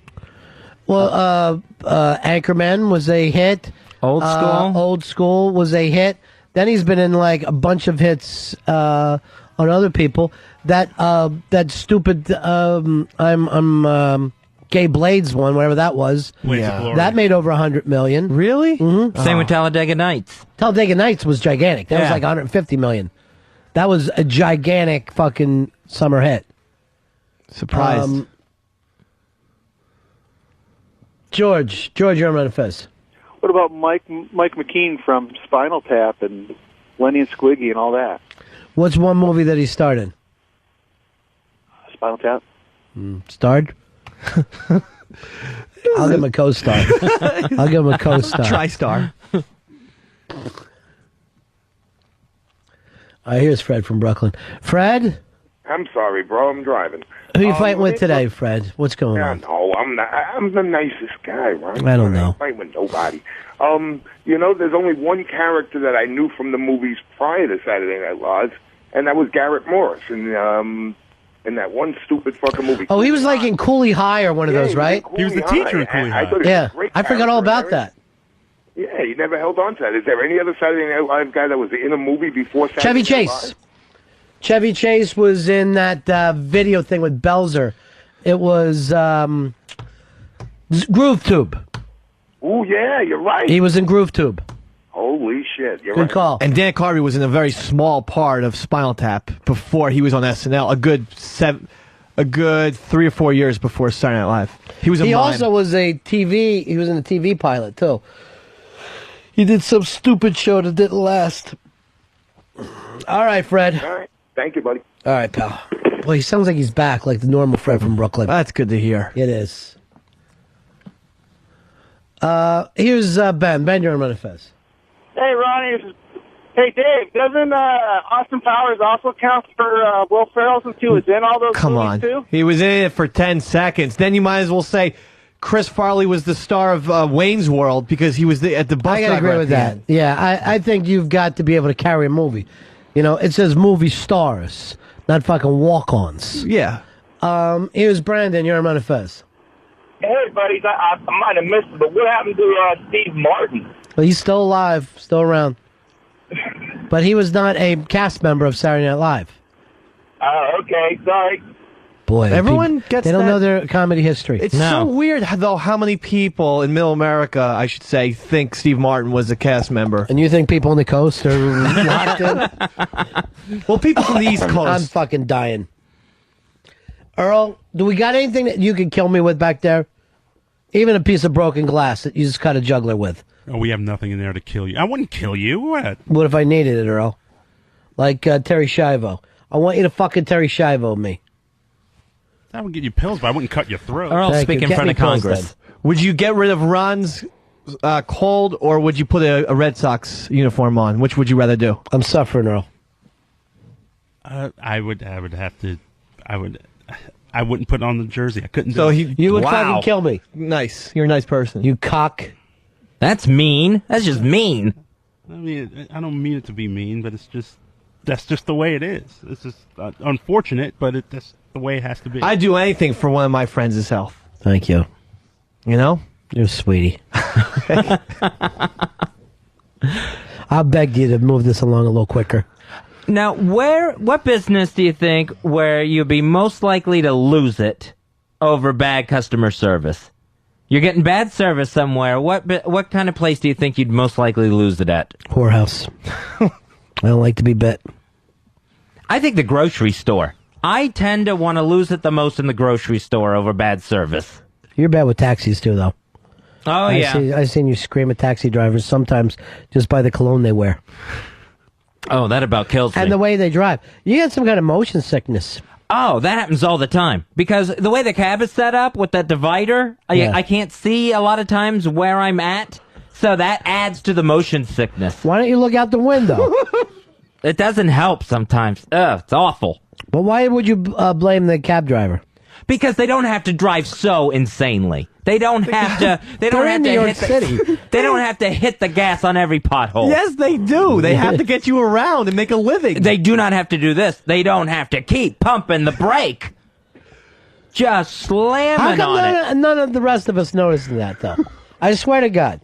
Well, Anchorman was a hit. Old School? Old School was a hit. Then he's been in like a bunch of hits on other people. That stupid Gay Blades one, whatever that was. That made over $100 million. Really? Mm-hmm. Same with Talladega Nights. Talladega Nights was gigantic. That was Yeah. like $150 million. That was a gigantic fucking summer hit. Surprised. George, you're on Run of Fez. What about Mike McKean from Spinal Tap and Lenny and Squiggy and all that? What's one movie that he starred in? Spinal Tap? Starred? I'll give him a co-star. I'll give him a co-star. Tri-star. Here's Fred from Brooklyn. Fred? I'm sorry, bro. I'm driving. Who you fighting with today, Fred? What's going on? No, I'm not. I'm the nicest guy, right? I don't know. I don't fight with nobody. You know, there's only one character that I knew from the movies prior to Saturday Night Live, and that was Garrett Morris in that one stupid fucking movie. Oh, he was like in Cooley High or one of those, right? He was the teacher in Cooley High. Yeah, I forgot all about that. Yeah, he never held on to that. Is there any other Saturday Night Live guy that was in a movie before Saturday Chevy Night Chase. Live? Chevy Chase was in that video thing with Belzer. It was Groove Tube. Oh, yeah, you're right. He was in Groove Tube. Holy shit, you're Good right. call. And Dan Carvey was in a very small part of Spinal Tap before he was on SNL. A good 3 or 4 years before Saturday Night Live. He was a He mime. also was a TV. He was in a TV pilot too. He did some stupid show that didn't last. All right, Fred. All right. Thank you, buddy. All right, pal. Well, he sounds like he's back, like the normal Fred from Brooklyn. That's good to hear. It is. Here's Ben. Ben, you're on Run of Fez. Hey, Ronnie. Hey, Dave. Doesn't Austin Powers also count for Will Ferrell since he was in all those Come movies on. too? He was in it for 10 seconds. Then you might as well say Chris Farley was the star of Wayne's World because he was at the bus I gotta driver agree at with the that. end. Yeah, I think you've got to be able to carry a movie. You know, it says movie stars, not fucking walk-ons. Yeah. Here's Brandon. You're on Run of Fez. Hey, buddies. I might have missed it, but what happened to Steve Martin? Well, he's still alive, still around. But he was not a cast member of Saturday Night Live. Okay. Sorry. Boy, Everyone gets they don't that- know their comedy history. It's so weird, though, how many people in Middle America, I should say, think Steve Martin was a cast member. And you think people on the coast are locked in? Well, people from the East Coast. I'm fucking dying. Earl, do we got anything that you could kill me with back there? Even a piece of broken glass that you just cut a juggler with. Oh, we have nothing in there to kill you. I wouldn't kill you. What? What if I needed it, Earl? Like Terry Schiavo. I want you to fucking Terry Schiavo me. That would get you pills, but I wouldn't cut your throat. Earl, Thank speak you. in Get front me of pills, Congress. Would you get rid of Ron's cold, or would you put a Red Sox uniform on? Which would you rather do? I'm suffering, Earl. I would have to. I wouldn't put on the jersey. I couldn't. So do it. You would Wow. fucking kill me. Nice. You're a nice person. You cock. That's mean. That's just mean. I mean, I don't mean it to be mean, but that's just the way it is. It's just unfortunate, but that's the way it has to be. I'd do anything for one of my friends' health. Thank you. You know? You're a sweetie. I begged you to move this along a little quicker. Now, what business do you think where you'd be most likely to lose it over bad customer service. You're getting bad service somewhere. What kind of place do you think you'd most likely lose it at? Whorehouse. I don't like to be bit. I think the grocery store. I tend to want to lose it the most in the grocery store over bad service. You're bad with taxis, too, though. Oh, yeah. I've seen you scream at taxi drivers sometimes just by the cologne they wear. Oh, that about kills me. And the way they drive. You got some kind of motion sickness. Oh, that happens all the time. Because the way the cab is set up with that divider, I can't see a lot of times where I'm at. So that adds to the motion sickness. Why don't you look out the window? It doesn't help sometimes. It's awful. But why would you blame the cab driver? Because they don't have to drive so insanely. They don't have to. They don't have to hit They don't have to hit the gas on every pothole. Yes, they do. They have to get you around and make a living. They do not have to do this. They don't have to keep pumping the brake. Just slamming on it. None of the rest of us noticing that, though. I swear to God.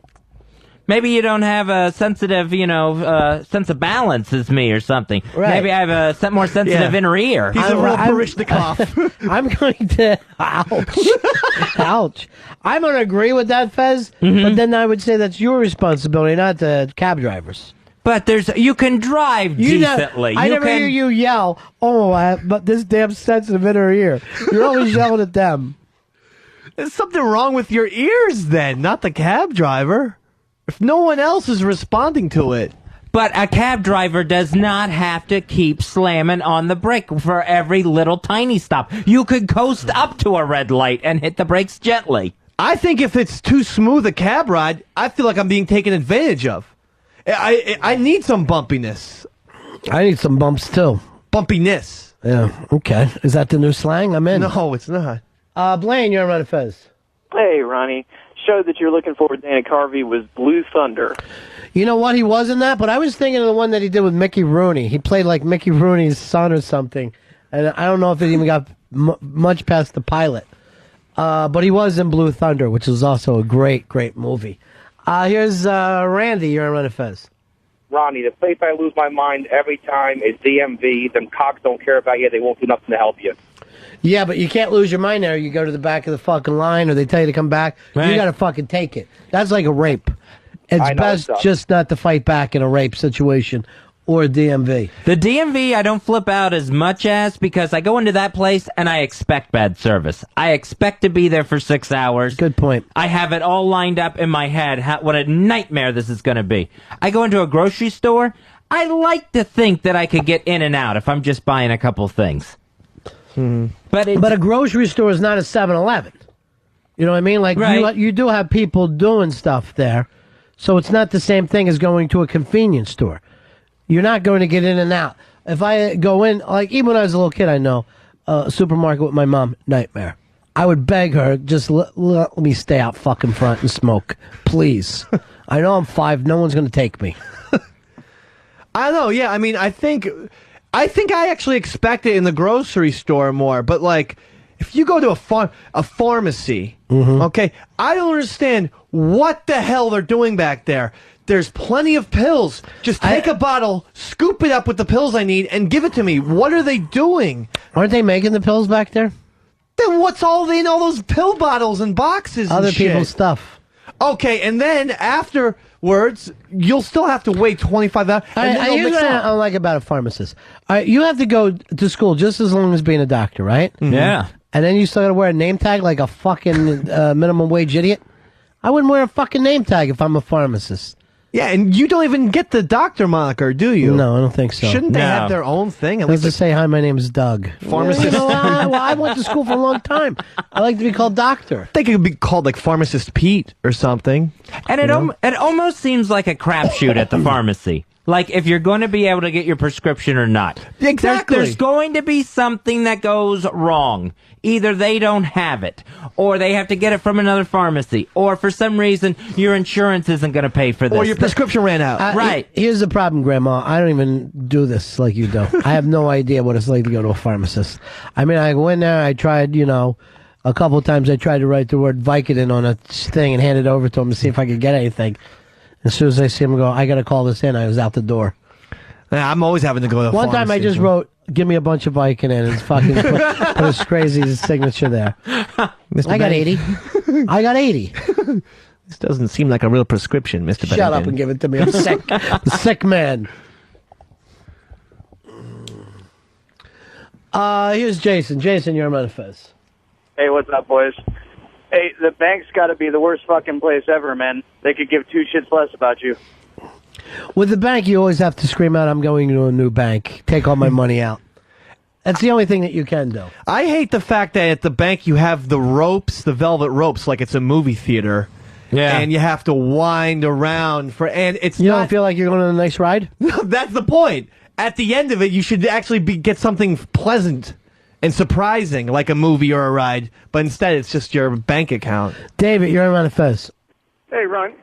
Maybe you don't have a sensitive, sense of balance as me or something. Right. Maybe I have a more sensitive inner ear. He's a real Parishnikov. I'm going to... Ouch. Ouch. I'm going to agree with that, Fez, but then I would say that's your responsibility, not the cab drivers. But you can drive decently. I never hear you yell, but this damn sensitive inner ear. You're always yelling at them. There's something wrong with your ears then, not the cab driver. If no one else is responding to it. But a cab driver does not have to keep slamming on the brake for every little tiny stop. You could coast up to a red light and hit the brakes gently. I think if it's too smooth a cab ride, I feel like I'm being taken advantage of. I need some bumpiness. I need some bumps, too. Bumpiness. Yeah, okay. Is that the new slang? I'm in. No, it's not. Blaine, you're on Fez. Hey, Ronnie. Show that you're looking for with Dana Carvey was Blue Thunder. You know what? He was in that, but I was thinking of the one that he did with Mickey Rooney. He played like Mickey Rooney's son or something, and I don't know if it even got much past the pilot. But he was in Blue Thunder, which was also a great, great movie. Here's Randy. You're on Fez. Ronnie, the place I lose my mind every time is DMV. Them cocks don't care about you. They won't do nothing to help you. Yeah, but you can't lose your mind there. You go to the back of the fucking line, or they tell you to come back. Right. You got to fucking take it. That's like a rape. It's best just not to fight back in a rape situation or a DMV. The DMV I don't flip out as much as because I go into that place and I expect bad service. I expect to be there for 6 hours. Good point. I have it all lined up in my head what a nightmare this is going to be. I go into a grocery store. I like to think that I could get in and out if I'm just buying a couple things. But a grocery store is not a 7-Eleven. You know what I mean? Like you do have people doing stuff there, so it's not the same thing as going to a convenience store. You're not going to get in and out. If I go in, like even when I was a little kid, I know a supermarket with my mom, nightmare. I would beg her, just let me stay out fucking front and smoke, please. I know I'm 5. No one's going to take me. I know. Yeah, I mean, I think I actually expect it in the grocery store more, but like if you go to a pharmacy, okay, I don't understand what the hell they're doing back there. There's plenty of pills. Just take a bottle, scoop it up with the pills I need, and give it to me. What are they doing? Aren't they making the pills back there? Then what's all in all those pill bottles and boxes? Other and shit? people's stuff. Okay, and then afterwards, you'll still have to wait 25 hours. Here's what I don't like about a pharmacist. You have to go to school just as long as being a doctor, right? Yeah. And then you still got to wear a name tag like a fucking minimum wage idiot? I wouldn't wear a fucking name tag if I'm a pharmacist. Yeah, and you don't even get the doctor moniker, do you? No, I don't think so. Shouldn't they have their own thing? At Let's least just say, hi, my name is Doug. Pharmacist. I went to school for a long time. I like to be called doctor. They could be called like Pharmacist Pete or something. And it almost seems like a crapshoot at the pharmacy. Like if you're going to be able to get your prescription or not. Exactly. There's going to be something that goes wrong. Either they don't have it, or they have to get it from another pharmacy, or for some reason your insurance isn't going to pay for this. Or your prescription ran out. Right. Here's the problem, Grandma. I don't even do this like you do. I have no idea what it's like to go to a pharmacist. I mean, I go in there, I tried, a couple of times I tried to write the word Vicodin on a thing and hand it over to him to see if I could get anything. As soon as I see him go, I got to call this in, I was out the door. Yeah, I'm always having to go to the One time I pharmacy. just wrote give me a bunch of Vicodin and it's fucking put his crazy signature there. I got 80. I got 80. This doesn't seem like a real prescription, Mr. Bennington. Shut up and give it to me. I'm sick. I'm a sick man. Here's Jason. Jason, you're on Fez. Hey, what's up, boys? Hey, the bank's got to be the worst fucking place ever, man. They could give two shits less about you. With the bank, you always have to scream out, I'm going to a new bank. Take all my money out. That's the only thing that you can do. I hate the fact that at the bank you have the ropes, the velvet ropes, like it's a movie theater. Yeah. And you have to wind around and it's You don't feel like you're going on a nice ride? No, that's the point. At the end of it, you should actually get something pleasant and surprising, like a movie or a ride. But instead, it's just your bank account. David, you're on Fez. Hey, Ron,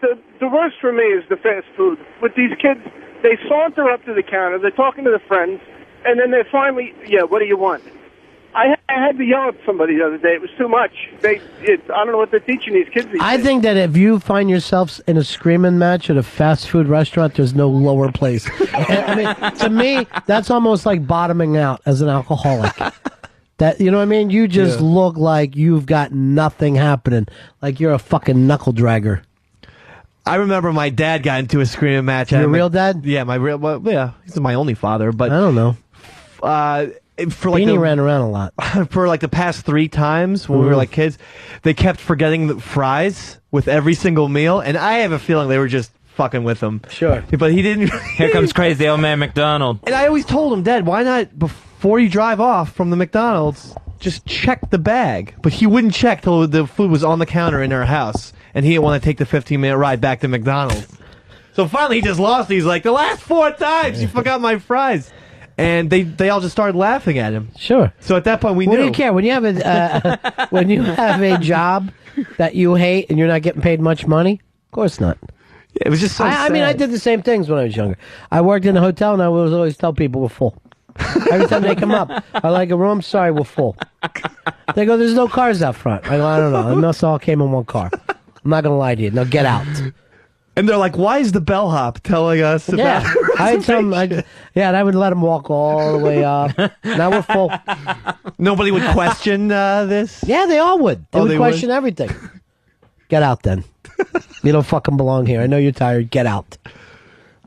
the worst for me is the fast food. With these kids, they saunter up to the counter, they're talking to their friends, and then they finally, what do you want? I had to yell at somebody the other day. It was too much. I don't know what they're teaching these kids these I days. think that if you find yourself in a screaming match at a fast food restaurant, there's no lower place. I mean, to me, that's almost like bottoming out as an alcoholic. That, you know what I mean? You just look like you've got nothing happening. Like you're a fucking knuckle dragger. I remember my dad got into a screaming match. Your real dad? Yeah, he's my only father. But I don't know. For like Beanie ran around a lot. For like the past 3 times when we were like kids, they kept forgetting the fries with every single meal, and I have a feeling they were just fucking with him. Sure. But he didn't. Here comes crazy old man McDonald. And I always told him, Dad, why not, before you drive off from the McDonald's, just check the bag? But he wouldn't check till the food was on the counter in our house, and he didn't want to take the 15-minute ride back to McDonald's. So finally he just lost. He's like, the last 4 times you forgot my fries. And they all just started laughing at him. Sure. So at that point we knew. What do you care? When you have a job that you hate and you're not getting paid much money? Of course not. It was just so I mean, I did the same things when I was younger. I worked in a hotel and I would always tell people we're full. Every time they come up, I like a room, sorry, we're full. They go, there's no cars out front. I go, I don't know. It must all came in one car. I'm not going to lie to you. Now get out. And they're like, why is the bellhop telling us about I tell them, and I would let them walk all the way up. Now we're full. Nobody would question this? Yeah, they all would. They Oh, would they question everything. Get out then. You don't fucking belong here. I know you're tired. Get out.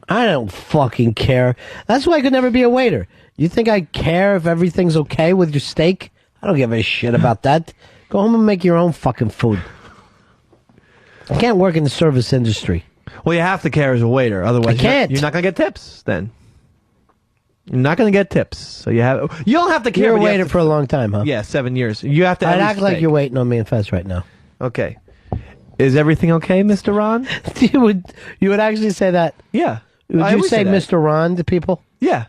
I don't fucking care. That's why I could never be a waiter. You think I care if everything's okay with your steak? I don't give a shit about that. Go home and make your own fucking food. I can't work in the service industry. Well, you have to care as a waiter. Otherwise, I can't. You're not going to get tips then. You're not going to get tips. So you don't have to care. You're a but you waiter have to- for a long time, huh? Yeah, 7 years. You have to I'd at least act like think. you're waiting on me and Fez right now. Okay. Is everything okay, Mr. Ron? You would actually say that? Yeah. Would I you always say that. Mr. Ron to people? Yeah.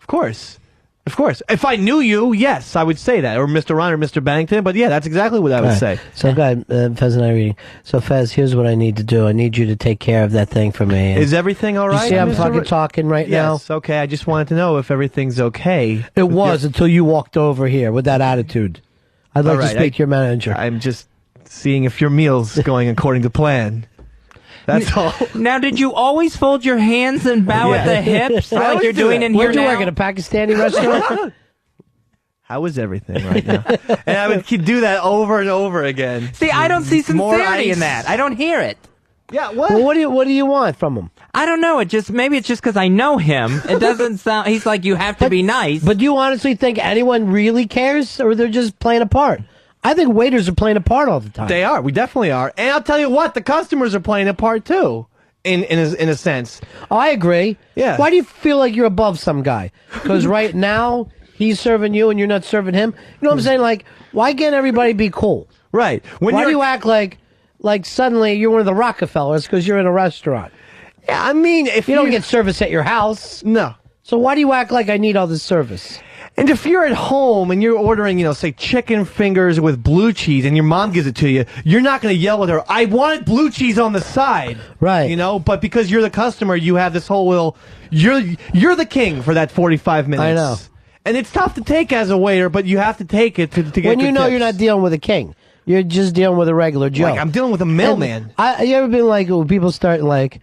Of course. Of course. If I knew you, yes, I would say that. Or Mr. Ron or Mr. Bennington. But yeah, that's exactly what I would All say. right. So, go ahead, Fez and I are reading. So, Fez, here's what I need to do. I need you to take care of that thing for me. Is everything all right? You see I'm Mr. fucking talking right Yes, okay. I just wanted to know if everything's okay. now? It was until you walked over here with that attitude. I'd like All to right, speak to your manager. I'm just seeing if your meal's going according to plan. That's all. Now, did you always fold your hands and bow at the hips I like always you're do doing that. in here Where'd you now? work at a Pakistani restaurant? How is everything right now? And I would do that over and over again. See, I don't see More sincerity ice. in that. I don't hear it. Yeah, what? Well, what do you want from him? I don't know. Maybe it's just because I know him. It doesn't sound. He's like, you have to be nice. But do you honestly think anyone really cares, or they're just playing a part? I think waiters are playing a part all the time. They are. We definitely are. And I'll tell you what, the customers are playing a part too. In a sense. Oh, I agree. Yeah. Why do you feel like you're above some guy? Because right now he's serving you and you're not serving him. You know what I'm saying? Like, why can't everybody be cool? Right. Why do you act like suddenly you're one of the Rockefellers because you're in a restaurant? Yeah, I mean, if you don't get service at your house, no. So why do you act like I need all this service? And if you're at home and you're ordering, say chicken fingers with blue cheese and your mom gives it to you, you're not going to yell at her, I wanted blue cheese on the side. Right. But because you're the customer, you have this whole little, you're the king for that 45 minutes. I know. And it's tough to take as a waiter, but you have to take it to get When you good know tips. you're not dealing with a king. You're just dealing with a regular Joe. Like, I'm dealing with a mailman. You ever been like, when people start like,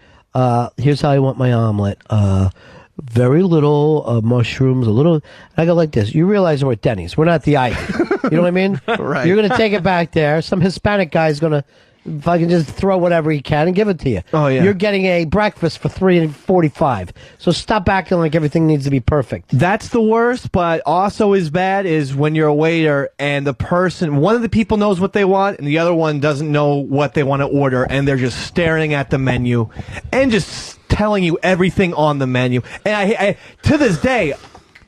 here's how I want my omelet. very little mushrooms, a little. I go like this. You realize we're at Denny's. We're not the Ivy. You know what I mean? Right. You're going to take it back there. Some Hispanic guy's going to fucking just throw whatever he can and give it to you. Oh, yeah. You're getting a breakfast for $3.45. So stop acting like everything needs to be perfect. That's the worst, but also as bad is when you're a waiter and one of the people knows what they want and the other one doesn't know what they want to order, and they're just staring at the menu and just telling you everything on the menu. And I to this day,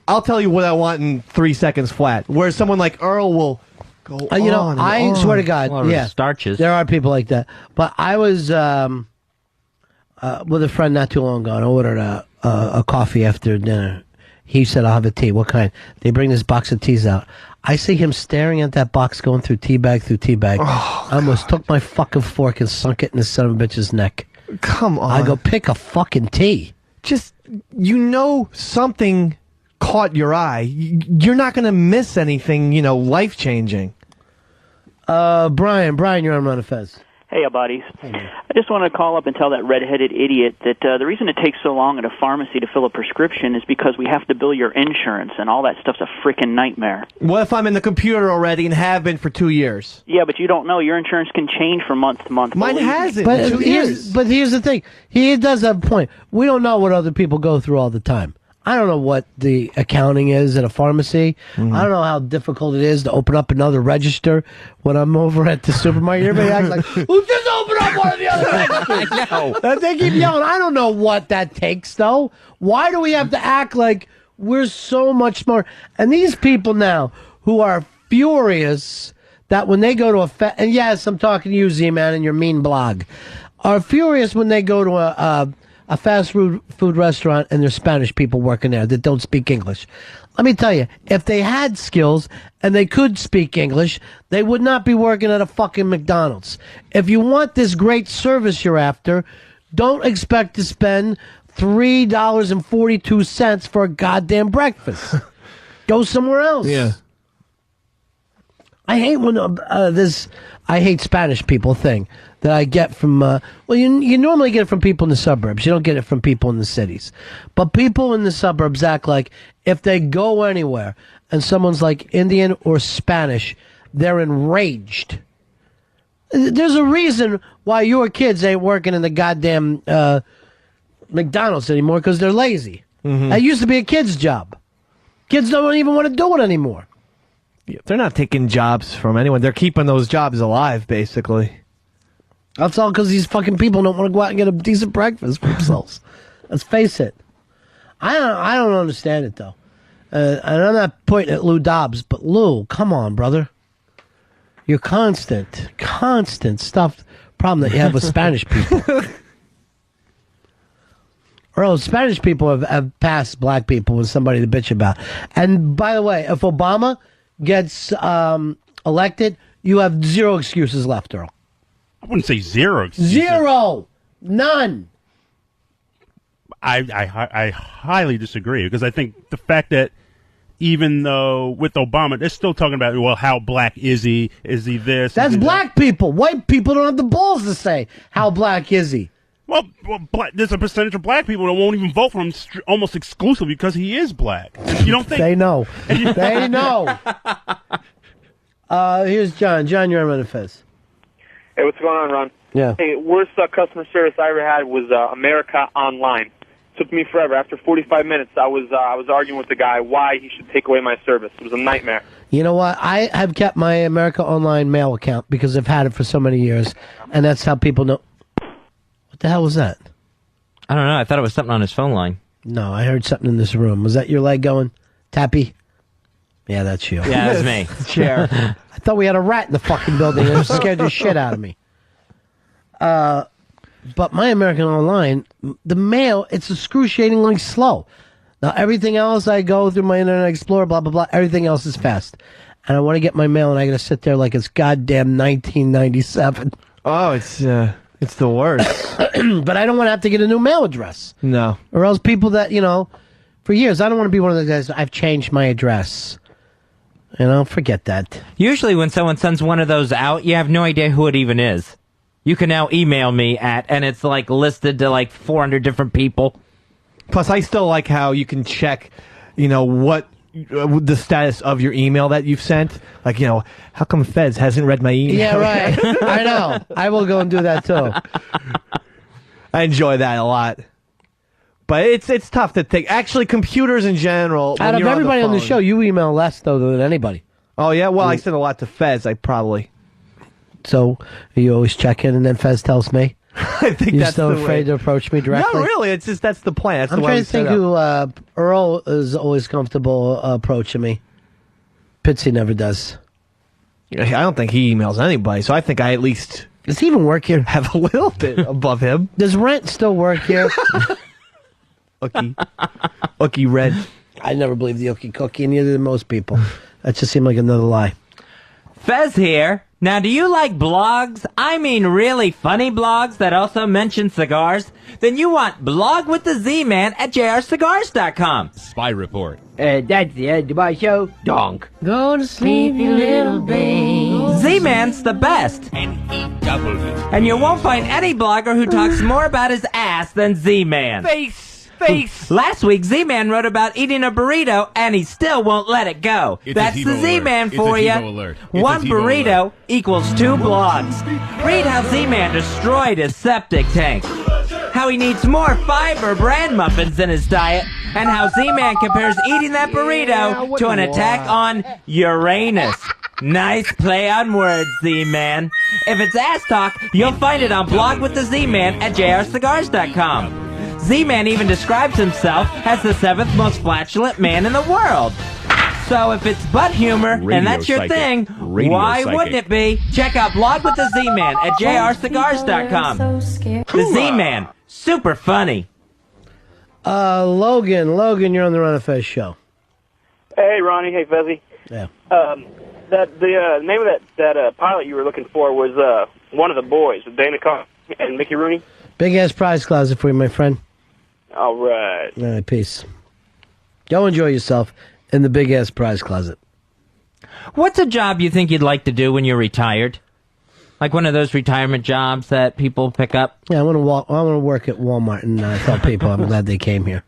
I'll tell you what I want in 3 seconds flat. Whereas someone like Earl will go You know, on and I on. swear to God, Well, yeah, starches. there are people like that. But I was with a friend not too long ago, and I ordered a coffee after dinner. He said, "I'll have a tea." What kind? They bring this box of teas out. I see him staring at that box, going through tea bag through tea bag. I almost took my fucking fork and sunk it in the son of a bitch's neck. Come on. I go, pick a fucking tea. Just, something caught your eye. You're not going to miss anything, life-changing. Brian, you're on Run of Fez. Hey, buddies. I just want to call up and tell that redheaded idiot that the reason it takes so long at a pharmacy to fill a prescription is because we have to bill your insurance, and all that stuff's a freaking nightmare. What if I'm in the computer already and have been for 2 years? Yeah, but you don't know. Your insurance can change from month to month. Mine Believe me. hasn't. But 2 years. But here's the thing. He does have a point. We don't know what other people go through all the time. I don't know what the accounting is at a pharmacy. I don't know how difficult it is to open up another register when I'm over at the supermarket. Everybody acts like, who just opened up one of the other registers? I know. They keep yelling. I don't know what that takes, though. Why do we have to act like we're so much smart? And these people now who are furious that when they go to and yes, I'm talking to you, Z-Man, and your mean blog, are furious when they go to a fast food restaurant and there's Spanish people working there that don't speak English. Let me tell you, if they had skills and they could speak English, they would not be working at a fucking McDonald's. If you want this great service you're after, don't expect to spend $3.42 for a goddamn breakfast. Go somewhere else. Yeah. I hate when I hate Spanish people thing that I get from, you normally get it from people in the suburbs. You don't get it from people in the cities. But people in the suburbs act like if they go anywhere and someone's like Indian or Spanish, they're enraged. There's a reason why your kids ain't working in the goddamn McDonald's anymore, because they're lazy. That used to be a kid's job. Kids don't even want to do it anymore. Yeah, they're not taking jobs from anyone. They're keeping those jobs alive, basically. That's all because these fucking people don't want to go out and get a decent breakfast for themselves. Let's face it. I don't understand it, though. And I'm not pointing at Lou Dobbs, but Lou, come on, brother. Your constant stuff problem that you have with Spanish people. Earl, Spanish people have passed black people with somebody to bitch about. And by the way, if Obama gets elected, you have zero excuses left, Earl. I wouldn't say zero excuses. Zero. None. I highly disagree, because I think the fact that even though with Obama, they're still talking about, well, how black is he? Is he this? That's is he black people. White people don't have the balls to say, how black is he? Well, there's a percentage of black people that won't even vote for him almost exclusively because he is black. You don't think? They know. They know. Here's John. John, you're on Fez. Hey, what's going on, Ron? Yeah. Hey, worst customer service I ever had was America Online. Took me forever. After 45 minutes, I was arguing with the guy why he should take away my service. It was a nightmare. You know what? I have kept my America Online mail account because I've had it for so many years, and that's how people know. What the hell was that? I don't know. I thought it was something on his phone line. No, I heard something in this room. Was that your leg going? Tappy? Yeah, that's you. Yeah, that's me. Chair. I thought we had a rat in the fucking building. It scared the shit out of me. But my American Online, the mail, it's excruciatingly slow. Now, everything else, I go through my Internet Explorer, blah, blah, blah. Everything else is fast. And I want to get my mail, and I got to sit there like it's goddamn 1997. Oh, it's the worst. But I don't want to have to get a new mail address. No. Or else people that, for years, I don't want to be one of those guys, I've changed my address. Forget that. Usually when someone sends one of those out, you have no idea who it even is. You can now email me and it's like listed to like 400 different people. Plus, I still like how you can check, what the status of your email that you've sent. Like, how come Fez hasn't read my email? Yeah, right. I know. I will go and do that too. I enjoy that a lot. But it's tough to think. Actually, computers in general. Out of everybody on the show, you email less though than anybody. Oh yeah, well I send a lot to Fez. I probably. So you always check in, and then Fez tells me. I think You're that's still the afraid way. to approach me directly. No, really. It's just that's the plan. That's I'm the way trying we to think set who up. Earl is always comfortable approaching me. Pitsy never does. I don't think he emails anybody, so I think I at least does he even work here? Have a little bit above him. Does Rent still work here? Ookie Red. I never believed the Ookie Cookie, and neither did most people. That just seemed like another lie. Fez here. Now, do you like blogs? I mean really funny blogs that also mention cigars? Then you want Blog with the Z-Man at jrcigars.com. Spy Report. That's the end of my show. Donk. Go to sleep, you little babe. Z-Man's the best. N-E-W. And you won't find any blogger who talks more about his ass than Z-Man. Face. Last week, Z-Man wrote about eating a burrito, and he still won't let it go. It's That's a the TiVo Z-Man alert. for It's a you. TiVo alert. It's One a TiVo burrito equals 2 blogs. Read how Z-Man destroyed his septic tank, how he needs more fiber bran muffins in his diet, and how Z-Man compares eating that burrito to an attack on Uranus. Nice play on words, Z-Man. If it's ass talk, you'll find it on Blog with the Z-Man at jrcigars.com. Z-Man even describes himself as the 7th most flatulent man in the world. So if it's butt humor, and that's your thing, why wouldn't it be? Check out Blog with the Z-Man at jrcigars.com. The Z-Man, super funny. Logan, you're on the Run of Fez show. Hey, Ronnie. Hey, Fezzy. Yeah. The name of that pilot you were looking for was One of the Boys, with Dana Carvey and Mickey Rooney. Big ass prize closet for you, my friend. All right. All right, peace. Go enjoy yourself in the big ass prize closet. What's a job you think you'd like to do when you're retired? Like one of those retirement jobs that people pick up? Yeah, I want to work at Walmart and tell people I'm glad they came here.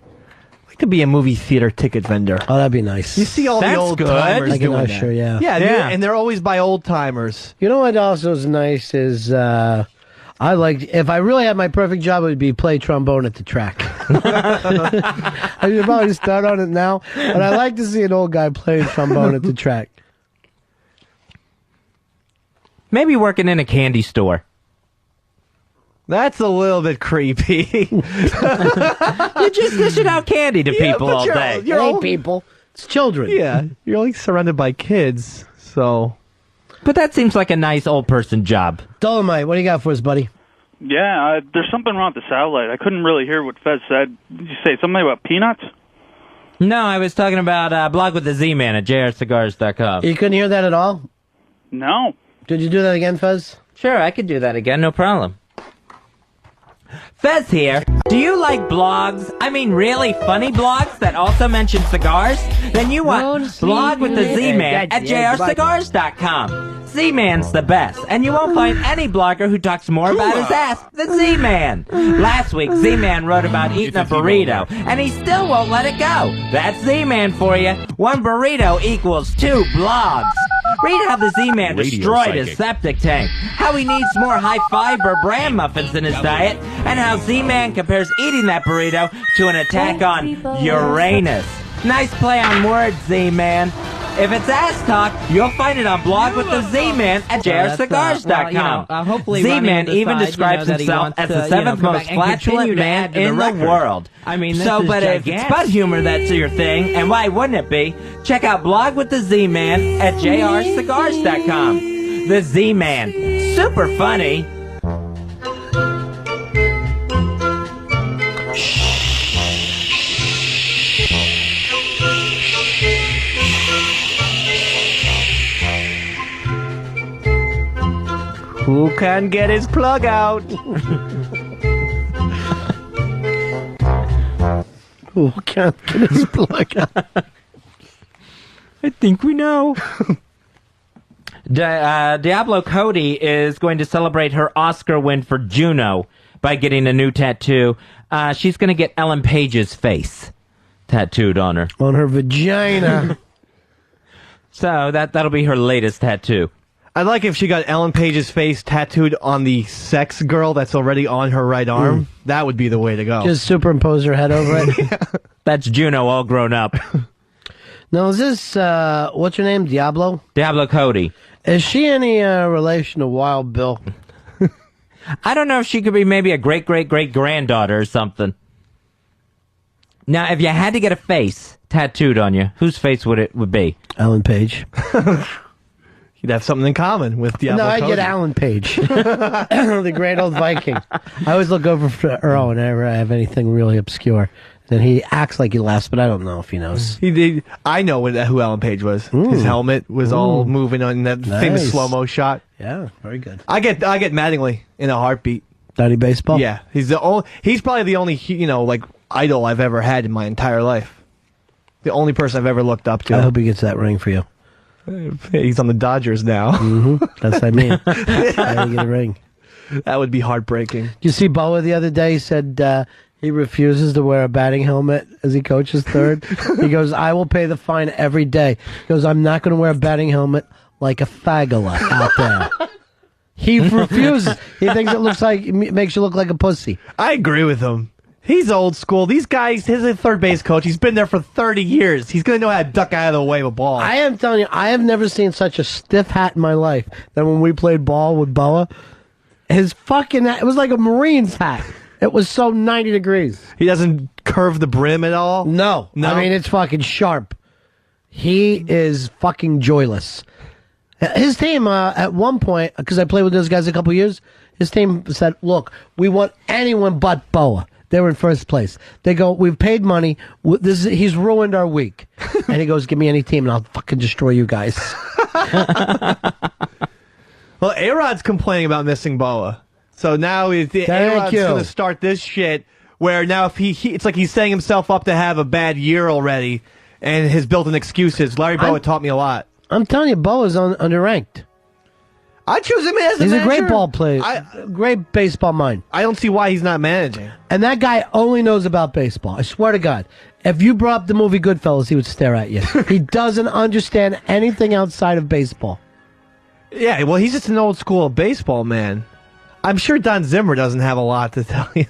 I'd like to be a movie theater ticket vendor. Oh, that'd be nice. You see all the That's old good. timers Like an doing usher, that. yeah. Yeah, and they're always by old timers. You know what also is nice is I like, if I really had my perfect job, it would be play trombone at the track. I should probably start on it now, but I like to see an old guy playing trombone at the track. Maybe working in a candy store. That's a little bit creepy. You're just dishing out candy to people all day. You're old people. It's children. Yeah, you're like surrounded by kids, so. But that seems like a nice old person job. Dolomite, what do you got for us, buddy? Yeah, there's something wrong with the satellite. I couldn't really hear what Fez said. Did you say something about peanuts? No, I was talking about Blog with the Z-Man at jrcigars.com. You couldn't hear that at all? No. Did you do that again, Fez? Sure, I could do that again, no problem. Fez here. Do you like blogs? I mean really funny blogs that also mention cigars? Then you want Blog with the Z-Man at jrcigars.com. Z-Man's the best, and you won't find any blogger who talks more about his ass than Z-Man. Last week, Z-Man wrote about eating a burrito, and he still won't let it go. That's Z-Man for you. One burrito equals 2 blogs. Read how the Z-Man destroyed his septic tank, how he needs more high-fiber bran muffins in his diet, and how Z-Man compares eating that burrito to an attack on Uranus. Nice play on words, Z-Man. If it's ass talk, you'll find it on Blog with the Z-Man at jrcigars.com. Hopefully Z-Man even describes himself as the 7th most flatulent man in the world. I mean, so, but if it's butt humor that's your thing, and why wouldn't it be? Check out Blog with the Z-Man at jrcigars.com. The Z-Man, super funny. Who can get his plug out? Who can't get his plug out? I think we know. Diablo Cody is going to celebrate her Oscar win for Juno by getting a new tattoo. She's going to get Ellen Page's face tattooed on her. On her vagina. So that'll be her latest tattoo. I'd like if she got Ellen Page's face tattooed on the sex girl that's already on her right arm. That would be the way to go. Just superimpose her head over it. That's Juno all grown up. Now, is this, what's her name? Diablo? Diablo Cody. Is she any relation to Wild Bill? I don't know if she could be maybe a great-great-great-granddaughter or something. Now, if you had to get a face tattooed on you, whose face would it be? Ellen Page. You'd have something in common with Diablo No, I Cody. get Alan Page. The great old Viking. I always look over for Earl whenever I have anything really obscure. Then he acts like he laughs, but I don't know if he knows. He did. I know who Alan Page was. His helmet was all moving on that famous slow-mo shot. Yeah, very good. I get Mattingly in a heartbeat. Daddy baseball? Yeah, he's probably the only idol I've ever had in my entire life. The only person I've ever looked up to. I hope he gets that ring for you. He's on the Dodgers now. That's what I mean. Gotta get a ring. That would be heartbreaking. Did you see Boa the other day? He said he refuses to wear a batting helmet as he coaches third. He goes, I will pay the fine every day. He goes, I'm not going to wear a batting helmet like a fagola out there. He refuses. He thinks it makes you look like a pussy. I agree with him. He's old school. These guys, he's a third base coach. He's been there for 30 years. He's going to know how to duck out of the way of a ball. I am telling you, I have never seen such a stiff hat in my life than when we played ball with Boa. His fucking hat, it was like a Marine's hat. It was so 90 degrees. He doesn't curve the brim at all? No. I mean, it's fucking sharp. He is fucking joyless. His team, at one point, because I played with those guys a couple years, his team said, look, we want anyone but Boa. They were in first place. They go, we've paid money. He's ruined our week. And he goes, give me any team and I'll fucking destroy you guys. Well, A-Rod's complaining about missing Boa. So now A-Rod's going to start this shit where now if it's like he's setting himself up to have a bad year already and his built-in excuses. Larry Boa taught me a lot. I'm telling you, Boa's underranked. I choose him as He's a manager. a great ball player. Great baseball mind. I don't see why he's not managing. And that guy only knows about baseball. I swear to God. If you brought up the movie Goodfellas, he would stare at you. He doesn't understand anything outside of baseball. Yeah, well, he's just an old school baseball man. I'm sure Don Zimmer doesn't have a lot to tell you.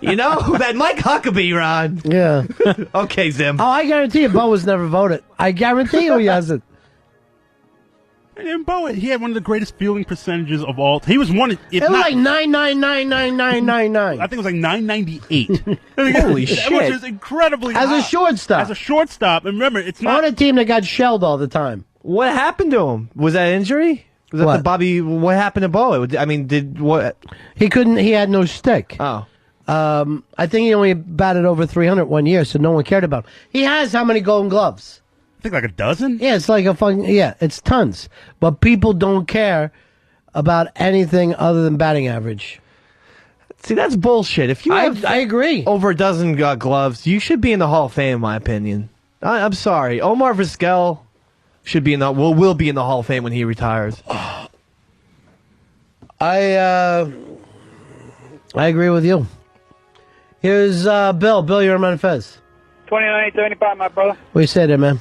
You know, that Mike Huckabee, Ron. Yeah. Okay, Zim. Oh, I guarantee you, Bo was never voted. I guarantee you he hasn't. And Boa, he had one of the greatest fielding percentages of all. He was one. It was like 9.9999999. I think it was like 998. Holy shit! Which is incredibly as high. a shortstop. As a shortstop, and remember, it's not on a team that got shelled all the time. What happened to him? Was that injury? Was that What? the Bobby? What happened to Boa? I mean, did what? He couldn't. He had no stick. Oh. I think he only batted over 300 one year, so no one cared about him. He has how many Golden Gloves? I think like a dozen. Yeah, it's like a fucking it's tons. But people don't care about anything other than batting average. See, that's bullshit. If you I agree. Over a dozen gloves, you should be in the Hall of Fame, in my opinion. I'm sorry, Omar Vizquel should be will be in the Hall of Fame when he retires. I agree with you. Here's Bill. Bill, you're on Fez. 29-75, my brother. What do you say there, man?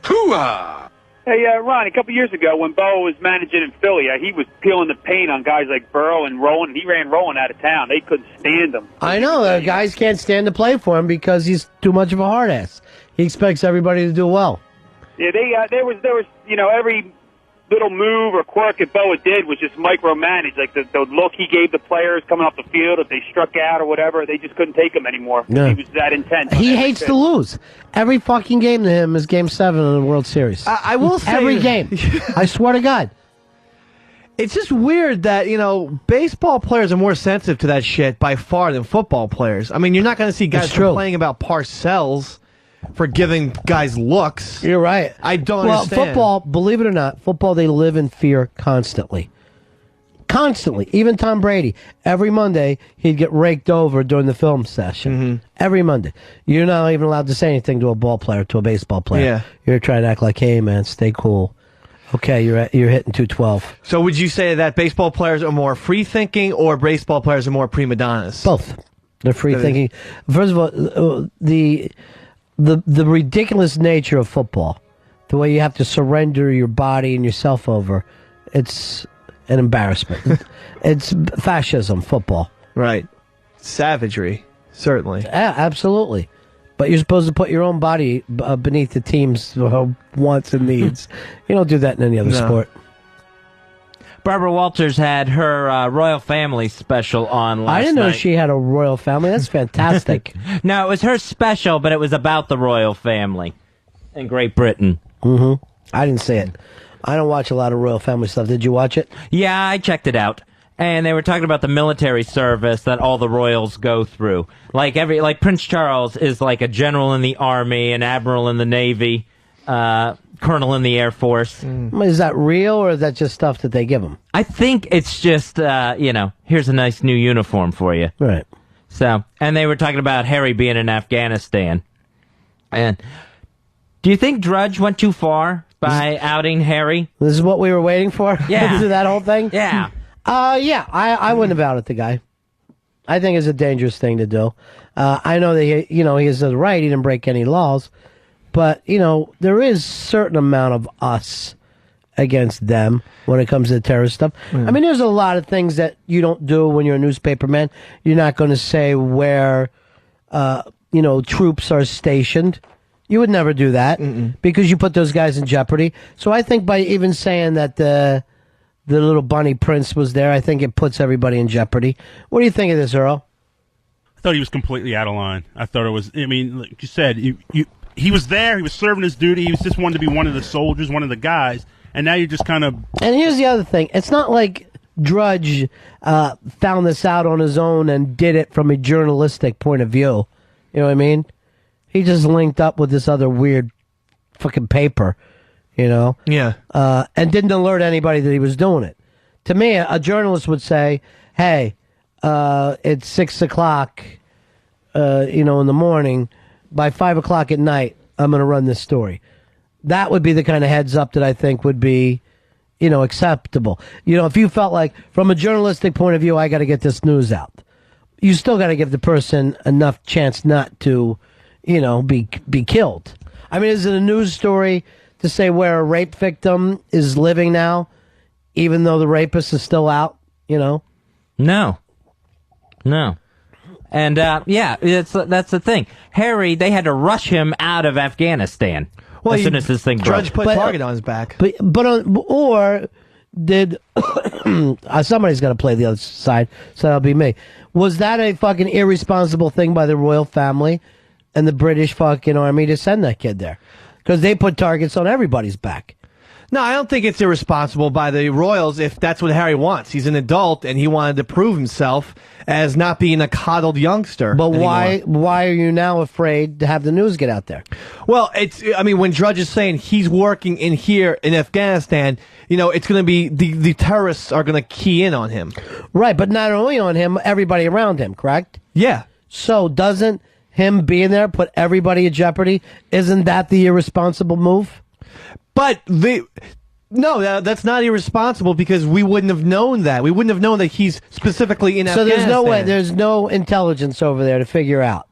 Hoo-ah! Hey, Ron, a couple years ago when Bo was managing in Philly, he was peeling the paint on guys like Burrow and Rowan, and he ran Rowan out of town. They couldn't stand him. I know. Guys can't stand to play for him because he's too much of a hard ass. He expects everybody to do well. Yeah, there was every little move or quirk that Boa did was just micromanaged. Like the look he gave the players coming off the field, if they struck out or whatever, they just couldn't take him anymore. Yeah. He was that intense. He hates to lose. Every fucking game to him is Game 7 of the World Series. I will say every game. I swear to God. It's just weird that, baseball players are more sensitive to that shit by far than football players. I mean, you're not going to see guys complaining about Parcells for giving guys looks. You're right. I don't understand. Well, football, believe it or not, football, they live in fear constantly. Constantly. Even Tom Brady, every Monday, he'd get raked over during the film session. Every Monday. You're not even allowed to say anything to a ball player, to a baseball player. Yeah. You're trying to act like, hey, man, stay cool. Okay, you're hitting 212. So would you say that baseball players are more free-thinking or baseball players are more prima donnas? Both. They're free-thinking. First of all, the ridiculous nature of football, the way you have to surrender your body and yourself over, it's an embarrassment. It's fascism, football. Right. Savagery, certainly. Yeah, absolutely. But you're supposed to put your own body beneath the team's wants and needs. You don't do that in any other sport. Barbara Walters had her royal family special on last night. I didn't know she had a royal family. That's fantastic. No, it was her special, but it was about the royal family in Great Britain. Mm-hmm. I didn't see it. I don't watch a lot of royal family stuff. Did you watch it? Yeah, I checked it out. And they were talking about the military service that all the royals go through. Like Prince Charles is like a general in the army, an admiral in the navy, colonel in the Air Force. Is that real, or is that just stuff that they give them? I think it's just, here's a nice new uniform for you. Right. So, and they were talking about Harry being in Afghanistan. And do you think Drudge went too far by outing Harry? This is what we were waiting for? Yeah. To do that whole thing? Yeah. I wouldn't have outed the guy. I think it's a dangerous thing to do. I know that he has the right. He didn't break any laws. But, there is certain amount of us against them when it comes to terrorist stuff. I mean, there's a lot of things that you don't do when you're a newspaper man. You're not going to say where, troops are stationed. You would never do that because you put those guys in jeopardy. So I think by even saying that the little bunny prince was there, I think it puts everybody in jeopardy. What do you think of this, Earl? I thought he was completely out of line. I thought it was, like you said, he was there, he was serving his duty, he was just wanted to be one of the soldiers, one of the guys, and now you're just kind of... And here's the other thing. It's not like Drudge found this out on his own and did it from a journalistic point of view. You know what I mean? He just linked up with this other weird fucking paper. Yeah. And didn't alert anybody that he was doing it. To me, a journalist would say, hey, it's 6 o'clock, in the morning. By 5 o'clock at night, I'm going to run this story. That would be the kind of heads up that I think would be, acceptable. If you felt like, from a journalistic point of view, I got to get this news out. You still got to give the person enough chance not to, be killed. I mean, is it a news story to say where a rape victim is living now, even though the rapist is still out, No. And, that's the thing. Harry, they had to rush him out of Afghanistan as soon as this thing broke. Drudge put target on his back. Or did... somebody's got to play the other side, so that'll be me. Was that a fucking irresponsible thing by the royal family and the British fucking army to send that kid there? Because they put targets on everybody's back. No, I don't think it's irresponsible by the Royals if that's what Harry wants. He's an adult and he wanted to prove himself as not being a coddled youngster. But why are you now afraid to have the news get out there? Well, when Drudge is saying he's working in here in Afghanistan, it's going to be the terrorists are going to key in on him. Right, but not only on him, everybody around him, correct? Yeah. So doesn't him being there put everybody in jeopardy? Isn't that the irresponsible move? But that's not irresponsible because we wouldn't have known that. We wouldn't have known that he's specifically in Afghanistan. So there's no way, there's no intelligence over there to figure out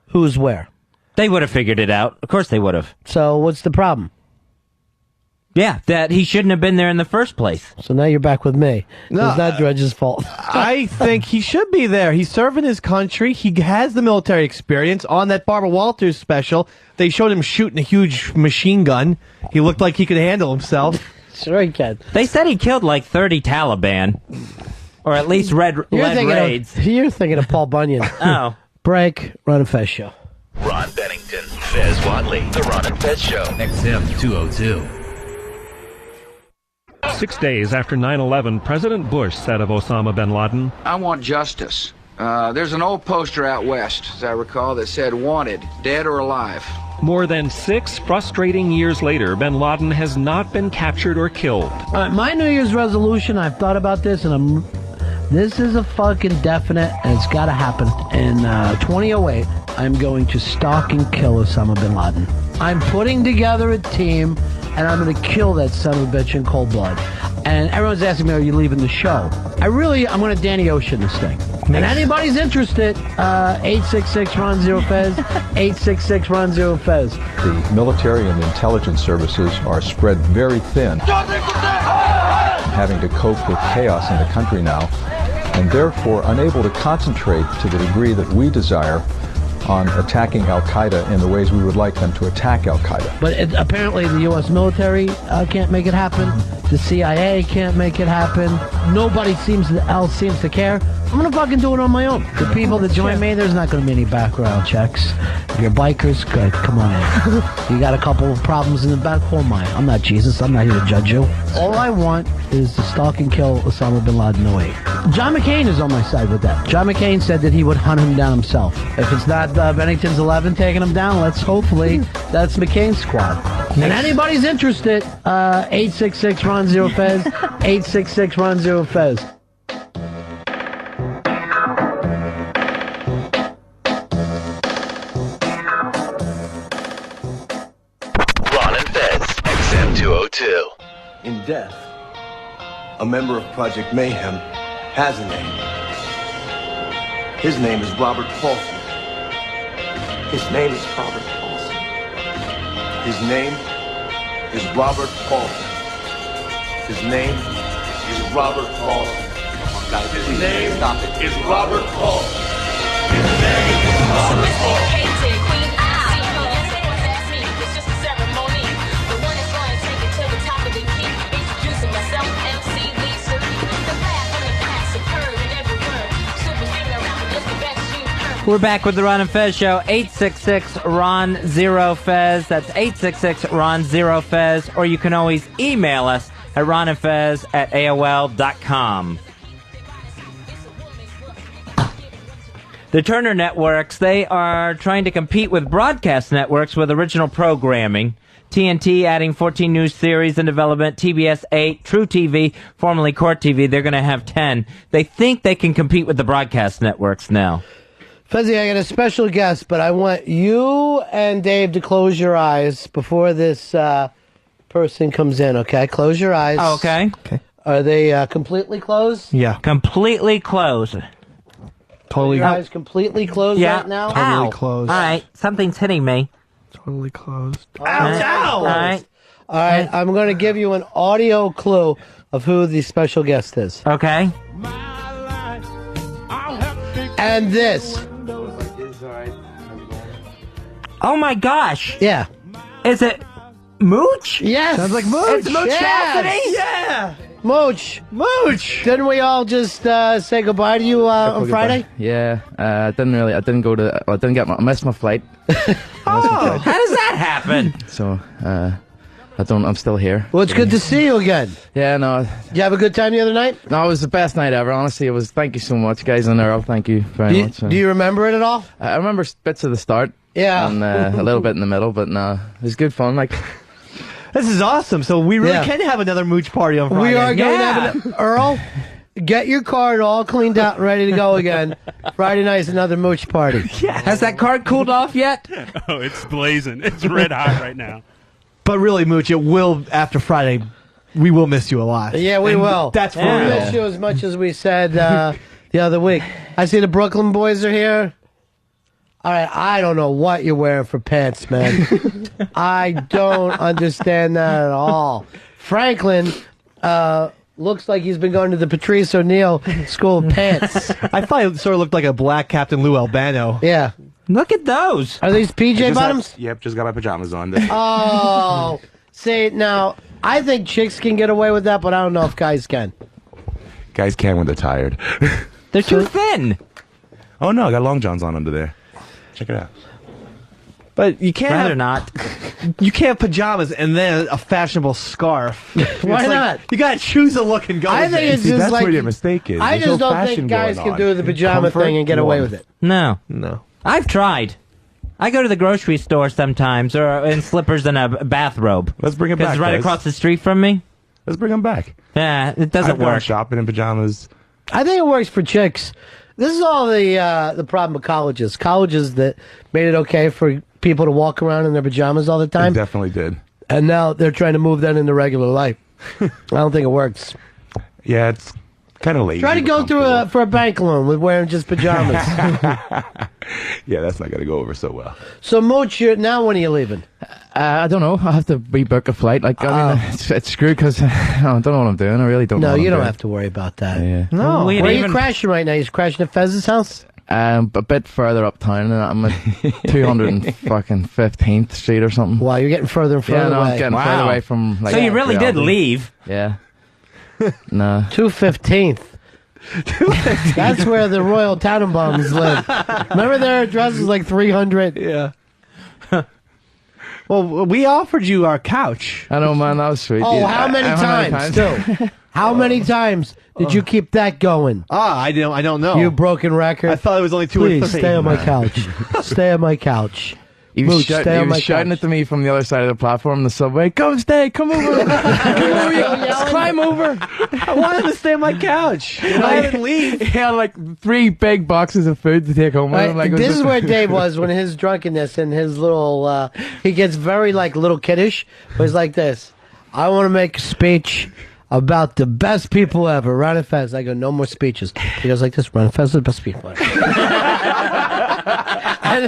who's where. They would have figured it out. Of course they would have. So what's the problem? Yeah, that he shouldn't have been there in the first place. So now you're back with me. No, it's not Drudge's fault. I think he should be there. He's serving his country. He has the military experience. On that Barbara Walters special, they showed him shooting a huge machine gun. He looked like he could handle himself. Sure he can. They said he killed like 30 Taliban. Or at least led raids. You're thinking of Paul Bunyan. Oh. Break, Ron and Fez Show. Ron Bennington, Fez Watley, The Ron and Fez Show. XM 202. 6 days after 9/11, President Bush said of Osama bin Laden, I want justice. There's an old poster out west, as I recall, that said, wanted, dead or alive. More than 6 frustrating years later, bin Laden has not been captured or killed. My New Year's resolution, I've thought about this, and this is a fucking definite, and it's got to happen. In 2008, I'm going to stalk and kill Osama bin Laden. I'm putting together a team and I'm going to kill that son of a bitch in cold blood. And everyone's asking me, are you leaving the show? I'm going to Danny Ocean this thing. And anybody's interested, 866-RON-0-FEZ, 866-RON-0-FEZ. The military and intelligence services are spread very thin, having to cope with chaos in the country now, and therefore unable to concentrate to the degree that we desire on attacking Al-Qaeda in the ways we would like them to attack Al-Qaeda. But apparently the U.S. military can't make it happen. The CIA can't make it happen. Nobody else seems to care. I'm going to fucking do it on my own. The people that join me, there's not going to be any background checks. If you're bikers, good, come on in. You got a couple of problems in the back, who am I? I'm not Jesus. I'm not here to judge you. All I want is to stalk and kill Osama bin Laden 08. John McCain is on my side with that. John McCain said that he would hunt him down himself. If it's not Bennington's 11 taking him down, hopefully that's McCain's squad. And anybody's interested, 866-RON-0-FEZ, 866-RON-0-FEZ. Ron and Fez, XM 202. In death, a member of Project Mayhem has a name. His name is Robert Paulson. His name is Robert Paulson. His name is Robert Paulson. His name is Robert Paulson. His name is Robert Paulson. His name is Robert Paulson. We're back with the Ron and Fez Show. 866-RON-0-FEZ. That's 866-RON-0-FEZ. Or you can always email us at ronandfez@aol.com. The Turner Networks, they are trying to compete with broadcast networks with original programming. TNT adding 14 new series in development. TBS 8, True TV, formerly Court TV, they're going to have 10. They think they can compete with the broadcast networks now. Fezzy, I got a special guest, but I want you and Dave to close your eyes before this person comes in, okay? Close your eyes. Oh, okay. Are they completely closed? Yeah. Completely closed. Totally. Your eyes completely closed right now? Totally closed. All right. Something's hitting me. Totally closed. Ow! All right. All right. I'm going to give you an audio clue of who the special guest is. Okay. And this. Oh my gosh. Yeah. Is it Mooch? Yes. Sounds like Mooch. It's Mooch Cassidy? Yeah. Mooch. Didn't we all just say goodbye to you on Friday? Yeah. I missed my flight. Oh, how does that happen? So, I'm still here. Well, it's good to see you again. Yeah, no. Did you have a good time the other night? No, it was the best night ever. Honestly, it was. Thank you so much, guys and Earl. Thank you very much. Do you remember it at all? I remember bits of the start. Yeah. And a little bit in the middle, but no, it was good fun. Like, this is awesome. So we really can have another mooch party on Friday. We are going to have Earl, get your card all cleaned out and ready to go again. Friday night is another mooch party. Yeah. Has that card cooled off yet? Oh, it's blazing. It's red hot right now. But really, Mooch, it will, after Friday, we will miss you a lot. Yeah, we will. That's for We'll real. miss you as much as we said the other week. I see the Brooklyn boys are here. All right, I don't know what you're wearing for pants, man. I don't understand that at all. Franklin looks like he's been going to the Patrice O'Neill School of Pants. I thought it sort of looked like a black Captain Lou Albano. Yeah. Look at those. Are these PJ bottoms? Yep, just got my pajamas on. Oh, see, now, I think chicks can get away with that, but I don't know if guys can. Guys can when they're tired. They're too thin. Oh, no, I got long johns on under there. Check it out. But you can't Rather have, not. You can't have pajamas and then a fashionable scarf. Why It's like, not? you gotta choose a look and go. I with think it. it's just that's like where your mistake is. I There's just no don't fashion think guys going can do the on. pajama Comfort, thing and get away with it. No. No. I've tried. I go to the grocery store sometimes, or in slippers and a bathrobe. Let's bring it back. It's right guys. across the street from me. Let's bring them back. Yeah, it doesn't I've gone work. shopping in pajamas. I think it works for chicks. This is all the problem with colleges. Colleges that made it okay for people to walk around in their pajamas all the I time. definitely did. And now they're trying to move that into regular life. I don't think it works. Yeah, it's kind of lazy. Try to go through for a bank loan with wearing just pajamas. Yeah, that's not going to go over so well. So, Mooch, now when are you leaving? I don't know. I have to rebook a flight. Like, I mean, it's screwed because I don't know what I'm doing. I really don't know. No, what you I'm don't doing. have to worry about that. Yeah. No. Where are you crashing right now? You're crashing at Fez's house? A bit further uptown, and I'm at 215th Street or something. Wow, you're getting further and further away. I'm getting further away from. Like, so you really did reality. leave. Yeah. No. 215th. That's where the Royal Tannenbaums live. Remember their address was like 300? Yeah. Well, we offered you our couch. I know, man. That was sweet. Oh, Yeah. how many times? Still. How many times did you keep that going? I don't know. You broken record. I thought it was only 2 or 3. Please stay on my couch. Stay on my couch. He was, Mooch, stay on my shouting couch. it to me from the other side of the platform, the subway. Come stay, come over, come over, you climb over. I wanted to stay on my couch. I didn't leave. He had like 3 big boxes of food to take home with him. Like, This is where Dave was when his drunkenness and his little, he gets very like little kiddish, but he's like this. I want to make a speech about the best people ever. Ron and Fez. I go, no more speeches. He goes like this. Ron and Fez are the best people ever. And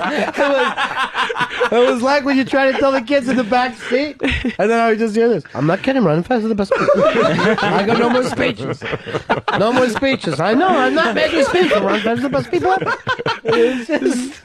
it was like when you try to tell the kids in the back seat, and then I would just hear this. I'm not kidding. Ron and Fez are the best people. I go, no more speeches. No more speeches. I know. I'm not making speeches. Ron and Fez are the best people ever. It's just,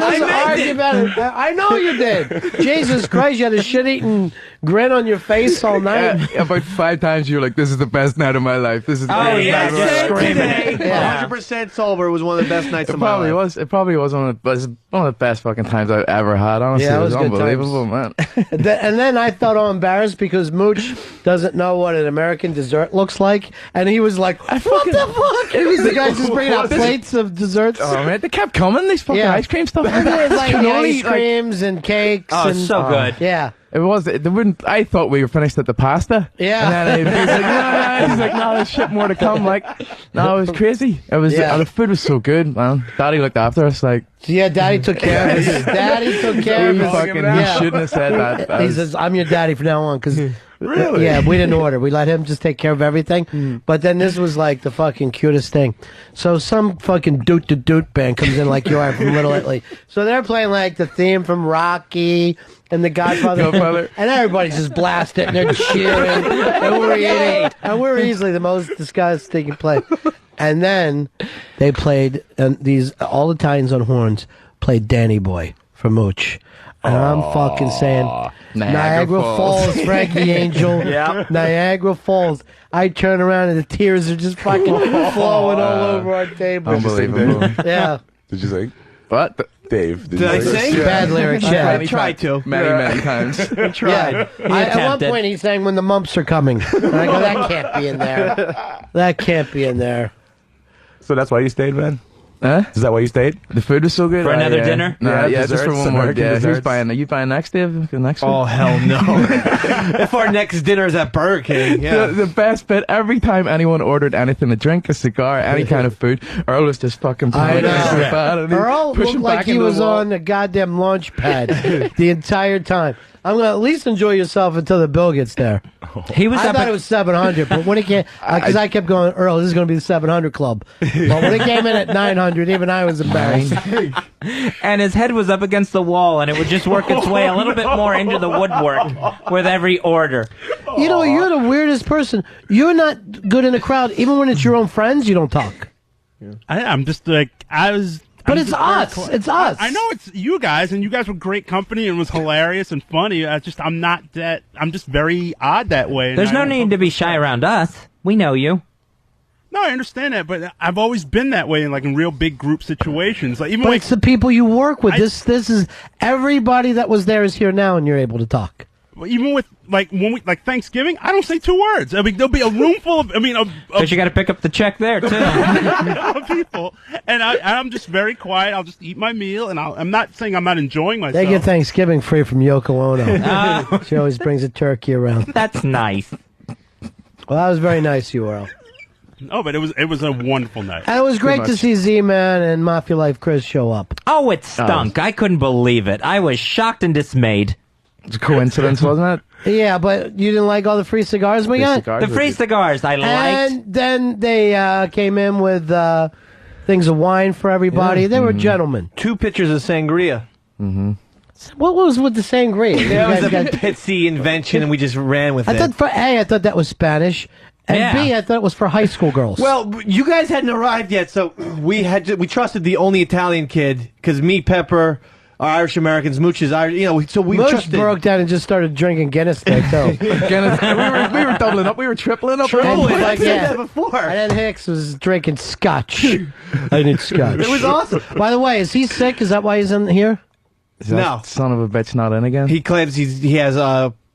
I know you did. Jesus Christ, you had a shit-eating grin on your face all night. About 5 times you were like, this is the best night of my life. This is the best night of my life. Screaming. 100% sober was one of the best nights of my life. It probably was one of the best fucking times I've ever had. Honestly, Yeah, it was good unbelievable, man. And then I felt all embarrassed because Mooch doesn't know what an American dessert looks like, and he was like, "What the fuck?" It was the guys just bringing out plates of desserts. Oh man, they kept coming. These fucking ice cream stuff. And it was like Cannoli, ice creams and cakes. Oh, and, so good. Yeah. It was. They wouldn't. I thought we were finished at the pasta. Yeah. And then he's like, no. He's like, no, there's shit more to come. Like, no, it was crazy. It was. Yeah. The food was so good, man. Daddy looked after us. Like, Yeah, Daddy took care of us. Daddy took care of he us. fucking. He shouldn't have said that. He says, "I'm your daddy from now on," because Really? yeah, we didn't order. We let him just take care of everything. But then this was like the fucking cutest thing. So some fucking doot band comes in like you are from Little Italy. So they're playing like the theme from Rocky and The Godfather. And everybody's just blasting and they're cheering. And we're eating. And we're easily the most disgusting play. And then they played, and these all Italians on horns played Danny Boy from Mooch. And I'm fucking saying, Niagara Falls, Frankie Angel. Yeah. Niagara Falls. I turn around and the tears are just fucking flowing all over our table. Unbelievable. Yeah. Did you sing? What? Dave, Did I sing? Bad lyrics, yeah. I tried to. Many times. I tried. Yeah. At one point he sang When the Mumps Are Coming. And I go, that can't be in there. That can't be in there. So that's why you stayed, man? Huh? Is that why you stayed? The food was so good. For another dinner? No, yeah, just for desserts, one more. American Yeah, who's desserts. buying? Are you buying next, Dave? The next one? Oh, hell no. If our next dinner is at Burger King, yeah. The best bit, every time anyone ordered anything, a drink, a cigar, any kind of food, Earl was just fucking I pounding so know. bad. And he'd Earl push looked him like back he into the was wall. on a goddamn launch pad the entire time. I'm going to at least enjoy yourself until the bill gets there. He was I up thought at- it was 700, but when it came, because I kept going, Earl, this is going to be the 700 club. But when it came in at 900, even I was embarrassed. And his head was up against the wall, and it would just work its way a little bit more into the woodwork with every order. You know, you're the weirdest person. You're not good in a crowd. Even when it's your own friends, you don't talk. I'm just like, But it's us. It's us. I know it's you guys, and you guys were great company and it was hilarious and funny. I'm just very odd that way. and There's I no don't- need to be shy around us. We know you. No, I understand that, but I've always been that way in real big group situations. Like even But like it's the people you work with. I- This is everybody that was there is here now, and you're able to talk. even with when we Thanksgiving, I don't say 2 words. I mean, there'll be a room full of But you got to pick up the check there, too. of people, and I'm just very quiet. I'll just eat my meal, and I'm not saying I'm not enjoying myself. They get Thanksgiving free from Yoko Ono. She always brings a turkey around. That's nice. Well, that was very nice of you, Earl. No, but it was a wonderful night. And it was great to see Z-Man and Mafia Life Chris show up. Oh, it stunk. I couldn't believe it. I was shocked and dismayed. It's a coincidence, wasn't it? Yeah, but you didn't like all the free cigars we got? The free cigars I liked. And then they came in with things of wine for everybody. They were gentlemen. 2 pitchers of sangria. Mm-hmm. What was with the sangria? That was a Pitsy invention, and we just ran with it. I thought that was Spanish. And B, I thought it was for high school girls. Well, you guys hadn't arrived yet, so we trusted the only Italian kid, because me, Pepper, our Irish Americans, Mooch is Irish, so we Mooch trusted. broke down and just started drinking Guinness there, too. we were doubling up. We were tripling up. I said that before. And then Hicks was drinking scotch. I need scotch. It was awesome. By the way, is he sick? Is that why he's in here? Is that son of a bitch not in again? He claims he has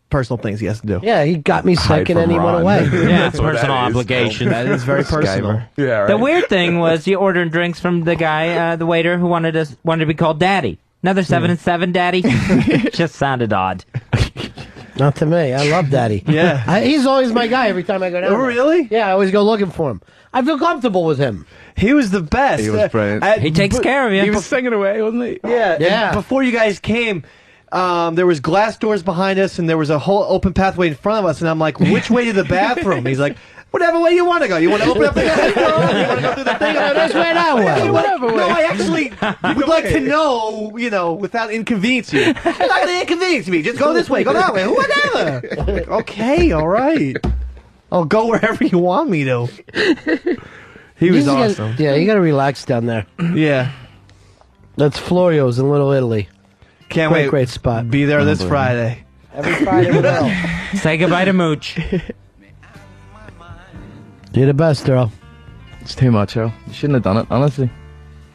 personal things he has to do. Yeah, he got me sick and then he went away. Yeah, it's personal obligation. That is very personal. Yeah, right. The weird thing was you ordering drinks from the guy, the waiter, who wanted to be called Daddy. Another 7 and 7, Daddy. Just sounded odd. Not to me. I love Daddy. Yeah. He's always my guy every time I go down there. Really? Yeah, I always go looking for him. I feel comfortable with him. He was the best. He was brilliant. He takes care of you. He was singing away, wasn't he? Yeah. Yeah. Before you guys came, there was glass doors behind us, and there was a whole open pathway in front of us, and I'm like, which way to the bathroom? He's like, whatever way you want to go. You want to open up the glass door? You want to go through the thing? This way, that way. Whatever way. No, I actually would like to know, without inconveniencing you. You're not going to inconvenience me. Just go this way, go that way, whatever. I'm like, okay, all right. I'll go wherever you want me to. He was awesome. You got to relax down there. Yeah. That's Florio's in Little Italy. Can't wait. Great spot. Be there this Friday. Every Friday we will. Say goodbye to Mooch. You're the best, Earl. It's too much, Earl. You shouldn't have done it, honestly.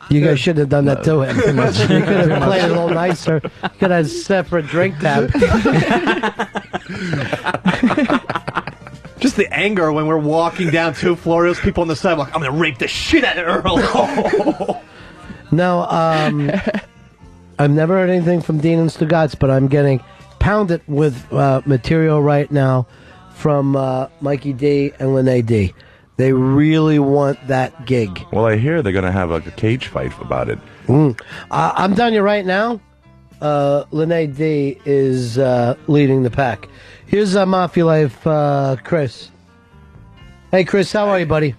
You guys should have done that to him. Too much. You could have played it a little nicer. You could have had a separate drink tab. Just the anger when we're walking down to Florio's, people on the sidewalk. I'm going to rape the shit out of Earl. No, I've never heard anything from Dean and Stugatz, but I'm getting pounded with material right now from Mikey D and Lene D. They really want that gig. Well, I hear they're going to have a cage fight about it. I'm telling you right now, Lene D is leading the pack. Here's Mafia Life, Chris. Hey, Chris, how are you, buddy?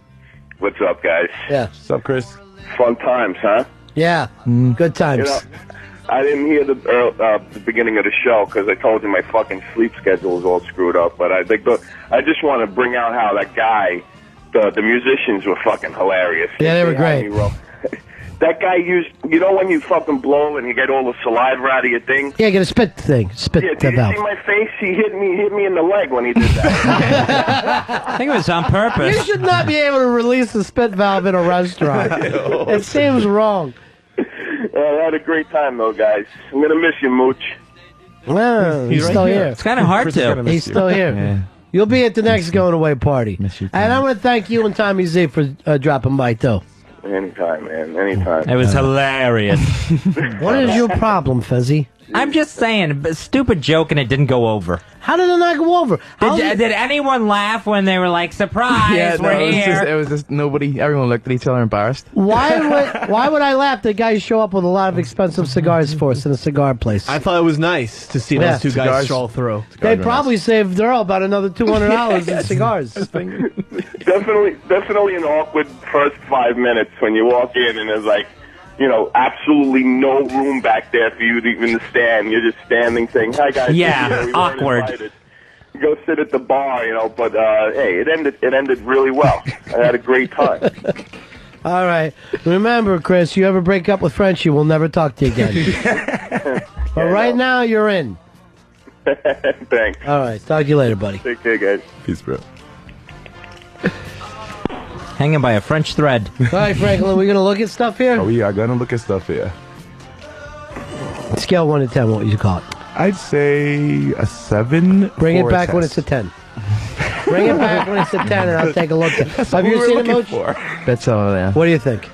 What's up, guys? Yeah. What's up, Chris? Fun times, huh? Yeah, good times. I didn't hear the beginning of the show because I told you my fucking sleep schedule is all screwed up. But I just want to bring out how that guy, the musicians were fucking hilarious. Yeah, they were great. That guy used, when you fucking blow and you get all the saliva out of your thing? Yeah, get a spit thing. Spit did you valve. see my face? He hit me in the leg when he did that. I think it was on purpose. You should not be able to release a spit valve in a restaurant. It seems wrong. I had a great time, though, guys. I'm going to miss you, Mooch. Well, he's still here. It's kind of hard to. He's still here. Yeah. You'll be at the next going away party. And I want to thank you and Tommy Z for dropping by, too. Anytime, man. Anytime. It was hilarious. What is your problem, Fezzy? I'm just saying, a stupid joke and it didn't go over. How did it not go over? Did anyone laugh when they were like, surprise, Yeah, we're here? it was just nobody. Everyone looked at each other embarrassed. Why would I laugh? The guys show up with a lot of expensive cigars for us in a cigar place. I thought it was nice to see those two guys stroll through. They probably saved Earl about another $200 in cigars. Definitely an awkward first 5 minutes when you walk in and there's like, absolutely no room back there for you to even stand. You're just standing saying, hi, guys. Yeah, awkward. You go sit at the bar, but hey, it ended really well. I had a great time. All right. Remember, Chris, you ever break up with Frenchie, we'll never talk to you again. But right now, you're in. Thanks. All right. Talk to you later, buddy. Take care, guys. Peace, bro. Hanging by a French thread. All right, Franklin, we going to look at stuff here? Oh, we are going to look at stuff here. Scale 1 to 10, what would you call it? I'd say a 7. Bring it for a back when test. it's a 10. Bring it back when it's a 10, and I'll take a look. Have you seen it, Mooch? That's all there. What do you think?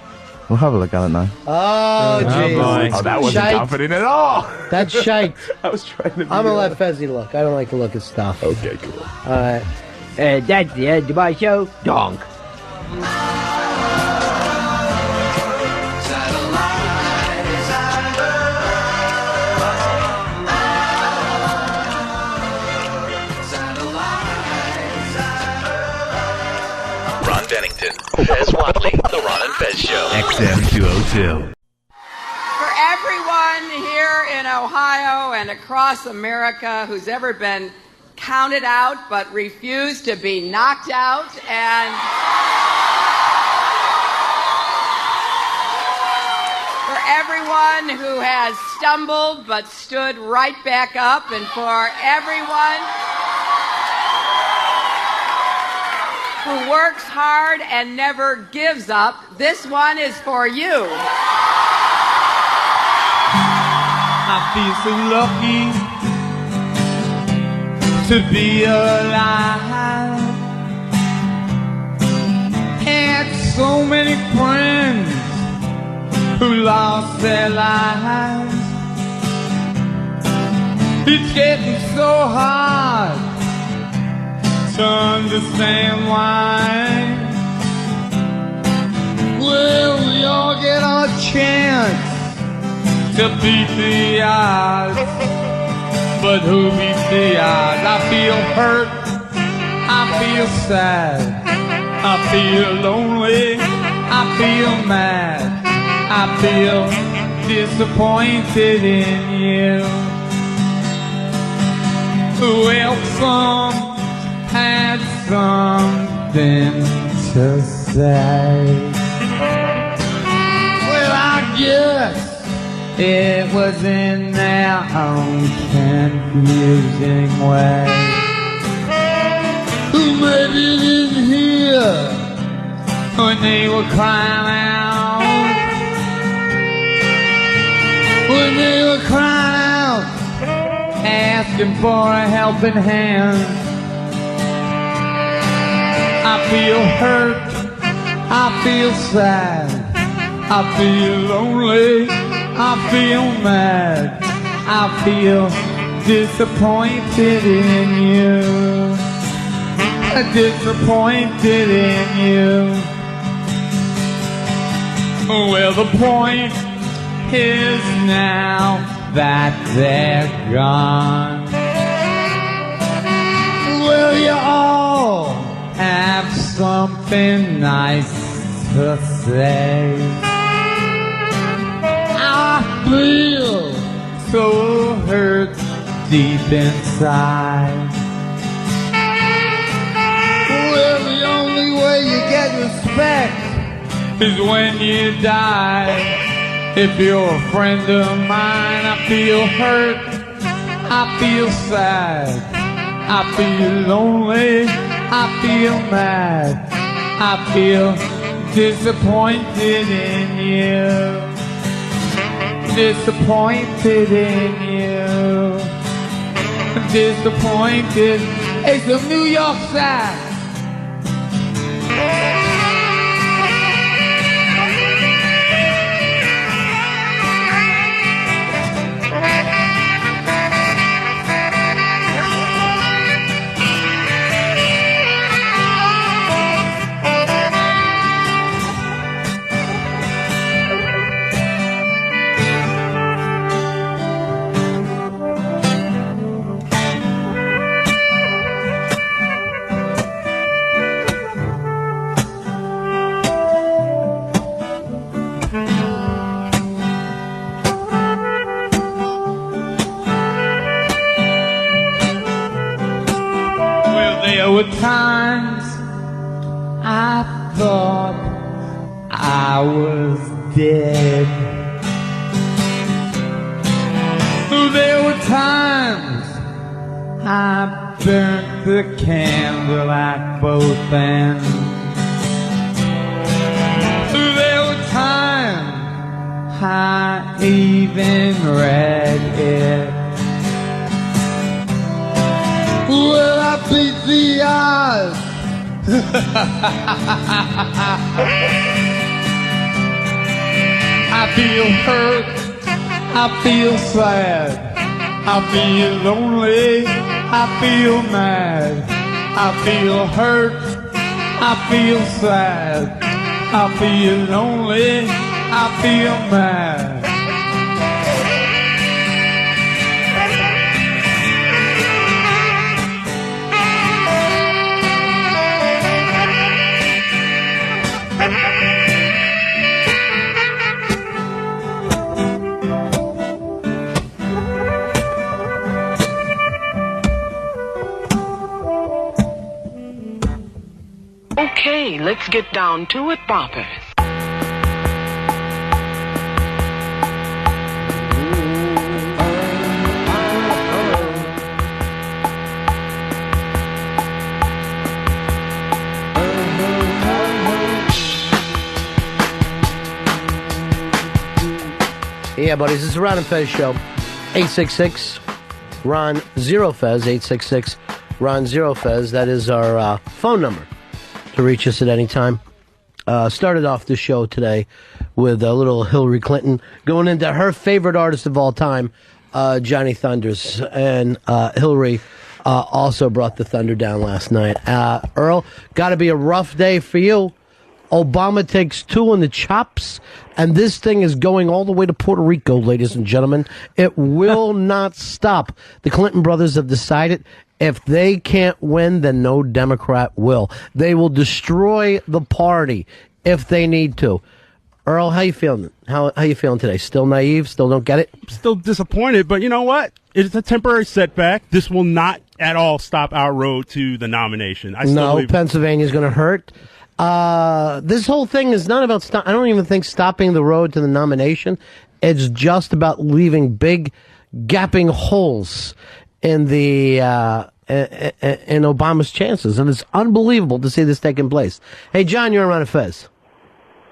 We'll have a look at it now. Oh, jeez. Oh, that wasn't confident at all. That's shite. I was trying to be... I'm going to let Fezzy look. I don't like to look at stuff. Okay, cool. All right. That's the end of my show. Donk. Fez Watley, The Ron and Fez Show. XM202. For everyone here in Ohio and across America who's ever been counted out but refused to be knocked out, and for everyone who has stumbled but stood right back up, and for everyone who works hard and never gives up, this one is for you. I feel so lucky to be alive. Had so many friends who lost their lives. It's getting so hard to understand why. Well, we all get our chance to beat the odds, but who beats the odds? I feel hurt, I feel sad, I feel lonely, I feel mad, I feel disappointed in you. Well, some had something to say. Well, I guess it was in their own confusing way. Who maybe didn't hear when they were crying out, when they were crying out, asking for a helping hand. I feel hurt, I feel sad, I feel lonely, I feel mad, I feel disappointed in you, disappointed in you. Well, the point is now that they're gone. Well, you all have something nice to say. I feel so hurt deep inside. Well, the only way you get respect is when you die. If you're a friend of mine, I feel hurt, I feel sad, I feel lonely, I feel mad, I feel disappointed in you. Disappointed in you. Disappointed. It's the New York side. There were times I thought I was dead. There were times I burnt the candle at both ends. There were times I even read it. Well, I beat the odds. I feel hurt, I feel sad, I feel lonely, I feel mad, I feel hurt, I feel sad, I feel lonely, I feel mad. Okay, let's get down to it, boppers. Yeah, buddies, this is the Ron and Fez show. 866 Ron Zero Fez, 866 Ron Zero Fez. That is our phone number to reach us at any time. Started off the show today with a little Hillary Clinton going into her favorite artist of all time, Johnny Thunders. And Hillary also brought the thunder down last night. Earl, got to be a rough day for you. Obama takes 2 in the chops, and this thing is going all the way to Puerto Rico, ladies and gentlemen. It will not stop. The Clinton brothers have decided if they can't win, then no Democrat will. They will destroy the party if they need to. Earl, how you feeling? How you feeling today? Still naive? Still don't get it? Still disappointed, but you know what? It's a temporary setback. This will not at all stop our road to the nomination. No, Pennsylvania's going to hurt. This whole thing is not about I don't even think stopping the road to the nomination. It's just about leaving big gapping holes in the in Obama's chances, and it's unbelievable to see this taking place. Hey, John, you're on Fez.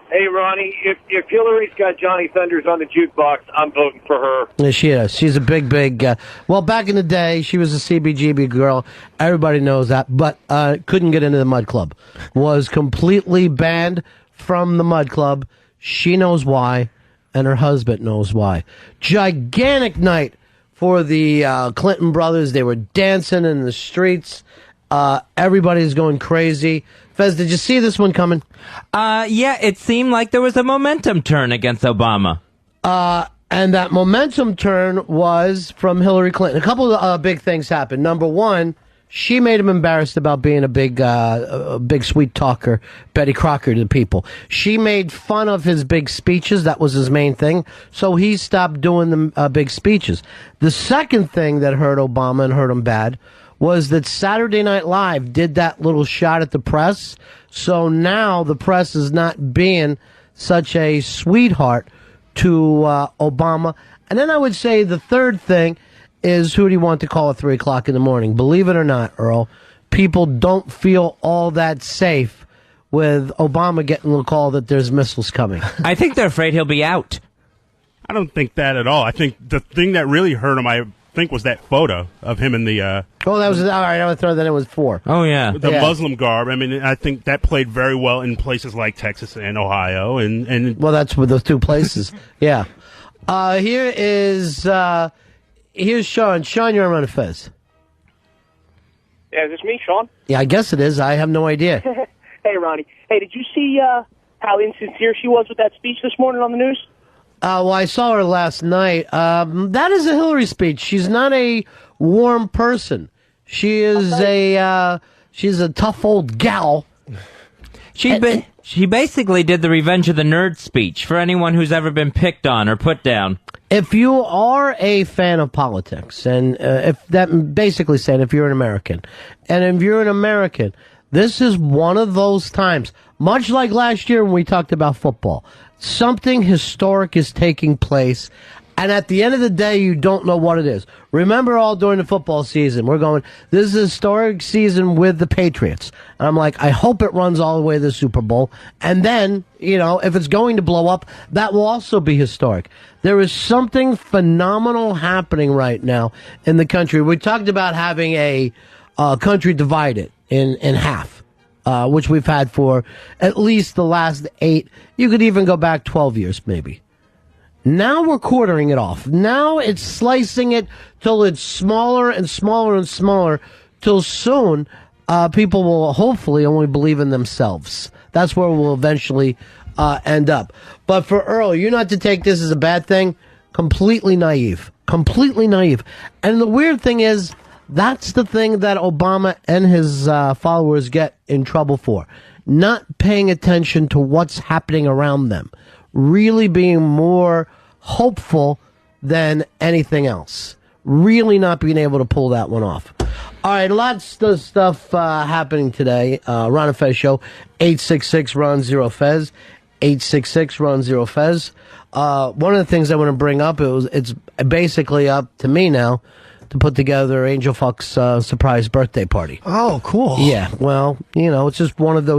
Hey, Ronnie, if Hillary's got Johnny Thunders on the jukebox, I'm voting for her. Yeah, she is. She's a big, well, back in the day, she was a CBGB girl. Everybody knows that, but couldn't get into the Mud Club. Was completely banned from the Mud Club. She knows why, and her husband knows why. Gigantic night for the Clinton brothers. They were dancing in the streets. Everybody's going crazy. Fez, did you see this one coming? Yeah, it seemed like there was a momentum turn against Obama. And that momentum turn was from Hillary Clinton. A couple of big things happened. Number one, she made him embarrassed about being a big sweet talker, Betty Crocker to the people. She made fun of his big speeches. That was his main thing. So he stopped doing the big speeches. The second thing that hurt Obama and hurt him bad was that Saturday Night Live did that little shot at the press. So now the press is not being such a sweetheart to Obama. And then I would say the third thing is, who do you want to call at 3 o'clock in the morning? Believe it or not, Earl, people don't feel all that safe with Obama getting a call that there's missiles coming. I think they're afraid he'll be out. I don't think that at all. I think the thing that really hurt him, I think, was that photo of him in the oh, that was all right. I would throw that in with 4. Oh yeah, the Muslim garb. I mean, I think that played very well in places like Texas and Ohio, and well, that's with those 2 places. Yeah. Here's Sean. Sean, you're on Fez. Yeah, is this me, Sean? Yeah, I guess it is. I have no idea. Hey, Ronnie. Hey, did you see how insincere she was with that speech this morning on the news? Well, I saw her last night. That is a Hillary speech. She's not a warm person. She is she's a tough old gal. She basically did the Revenge of the Nerd speech for anyone who's ever been picked on or put down. If you are a fan of politics, and if that basically saying if you're an American, and if you're an American, this is one of those times, much like last year when we talked about football. Something historic is taking place, and at the end of the day, you don't know what it is. Remember, all during the football season, we're going, this is a historic season with the Patriots. And I'm like, I hope it runs all the way to the Super Bowl. And then, you know, if it's going to blow up, that will also be historic. There is something phenomenal happening right now in the country. We talked about having a country divided in half. Which we've had for at least the last 8. You could even go back 12 years, maybe. Now we're quartering it off. Now it's slicing it till it's smaller and smaller and smaller, till soon people will hopefully only believe in themselves. That's where we'll eventually end up. But for Earl, you're not to take this as a bad thing. Completely naive. Completely naive. And the weird thing is, that's the thing that Obama and his followers get in trouble for. Not paying attention to what's happening around them. Really being more hopeful than anything else. Really not being able to pull that one off. All right, lots of stuff happening today. Ron and Fez show, 866-RON-0-FEZ, 866-RON-0-FEZ. One of the things I want to bring up, it's basically up to me now to put together Angel Fuck's surprise birthday party. Oh, cool. Yeah, well, it's just one of those